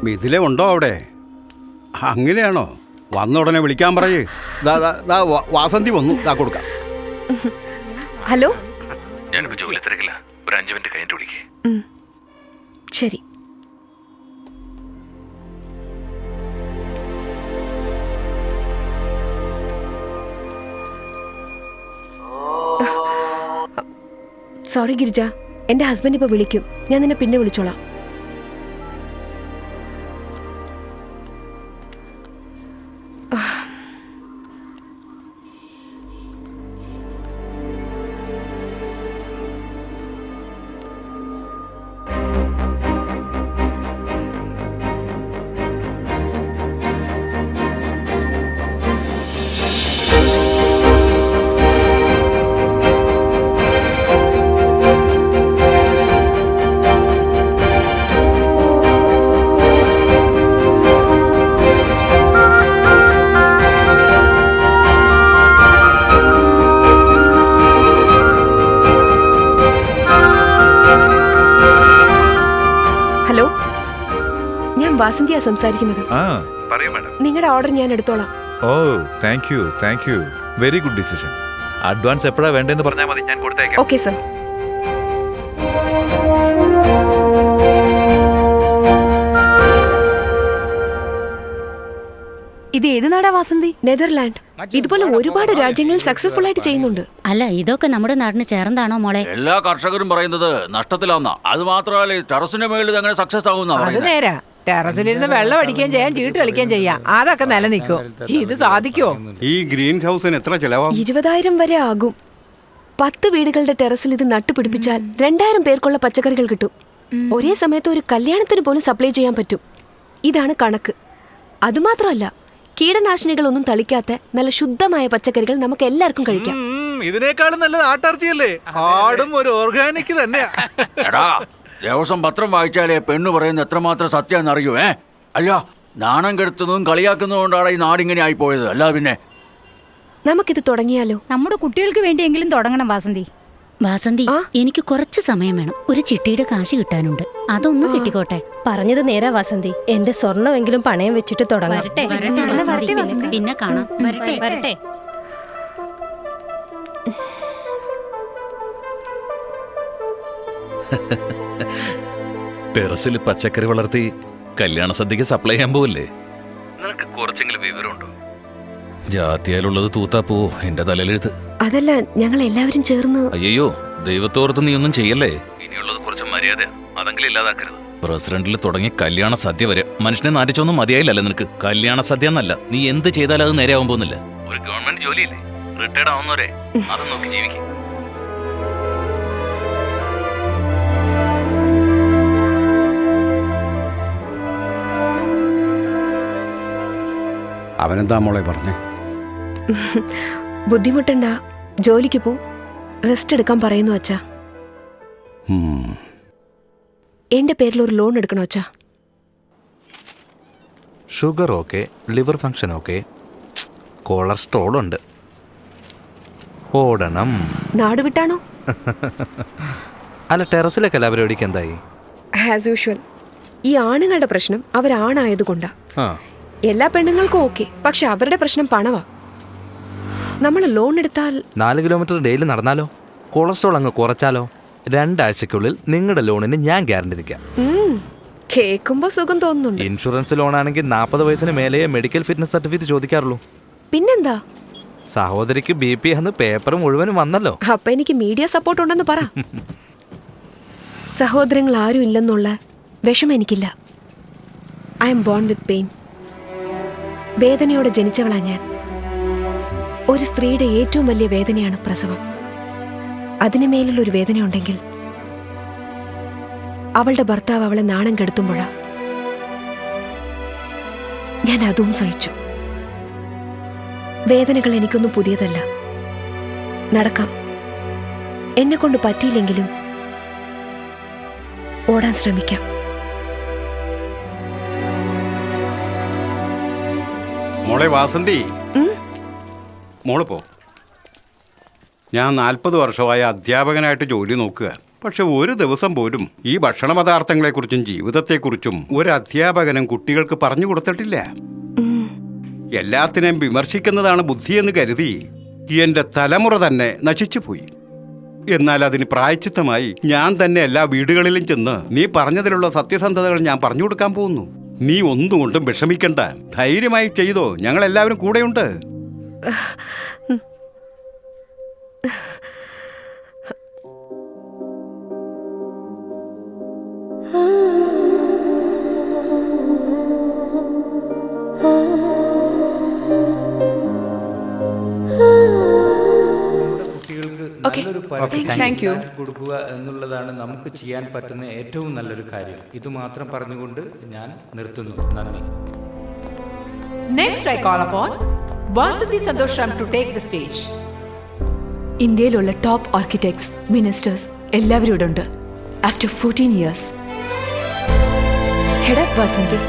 മിഥില ഉണ്ടോ അവിടെ? അങ്ങനെയാണോ? വന്ന ഉടനെ വിളിക്കാൻ പറയേ. വാസന്തി വന്നു, കൊടുക്കാം. ഹലോ, ഞാനിപ്പോ ജോലി തിരക്കില്ല, ഒരു 5 മിനിറ്റ് കഴിഞ്ഞിട്ട് വിളിക്കേ. ശരി. സോറി ഗിരിജ, എൻ്റെ ഹസ്ബൻഡ് ഇപ്പോൾ വിളിക്കും. ഞാൻ നിന്നെ പിന്നെ വിളിച്ചോളാം. വാസന്തിയാ സംസാരിക്കുന്നത്. നിങ്ങളുടെ ഓർഡർ ഞാൻ എടുത്തോളാം. Oh thank you very good decision. Advance എപ്പോഴാ വേണ്ടെന്ന് പറഞ്ഞാൽ മതി, ഞാൻ കൊടുത്തേക്കാം. Okay sir. ഇത് ഏത് നാടാ വാസന്തി? നെതർലാൻഡ്. ഇതുപോലെ ഒരുപാട് രാജ്യങ്ങളിൽ സക്സസ്ഫുൾ ആയിട്ട് ചെയ്യുന്നുണ്ട്. അല്ല ഇതൊക്കെ നമ്മുടെ നാടിന് ചേർന്നാണോ മോളെ? എല്ലാ കർഷകരും പറയുന്നത് നഷ്ടത്തിലാന്ന. അത് മാത്രമല്ല ടെറസിന്റെ മേളിൽ അങ്ങനെ സക്സസ് ആകുന്ന. ടെറസിലിരുന്ന് വെള്ളം അടിക്കുകയും ചെയ്യാം, ചീട്ട് കളിക്കുകയും ചെയ്യാം. അതൊക്കെ നിലനിൽക്കും. ഇത് സാധിക്കുമോ? ഈ ഗ്രീൻ ഹൗസിന് എത്ര ചെലവാകും? 20,000 വരെ ആകും. 10 വീടുകളുടെ ടെറസിൽ ഇത് നട്ടുപിടിപ്പിച്ചാൽ 2000 പേർക്കുള്ള പച്ചക്കറികൾ കിട്ടും. ഒരേ സമയത്ത് ഒരു കല്യാണത്തിന് പോലും സപ്ലൈ ചെയ്യാൻ പറ്റും. ഇതാണ് കണക്ക്. അതുമാത്രമല്ല, കീടനാശിനികളൊന്നും തളിക്കാത്ത നല്ല ശുദ്ധമായ പച്ചക്കറികൾ നമുക്ക് എല്ലാവർക്കും കഴിക്കാം. ഇതിനേക്കാളും നല്ലത് ആട്ടിറച്ചിയല്ലേ? ആടും ഒരു ഓർഗാനിക് തന്നെയാ. ദിവസം പത്രം വായിച്ചാലേ പെണ്ണു പറയുന്നത് എത്രമാത്രം സത്യം അറിയൂ. അല്ല, നാണം കെടുത്തുന്നതും കളിയാക്കുന്നതുകൊണ്ടാണ് ഈ നാടിങ്ങനെ ആയിപ്പോയത്. അല്ല പിന്നെ നമുക്കിത് തുടങ്ങിയാലോ? നമ്മുടെ കുട്ടികൾക്ക് വേണ്ടിയെങ്കിലും തുടങ്ങണം വാസന്തി. വാസന്തി, എനിക്ക് കുറച്ച് സമയം വേണം. ഒരു ചിട്ടിയുടെ കാശ് കിട്ടാനുണ്ട്, അതൊന്നും കിട്ടിക്കോട്ടെ. പറഞ്ഞത് നേരാ വാസന്തി. എന്റെ സ്വർണ്ണമെങ്കിലും പണയം വെച്ചിട്ട് തുടങ്ങാം. പിന്നെ കാണാം. വരട്ടെ. ടെറസിൽ പച്ചക്കറി വളർത്തി കല്യാണ സദ്യക്ക് സപ്ലൈ ചെയ്യാൻ പോവില്ലേ? നിനക്ക് കുറച്ചെങ്കിലും വിവരമുണ്ടോ? ജാത്തിയാലുള്ളത് തൂത്താ പോ, എന്റെ തലയിലെഴുത്ത്. അതല്ല, ഞങ്ങൾ എല്ലാവരും ചേർന്ന്. അയ്യോ, ദൈവത്തോർത്ത് നീ ഒന്നും ചെയ്യല്ലേ. ഇനിയുള്ളത് കുറച്ച് മര്യാദ, അതെങ്കിലും ഇല്ലാതാക്കരുത്. പ്രസിഡന്റിൽ തുടങ്ങി കല്യാണ സദ്യ വരെ മനുഷ്യനെ നാട്ടിച്ചൊന്നും മതിയായില്ലല്ലോ നിനക്ക്. കല്യാണ സദ്യ എന്നല്ല, നീ എന്ത് ചെയ്താലും അത് നേരെയാവാൻ പോകുന്നില്ല. ഒരു ഗവൺമെന്റ് ജോലിയില്ലേ, റിട്ടയർഡ് ആവുന്നവരെ അത് നോക്കി ജീവിക്കും. അവനെന്താ മോളെ പറഞ്ഞേ? ബുദ്ധിമുട്ടണ്ട, ജോലിക്ക് പോ, റെസ്റ്റ് എടുക്കാൻ പറയുന്നു അച്ഛാ. എന്റെ പേരിൽ ഒരു ലോൺ എടുക്കണോ അച്ഛാ? Sugar okay, liver function okay, cholesterol ഉണ്ട്. ഓടണം. നാട് വിട്ടാണോ? അല്ല, ടെറസിലെ കലാപരിപാടിക്ക് എന്തായി? As usual. ഈ ആണുങ്ങളുടെ പ്രശ്നം അവരാണായതുകൊണ്ടാ. എല്ലാ പെണ്ണുങ്ങൾക്കും ഓക്കെ, പക്ഷെ അവരുടെ പ്രശ്നം പണവാ. നമ്മൾ ലോൺ എടുത്താൽ 4 കിലോമീറ്റർ ഡെയിലി നടന്നാലോ? കൊളസ്ട്രോൾ അങ്ങ് കുറച്ചാലോ? 2 ആഴ്ചക്കുള്ളിൽ നിങ്ങളുടെ ലോണിന് ഞാൻ ഗ്യാരണ്ടി നിൽക്കാം. കേൾക്കുമ്പോ സുഖം തോന്നുന്നുണ്ട്. ഇൻഷുറൻസ് ലോൺ ആണെങ്കിൽ 40 വയസ്സിന് മേലെ മെഡിക്കൽ ഫിറ്റ്നസ് സർട്ടിഫിക്കറ്റ് ചോദിക്കാറുള്ളൂ. പിന്നെന്താ? സഹോദരിക്ക് BP എന്ന് പേപ്പർ മുഴുവനും വന്നല്ലോ. അപ്പൊ എനിക്ക് മീഡിയ സപ്പോർട്ട് ഉണ്ടെന്ന് പറ. സഹോദരങ്ങൾ ആരും ഇല്ലെന്നുള്ള വിഷമം എനിക്കില്ല. I M bone with pain. വേദനയോടെ ജനിച്ചവളാ ഞാൻ. ഒരു സ്ത്രീയുടെ ഏറ്റവും വലിയ വേദനയാണ് പ്രസവം. അതിനു മേലുള്ളൊരു വേദന ഉണ്ടെങ്കിൽ അവളുടെ ഭർത്താവ് അവളെ നാണം കെടുത്തുമ്പോഴാ. ഞാൻ അതും സഹിച്ചു. വേദനകൾ എനിക്കൊന്നും പുതിയതല്ല. നടക്കാം. എന്നെ കൊണ്ട് പറ്റിയില്ലെങ്കിലും ഓടാൻ ശ്രമിക്കാം. മോളെ വാസന്തി, മോള് പോ. ഞാൻ 40 വർഷമായ അധ്യാപകനായിട്ട് ജോലി നോക്കുക. പക്ഷെ ഒരു ദിവസം പോലും ഈ ഭക്ഷണ പദാർത്ഥങ്ങളെക്കുറിച്ചും ജീവിതത്തെക്കുറിച്ചും ഒരു അധ്യാപകനും കുട്ടികൾക്ക് പറഞ്ഞു കൊടുത്തിട്ടില്ല. എല്ലാത്തിനെയും വിമർശിക്കുന്നതാണ് ബുദ്ധിയെന്ന് കരുതി എൻ്റെ തലമുറ തന്നെ നശിച്ചുപോയി. എന്നാൽ അതിന് പ്രായശ്ചിത്തമായി ഞാൻ തന്നെ എല്ലാ വീടുകളിലും ചെന്ന് നീ പറഞ്ഞതിലുള്ള സത്യസന്ധതകൾ ഞാൻ പറഞ്ഞു കൊടുക്കാൻ പോകുന്നു. നീ ഒന്നുകൊണ്ടും വിഷമിക്കണ്ട, ധൈര്യമായി ചെയ്തോ, ഞങ്ങളെല്ലാവരും കൂടെയുണ്ട്. കൊടുക്കുക എന്നുള്ളതാണ് നമുക്ക് ചെയ്യാൻ പറ്റുന്ന ഏറ്റവും നല്ലൊരു കാര്യം. ഇത് മാത്രം പറഞ്ഞുകൊണ്ട് ഞാൻ നിർത്തുന്നു. നന്ദി. Next, I call upon Vasanthi Santosh Ram to take the stage. ഇന്ത്യയിലുള്ള ടോപ്പ് ആർക്കിടെക്ട്സ്, മിനിസ്റ്റേഴ്സ് എല്ലാവരും ഇവിടെ ഉണ്ട്. After 14 years. Head up Vasanthi.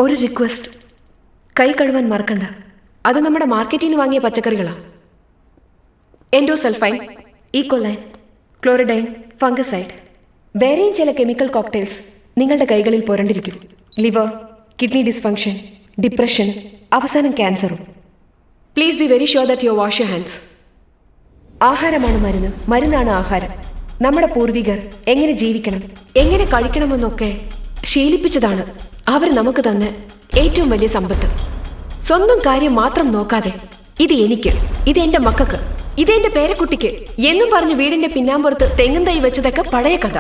ഒരു റിക്വസ്റ്റ്, കൈ കഴുകാൻ മറക്കണ്ട. അത് നമ്മുടെ മാർക്കറ്റിൽ നിന്ന് വാങ്ങിയ പച്ചക്കറികളാണ്. എൻഡോസൾഫൈൻ, ഈക്കോലൈൻ, ക്ലോറിഡൈൻ, ഫംഗസൈഡ്, വേറെയും ചില കെമിക്കൽ കോക്ടെയിൽസ് നിങ്ങളുടെ കൈകളിൽ പുരണ്ടിരിക്കും. ലിവർ, കിഡ്നി ഡിസ്ഫങ്ഷൻ, ഡിപ്രഷൻ, അവസാനം ക്യാൻസറും. Please be very sure that you wash your hands. ആഹാരമാണ് മരുന്ന്, മരുന്നാണ് ആഹാരം. നമ്മുടെ പൂർവികർ എങ്ങനെ ജീവിക്കണം, എങ്ങനെ കഴിക്കണമെന്നൊക്കെ ശീലിപ്പിച്ചതാണ് അവർ നമുക്ക് തന്ന ഏറ്റവും വലിയ സമ്പത്ത്. സ്വന്തം കാര്യം മാത്രം നോക്കാതെ ഇത് എനിക്ക്, ഇത് എന്റെ മക്കൾക്ക്, ഇത് എന്റെ പേരക്കുട്ടിക്ക് എന്നും പറഞ്ഞ് വീടിന്റെ പിന്നാമ്പുറത്ത് തെങ്ങും തൈ വെച്ചതൊക്കെ പഴയ കഥ.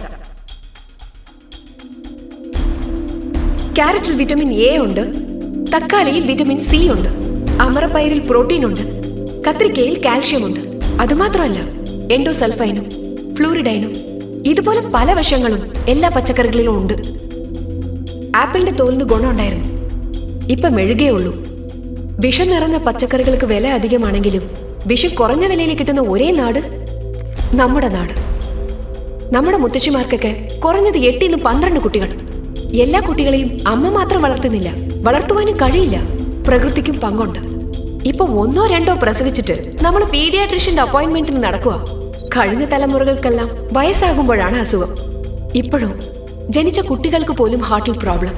ക്യാരറ്റിൽ വിറ്റമിൻ എ ഉണ്ട്, തക്കാളിയിൽ വിറ്റമിൻ സി ഉണ്ട്, അമറപ്പയറിൽ പ്രോട്ടീൻ ഉണ്ട്, കത്രിക്കയിൽ കാൽഷ്യം ഉണ്ട്. അതുമാത്രമല്ല, എൻഡോസൾഫൈനും ഫ്ലൂറിഡൈനും ഇതുപോലെ പല വശങ്ങളും എല്ലാ പച്ചക്കറികളിലും ഉണ്ട്. ആപ്പിളിന്റെ തോലിന് ഗുണമുണ്ടായിരുന്നു, ഇപ്പം മെഴുകേ ഉള്ളൂ. വിഷം നിറഞ്ഞ പച്ചക്കറികൾക്ക് വില അധികമാണെങ്കിലും വിഷം കുറഞ്ഞ വിലയിൽ കിട്ടുന്ന ഒരേ നാട് നമ്മുടെ നാട്. നമ്മുടെ മുത്തശ്ശിമാർക്കൊക്കെ കുറഞ്ഞത് 8 - 12 കുട്ടികൾ. എല്ലാ കുട്ടികളെയും അമ്മ മാത്രം വളർത്തുന്നില്ല, വളർത്തുവാനും കഴിയില്ല. പ്രകൃതിക്കും പങ്കുണ്ട്. ഇപ്പൊ 1 or 2 പ്രസവിച്ചിട്ട് നമ്മൾ പീഡിയാട്രീഷ്യന്റെ അപ്പോയിന്റ്മെന്റിന് നടക്കുക. കഴിഞ്ഞ തലമുറകൾക്കെല്ലാം വയസ്സാകുമ്പോഴാണ് അസുഖം. ഇപ്പോഴും ജനിച്ച കുട്ടികൾക്ക് പോലും ഹാർട്ടിൽ പ്രോബ്ലം.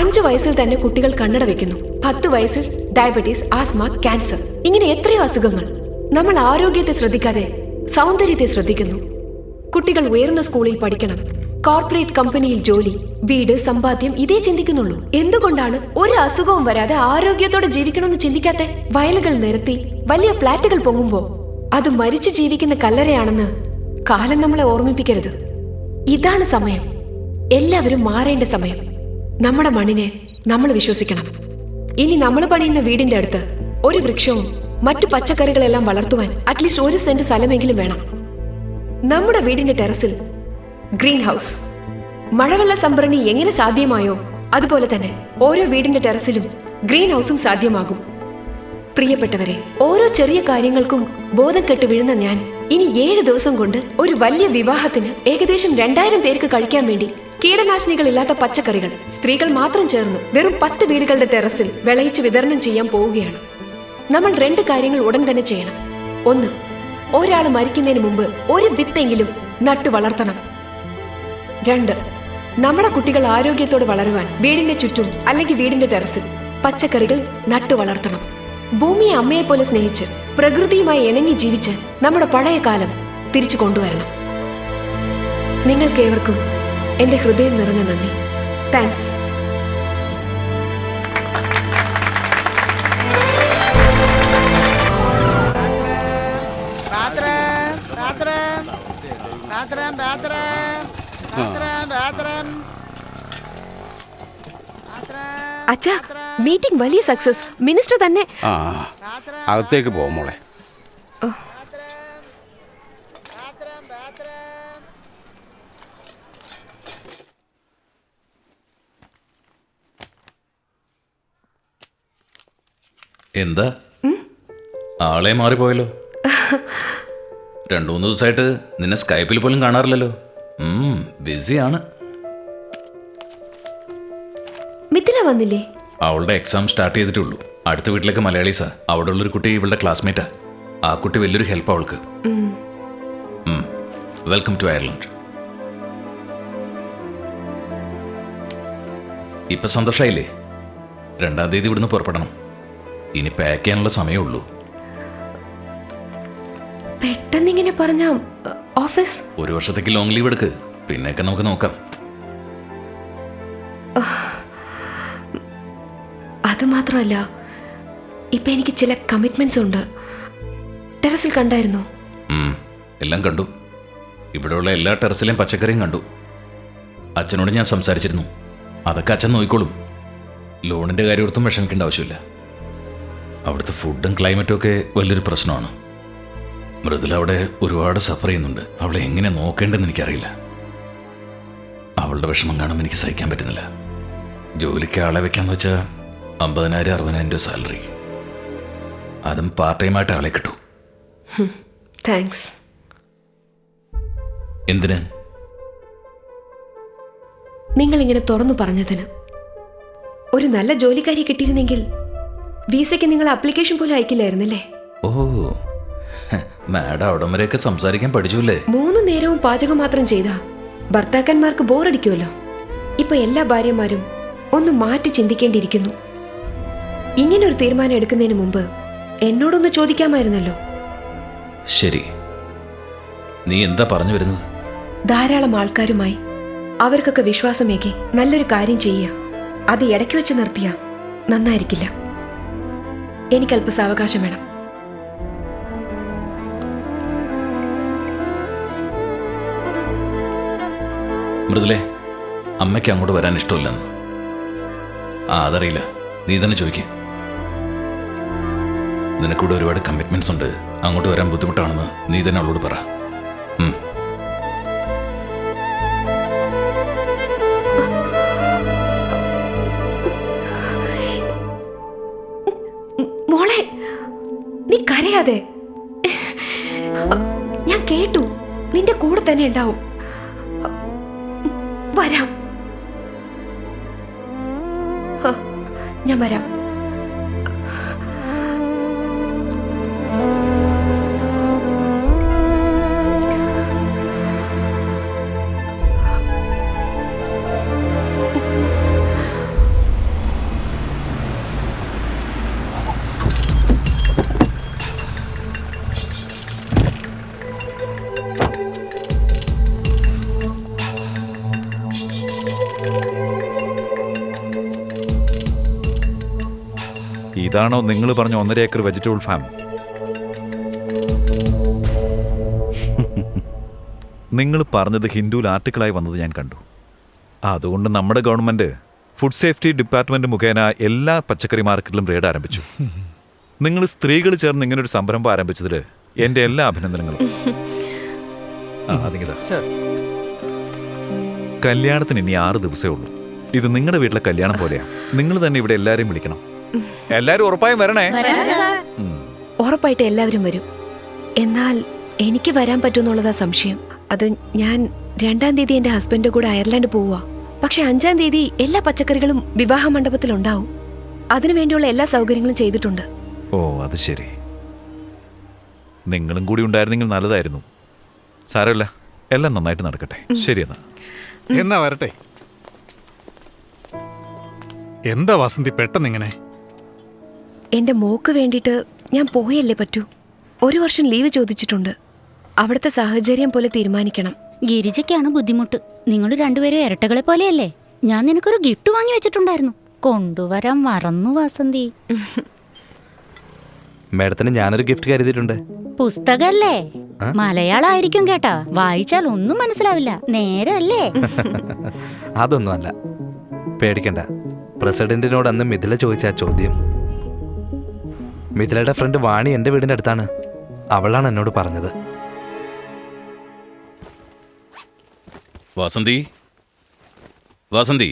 5 വയസ്സിൽ തന്നെ കുട്ടികൾ കണ്ണട വെക്കുന്നു. 10 വയസ്സിൽ ഡയബറ്റീസ്, ആസ്മ, ക്യാൻസർ, ഇങ്ങനെ എത്രയോ അസുഖങ്ങൾ. നമ്മൾ ആരോഗ്യത്തെ ശ്രദ്ധിക്കാതെ സൗന്ദര്യത്തെ ശ്രദ്ധിക്കുന്നു. കുട്ടികൾ ഉയർന്ന സ്കൂളിൽ പഠിക്കണം, കോർപ്പറേറ്റ് കമ്പനിയിൽ ജോലി, വീട്, സമ്പാദ്യം, ഇതേ ചിന്തിക്കുന്നുള്ളൂ. എന്തുകൊണ്ടാണ് ഒരു അസുഖവും വരാതെ ആരോഗ്യത്തോടെ ജീവിക്കണമെന്ന് ചിന്തിക്കാത്തെ? വയലുകൾ നിരത്തി വലിയ ഫ്ലാറ്റുകൾ പൊങ്ങുമ്പോ അത് മരിച്ചു ജീവിക്കുന്ന കല്ലറയാണെന്ന് കാലം നമ്മളെ ഓർമ്മിപ്പിക്കരുത്. ഇതാണ് സമയം. എല്ലാവരും മാറേണ്ട സമയം. നമ്മുടെ മണ്ണിനെ നമ്മൾ വിശ്വസിക്കണം. ഇനി നമ്മൾ പണിയുന്ന വീടിന്റെ അടുത്ത് ഒരു വൃക്ഷവും മറ്റു പച്ചക്കറികളെല്ലാം വളർത്തുവാൻ അറ്റ്ലീസ്റ്റ് 1 സെന്റ് സ്ഥലമെങ്കിലും വേണം. നമ്മുടെ വീടിന്റെ ടെറസിൽ ഗ്രീൻ ഹൗസ്, മഴവെള്ള സംഭരണി എങ്ങനെ സാധ്യമായോ അതുപോലെ തന്നെ ഓരോ വീടിന്റെ ടെറസിലും ഗ്രീൻ ഹൗസും സാധ്യമാകും. പ്രിയപ്പെട്ടവരെ, ഓരോ ചെറിയ കാര്യങ്ങൾക്കും ബോധം കെട്ട് വീഴുന്ന ഞാൻ ഇനി 7 ദിവസം കൊണ്ട് ഒരു വലിയ വിവാഹത്തിന് ഏകദേശം 2000 പേർക്ക് കഴിക്കാൻ വേണ്ടി കീടനാശിനികളില്ലാത്ത പച്ചക്കറികൾ സ്ത്രീകൾ മാത്രം ചേർന്ന് വെറും 10 വീടുകളുടെ ടെറസിൽ വിളയിച്ച് വിതരണം ചെയ്യാൻ പോവുകയാണ്. നമ്മൾ 2 കാര്യങ്ങൾ ഉടൻ തന്നെ ചെയ്യണം. 1, ഒരാൾ മരിക്കുന്നതിന് മുമ്പ് ഒരു വിത്തെങ്കിലും നട്ടു വളർത്തണം. 2, നമ്മുടെ കുട്ടികൾ ആരോഗ്യത്തോടെ വളരുവാൻ വീടിന്റെ ചുറ്റും അല്ലെങ്കിൽ വീടിന്റെ ടെറസിൽ പച്ചക്കറികൾ നട്ടു വളർത്തണം. ഭൂമിയെ അമ്മയെ പോലെ സ്നേഹിച്ച് പ്രകൃതിയുമായി ഇണങ്ങി ജീവിച്ച് നമ്മുടെ പഴയ കാലം തിരിച്ചു കൊണ്ടുവരണം. നിങ്ങൾക്കേവർക്കും എന്റെ ഹൃദയം നിറഞ്ഞ നന്ദി. താങ്ക്സ്. അച്ഛാ, മീറ്റിംഗ് വലിയ സക്സസ്. മിനിസ്റ്റർ തന്നെ. അകത്തേക്ക് പോകും മോളെ. എന്താ ആളെ മാറിപ്പോയല്ലോ? 2-3 ദിവസമായിട്ട് നിന്നെ സ്കൈപ്പിൽ പോലും കാണാറില്ലല്ലോ. ബിസിയാണ്. മിഥില വന്നില്ലേ? അവളുടെ എക്സാം സ്റ്റാർട്ട് ചെയ്തിട്ടുള്ളൂ. അടുത്ത വീട്ടിലേക്ക് മലയാളീസാ. അവിടെ ഉള്ളൊരു കുട്ടി ഇവളുടെ ക്ലാസ്മേറ്റാ. ആ കുട്ടി വലിയൊരു ഹെൽപ്പ് അവൾക്ക്. Welcome to Ireland. ഇപ്പൊ സന്തോഷായില്ലേ? 2-ാം തീയതി ഇവിടുന്ന് പുറപ്പെടണം. ഇനി പാക്ക് ചെയ്യാനുള്ള സമയമുള്ളൂ. പെട്ടെന്നിങ്ങനെ പറഞ്ഞ ഓഫീസ് 1 വർഷത്തേക്ക് ലോങ് ലീവ് എടുക്ക്. പിന്നെയൊക്കെ നമുക്ക് നോക്കാം. അത് മാത്രമല്ല, ഇപ്പൊ എനിക്ക് ചില കമ്മിറ്റ്മെന്റ്സ് ഉണ്ട്. ടെറസിൽ കണ്ടായിരുന്നോ? എല്ലാം കണ്ടു. ഇവിടെയുള്ള എല്ലാ ടെറസിലെയും പച്ചക്കറിയും കണ്ടു. അച്ഛനോട് ഞാൻ സംസാരിച്ചിരുന്നു. അതൊക്കെ അച്ഛൻ നോക്കിക്കോളും. ലോണിന്റെ കാര്യം ഓർത്തും വിഷമിക്കേണ്ട ആവശ്യമില്ല. അവിടുത്തെ ഫുഡും ക്ലൈമറ്റും ഒക്കെ വലിയൊരു പ്രശ്നമാണ്. മൃദുല അവിടെ ഒരുപാട് സഫർ ചെയ്യുന്നുണ്ട്. അവളെ എങ്ങനെ നോക്കേണ്ടെന്ന് എനിക്കറിയില്ല. അവളുടെ വിഷമം കാണുമ്പോൾ എനിക്ക് സഹിക്കാൻ പറ്റുന്നില്ല. ജോലിക്ക് ആളെ വെക്കാന്ന് വെച്ചാൽ 50,000-60,000 രൂപ സാലറി. അതും പാർട്ട് ടൈമായിട്ട് ആളെ കിട്ടൂ. താങ്ക്സ്. എന്തിന്? നിങ്ങളിങ്ങനെ തുറന്നു പറഞ്ഞതിന്. ഒരു നല്ല ജോലിക്കാരി കിട്ടിയിരുന്നെങ്കിൽ വിസയ്ക്ക് നിങ്ങൾ ആപ്ലിക്കേഷൻ പോലും അയക്കില്ലായിരുന്നല്ലേ? ഓ, മാഡം അവിടം വരെയൊക്കെ സംസാരിക്കാൻ പഠിച്ചൂല്ലേ? 3 നേരവും പാചകം മാത്രം ചെയ്താ ഭർത്താക്കന്മാർക്ക് ബോറടിക്കുമല്ലോ. ഇപ്പൊ എല്ലാ ഭാര്യമാരും ഒന്ന് മാറ്റി ചിന്തിക്കേണ്ടിയിരിക്കുന്നു. ഇങ്ങനൊരു തീരുമാനം എടുക്കുന്നതിന് മുമ്പ് എന്നോടൊന്ന് ചോദിക്കാമായിരുന്നല്ലോ. ശരി, നീ എന്താ പറഞ്ഞു വരുന്നത്? ധാരാളം ആൾക്കാരുമായി അവർക്കൊക്കെ വിശ്വാസമേകി നല്ലൊരു കാര്യം ചെയ്യുക. അത് ഇടയ്ക്ക് വെച്ച് നിർത്തിയാ നന്നായിരിക്കില്ല. എനിക്കല്പ സാവകാശം വേണം. മൃദുലേ, അമ്മയ്ക്ക് അങ്ങോട്ട് വരാൻ ഇഷ്ടമില്ലെന്ന്. അതറിയില്ല, നീ തന്നെ ചോദിക്കേ. നിനക്കൂടെ ഒരുപാട് കമ്മിറ്റ്മെന്റ്സ് ഉണ്ട്. അങ്ങോട്ട് വരാൻ ബുദ്ധിമുട്ടാണെന്ന് നീ തന്നെ അവളോട് പറ. മോളെ, നീ കരയാതെ. ഞാൻ കേട്ടു, നിന്റെ കൂടെ തന്നെ ഉണ്ടാവും. വരാം. ഞാൻ വരാം. ഇതാണോ നിങ്ങൾ പറഞ്ഞ 1.5 ഏക്കർ വെജിറ്റബിൾ ഫാം? നിങ്ങൾ പറഞ്ഞത് ഹിന്ദുവിൽ ആർട്ടിക്കിളായി വന്നത് ഞാൻ കണ്ടു. അതുകൊണ്ട് നമ്മുടെ ഗവൺമെൻറ് ഫുഡ് സേഫ്റ്റി ഡിപ്പാർട്ട്മെൻറ്റ് മുഖേന എല്ലാ പച്ചക്കറി മാർക്കറ്റിലും റെയ്ഡ് ആരംഭിച്ചു. നിങ്ങൾ സ്ത്രീകൾ ചേർന്ന് ഇങ്ങനൊരു സംരംഭം ആരംഭിച്ചതിൽ എൻ്റെ എല്ലാ അഭിനന്ദനങ്ങളും. കല്യാണത്തിന് ഇനി 6 ദിവസമേ ഉള്ളൂ. ഇത് നിങ്ങളുടെ വീട്ടിലെ കല്യാണം പോലെയാ. നിങ്ങൾ തന്നെ ഇവിടെ എല്ലാവരെയും വിളിക്കണം. എല്ലാരും ഉറപ്പായും വരണേ. ഉറപ്പായിട്ട് എല്ലാവരും വരും. എന്നാൽ എനിക്ക് വരാൻ പറ്റുമെന്നുള്ളതാ സംശയം. അത് ഞാൻ 2-ാം തീയതി എന്റെ ഹസ്ബൻഡിന്റെ കൂടെ അയർലൻഡ് പോവുക. പക്ഷെ 5-ാം തീയതി എല്ലാ പച്ചക്കറികളും വിവാഹ മണ്ഡപത്തിൽ ഉണ്ടാവും. അതിനുവേണ്ടിയുള്ള എല്ലാ സൗകര്യങ്ങളും ചെയ്തിട്ടുണ്ട്. ഓ, അത് ശരി. നിങ്ങളും കൂടി ഉണ്ടായിരുന്നെങ്കിൽ നല്ലതായിരുന്നു. സാരമില്ല, എല്ലാം നന്നായിട്ട് നടക്കട്ടെ. ശരി എന്നാ വരട്ടെ. എന്താ വാസന്തി പെട്ടെന്ന് ഇങ്ങനെ? എന്റെ മോക്ക് വേണ്ടിയിട്ട് ഞാൻ പോയല്ലേ പറ്റൂ. 1 വർഷം ലീവ് ചോദിച്ചിട്ടുണ്ട്. അവിടുത്തെ സാഹചര്യം പോലെ തീരുമാനിക്കണം. ഗിരിജയ്ക്കാണ് ബുദ്ധിമുട്ട്. നിങ്ങൾ രണ്ടുപേരും ഇരട്ടകളെ പോലെയല്ലേ? ഞാൻ നിനക്കൊരു ഗിഫ്റ്റ് വാങ്ങി വെച്ചിട്ടുണ്ടായിരുന്നു, കൊണ്ടുവരാൻ മറന്നു വാസന്തി. മാഡത്തിന് ഞാനൊരു ഗിഫ്റ്റ് കരുതിയിട്ടുണ്ട്. പുസ്തകല്ലേ? മലയാളമായിരിക്കും കേട്ടാ. വായിച്ചാൽ ഒന്നും മനസ്സിലാവില്ല. നേരല്ലേ? അതൊന്നും അല്ല, പേടിക്കണ്ട. പ്രസിഡന്റിനോട് അന്ന് മിഥില ചോദിച്ച ആ ചോദ്യം, മിഥിലയുടെ ഫ്രണ്ട് വാണി എൻ്റെ വീടിൻ്റെ അടുത്താണ്. അവളാണ് എന്നോട് പറഞ്ഞത്. വാസന്തി, വാസന്തി,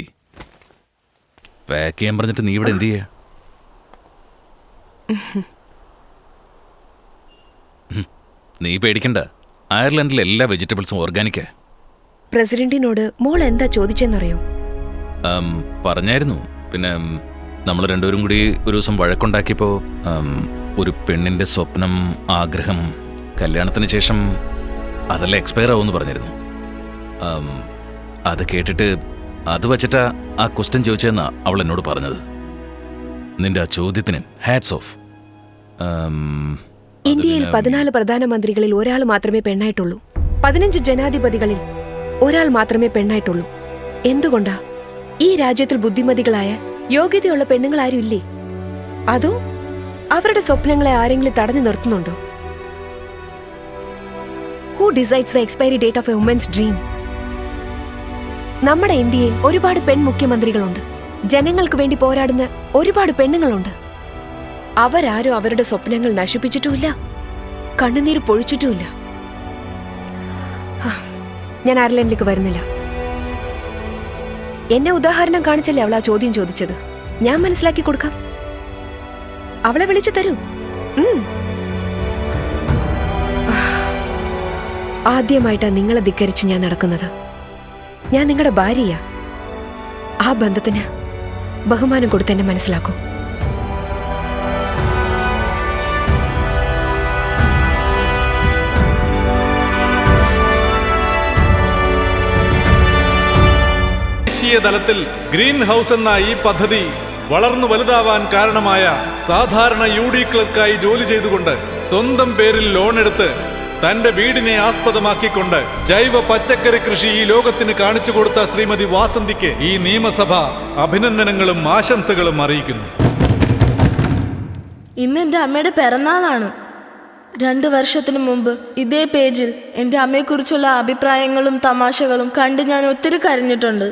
പാക്ക് ചെയ്യാൻ പറഞ്ഞിട്ട് നീ ഇവിടെ എന്ത് ചെയ്യാ? നീ പേടിക്കണ്ട, അയർലൻഡിലെ എല്ലാ വെജിറ്റബിൾസും ഓർഗാനിക്കാ. പ്രസിഡന്റിനോട് മോൾ എന്താ ചോദിച്ചെന്നറിയോ? പറഞ്ഞായിരുന്നു. പിന്നെ നമ്മൾ രണ്ടുപേരും കൂടി ഒരു ദിവസം വഴക്കുണ്ടാക്കിയപ്പോൾ ഒരു പെണ്ണിൻ്റെ സ്വപ്നം, ആഗ്രഹം, കല്യാണത്തിന് ശേഷം അതെല്ലാം എക്സ്പയർ ആവുമെന്ന് പറഞ്ഞിരുന്നു. അത് കേട്ടിട്ട് അത് വച്ചിട്ടാ ആ ക്വസ്റ്റ്യൻ ചോദിച്ചതെന്നാ അവൾ എന്നോട് പറഞ്ഞത്. നിന്റെ ആ ചോദ്യത്തിന് ഹാറ്റ്സ് ഓഫ്. ഇന്ത്യയിൽ 14 പ്രധാനമന്ത്രികളിൽ ഒരാൾ മാത്രമേ പെണ്ണായിട്ടുള്ളൂ. 15 ജനാധിപതികളിൽ ഒരാൾ മാത്രമേ പെണ്ണായിട്ടുള്ളൂ. എന്തുകൊണ്ടാ? ഈ രാജ്യത്തിൽ ബുദ്ധിമതികളായ യോഗ്യതയുള്ള പെണ്ണുങ്ങൾ ആരും ഇല്ലേ? അതോ അവരുടെ സ്വപ്നങ്ങളെ ആരെങ്കിലും തടഞ്ഞു നിർത്തുന്നുണ്ടോ? Who decides the expiry date of a woman's dream? നമ്മുടെ ഇന്ത്യയിൽ ഒരുപാട് പെൺ മുഖ്യമന്ത്രികളുണ്ട്. ജനങ്ങൾക്ക് വേണ്ടി പോരാടുന്ന ഒരുപാട് പെണ്ണുങ്ങളുണ്ട്. അവരാരും അവരുടെ സ്വപ്നങ്ങൾ നശിപ്പിച്ചിട്ടുമില്ല, കണ്ണുനീര് പൊഴിച്ചിട്ടുമില്ല. ഞാൻ അയർലൻഡിലേക്ക് വരുന്നില്ല. എന്നെ ഉദാഹരണം കാണിച്ചല്ലേ അവൾ ആ ചോദ്യം ചോദിച്ചത്. ഞാൻ മനസ്സിലാക്കി കൊടുക്കാം. അവളെ വിളിച്ചു തരൂ. ആദ്യമായിട്ടാ നിങ്ങളെ ധിക്കരിച്ച് ഞാൻ നടക്കുന്നത്. ഞാൻ നിങ്ങളുടെ ഭാര്യയാ. ആ ബന്ധത്തിന് ബഹുമാനം കൊടുത്ത് എന്നെ മനസ്സിലാക്കൂ. ദേശീയ തലത്തിൽ ഗ്രീൻ ഹൗസ് എന്ന ഈ പദ്ധതി വളർന്നു വലുതാവാൻ കാരണമായ സാധാരണ UD ക്ലർക്കായി ജോലി ചെയ്തുകൊണ്ട് സ്വന്തം പേരിൽ ലോൺ എടുത്ത് തന്റെ വീടിനെ ആസ്പദമാക്കിക്കൊണ്ട് ജൈവ പച്ചക്കറി കൃഷി ഈ ലോകത്തിന് കാണിച്ചു കൊടുത്ത ശ്രീമതി വാസന്തിക്ക് ഈ നിയമസഭ അഭിനന്ദനങ്ങളും ആശംസകളും അറിയിക്കുന്നു. ഇന്ന് എൻ്റെ അമ്മയുടെ പിറന്നാളാണ്. 2 വർഷത്തിന് മുമ്പ് ഇതേ പേജിൽ എൻ്റെ അമ്മയെക്കുറിച്ചുള്ള അഭിപ്രായങ്ങളും തമാശകളും കണ്ട് ഞാൻ ഒത്തിരി കരഞ്ഞിട്ടുണ്ട്.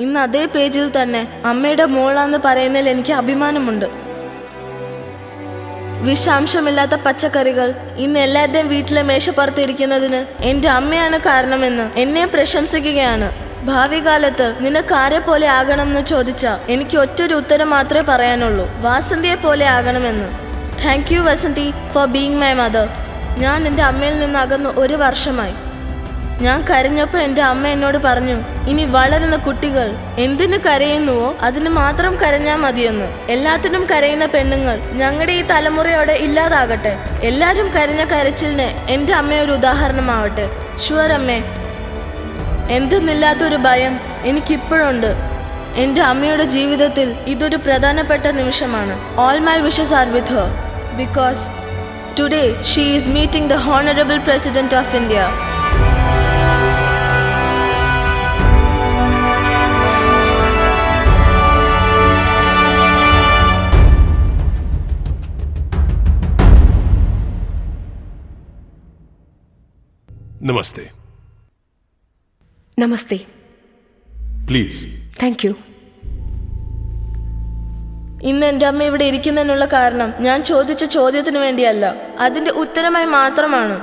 ഇന്ന് അതേ പേജിൽ തന്നെ അമ്മയുടെ മോളാന്ന് പറയുന്നതിൽ എനിക്ക് അഭിമാനമുണ്ട്. വിഷാംശമില്ലാത്ത പച്ചക്കറികൾ ഇന്ന് എല്ലാവരുടെയും വീട്ടിലെ മേശപ്പുറത്തിരിക്കുന്നതിന് എൻ്റെ അമ്മയാണ് കാരണമെന്ന് എന്നെ പ്രശംസിക്കുകയാണ്. ഭാവി കാലത്ത് നിനക്ക് ആരെ പോലെ ആകണമെന്ന് ചോദിച്ചാൽ എനിക്ക് ഒറ്റൊരു ഉത്തരം മാത്രമേ പറയാനുള്ളൂ: വാസന്തിയെ പോലെ ആകണമെന്ന്. Thank you Vasanthi for being my mother. ഞാൻ എൻ്റെ അമ്മയിൽ നിന്ന് അകന്ന് 1 വർഷമായി. ഞാൻ കരഞ്ഞപ്പോൾ എൻ്റെ അമ്മ എന്നോട് പറഞ്ഞു, ഇനി വളരുന്ന കുട്ടികൾ എന്തിനു കരയുന്നുവോ അതിന് മാത്രം കരഞ്ഞാൽ മതിയെന്ന്. എല്ലാത്തിനും കരയുന്ന പെണ്ണുങ്ങൾ ഞങ്ങളുടെ ഈ തലമുറയോടെ ഇല്ലാതാകട്ടെ. എല്ലാവരും കരഞ്ഞ കരച്ചിലിന് എൻ്റെ അമ്മയൊരു ഉദാഹരണമാവട്ടെ. ഷുവർ അമ്മേ. എന്തെന്നില്ലാത്തൊരു ഭയം എനിക്കിപ്പോഴുണ്ട്. എൻ്റെ അമ്മയുടെ ജീവിതത്തിൽ ഇതൊരു പ്രധാനപ്പെട്ട നിമിഷമാണ്. All my wishes are with Har because today she is meeting the honourable president of India. Namaste. Namaste. Please. Thank you. ഇന്ന് എൻ്റെ അമ്മ ഇവിടെ ഇരിക്കുന്നതിനുള്ള കാരണം ഞാൻ ചോദിച്ച ചോദ്യത്തിന് വേണ്ടിയല്ല, അതിന്റെ ഉത്തരമായി മാത്രമാണ്.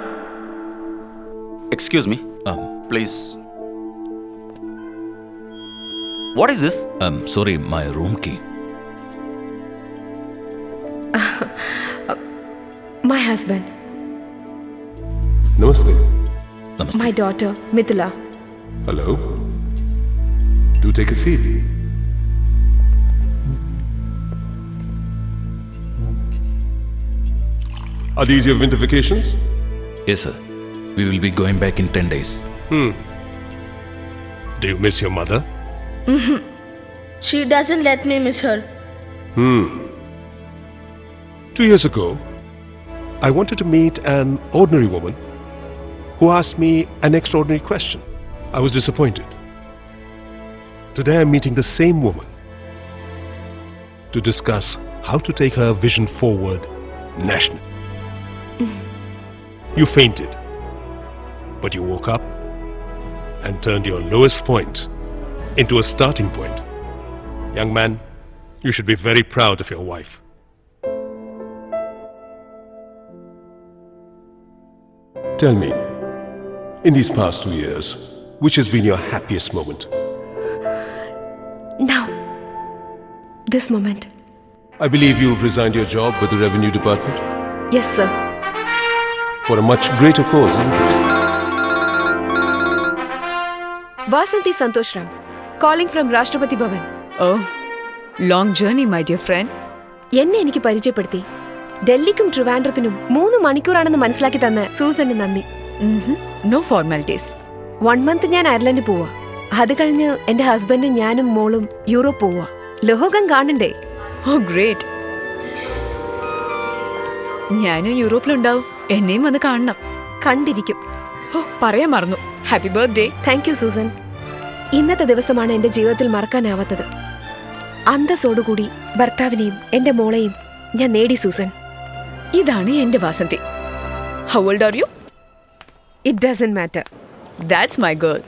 Excuse me. Please. What is this? Sorry, my room key. My husband. Namaste. My daughter, Mithila. Hello. Do take a seat. Are these your winter vacations? Yes, sir. We will be going back in 10 days. Do you miss your mother? She doesn't let me miss her. 2 years ago, I wanted to meet an ordinary woman who asked me an extraordinary question. I was disappointed. Today I'm meeting the same woman to discuss how to take her vision forward nationally. You fainted, but you woke up and turned your lowest point into a starting point. Young man, you should be very proud of your wife. Tell me, in these past 2 years, which has been your happiest moment? Now. This moment. I believe you've resigned your job with the Revenue Department? Yes, sir. For a much greater cause, isn't it? Vasanthi Santosh Ram, calling from Rashtrapati Bhavan. Oh, long journey, my dear friend. എന്നെ എനിക്ക് പരിചയപ്പെടുത്തി ഡൽഹിക്കും ട്രിവാൻഡ്രത്തിനും 3 മണിക്കൂറാണെന്ന് മനസ്സിലാക്കി തന്ന Susan നന്ദി. No formalities. 1 month ഞാൻ അയർലൻഡിൽ പോവാ. അത് കഴിഞ്ഞ് എന്റെ ഹസ്ബൻഡും ഞാനും മോളും യൂറോപ്പ് പോവാ. ലോകം കാണണ്ടേ? Oh, great. ഞാനും യൂറോപ്പിലുണ്ടാവും. എന്നെയും വന്ന് കാണണം. കണ്ടിരിക്കും. പറയാൻ മറന്നു. Happy birthday. Thank you Susan. ഇന്നത്തെ ദിവസമാണ് എന്റെ ജീവിതത്തിൽ മറക്കാനാവാത്തത്. അന്തസ്സോടുകൂടി ഭർത്താവിനെയും എന്റെ മോളെയും ഞാൻ നേടി സൂസൻ. ഇതാണ് എന്റെ Vasanthi. How old are you? It doesn't matter. That's my girl.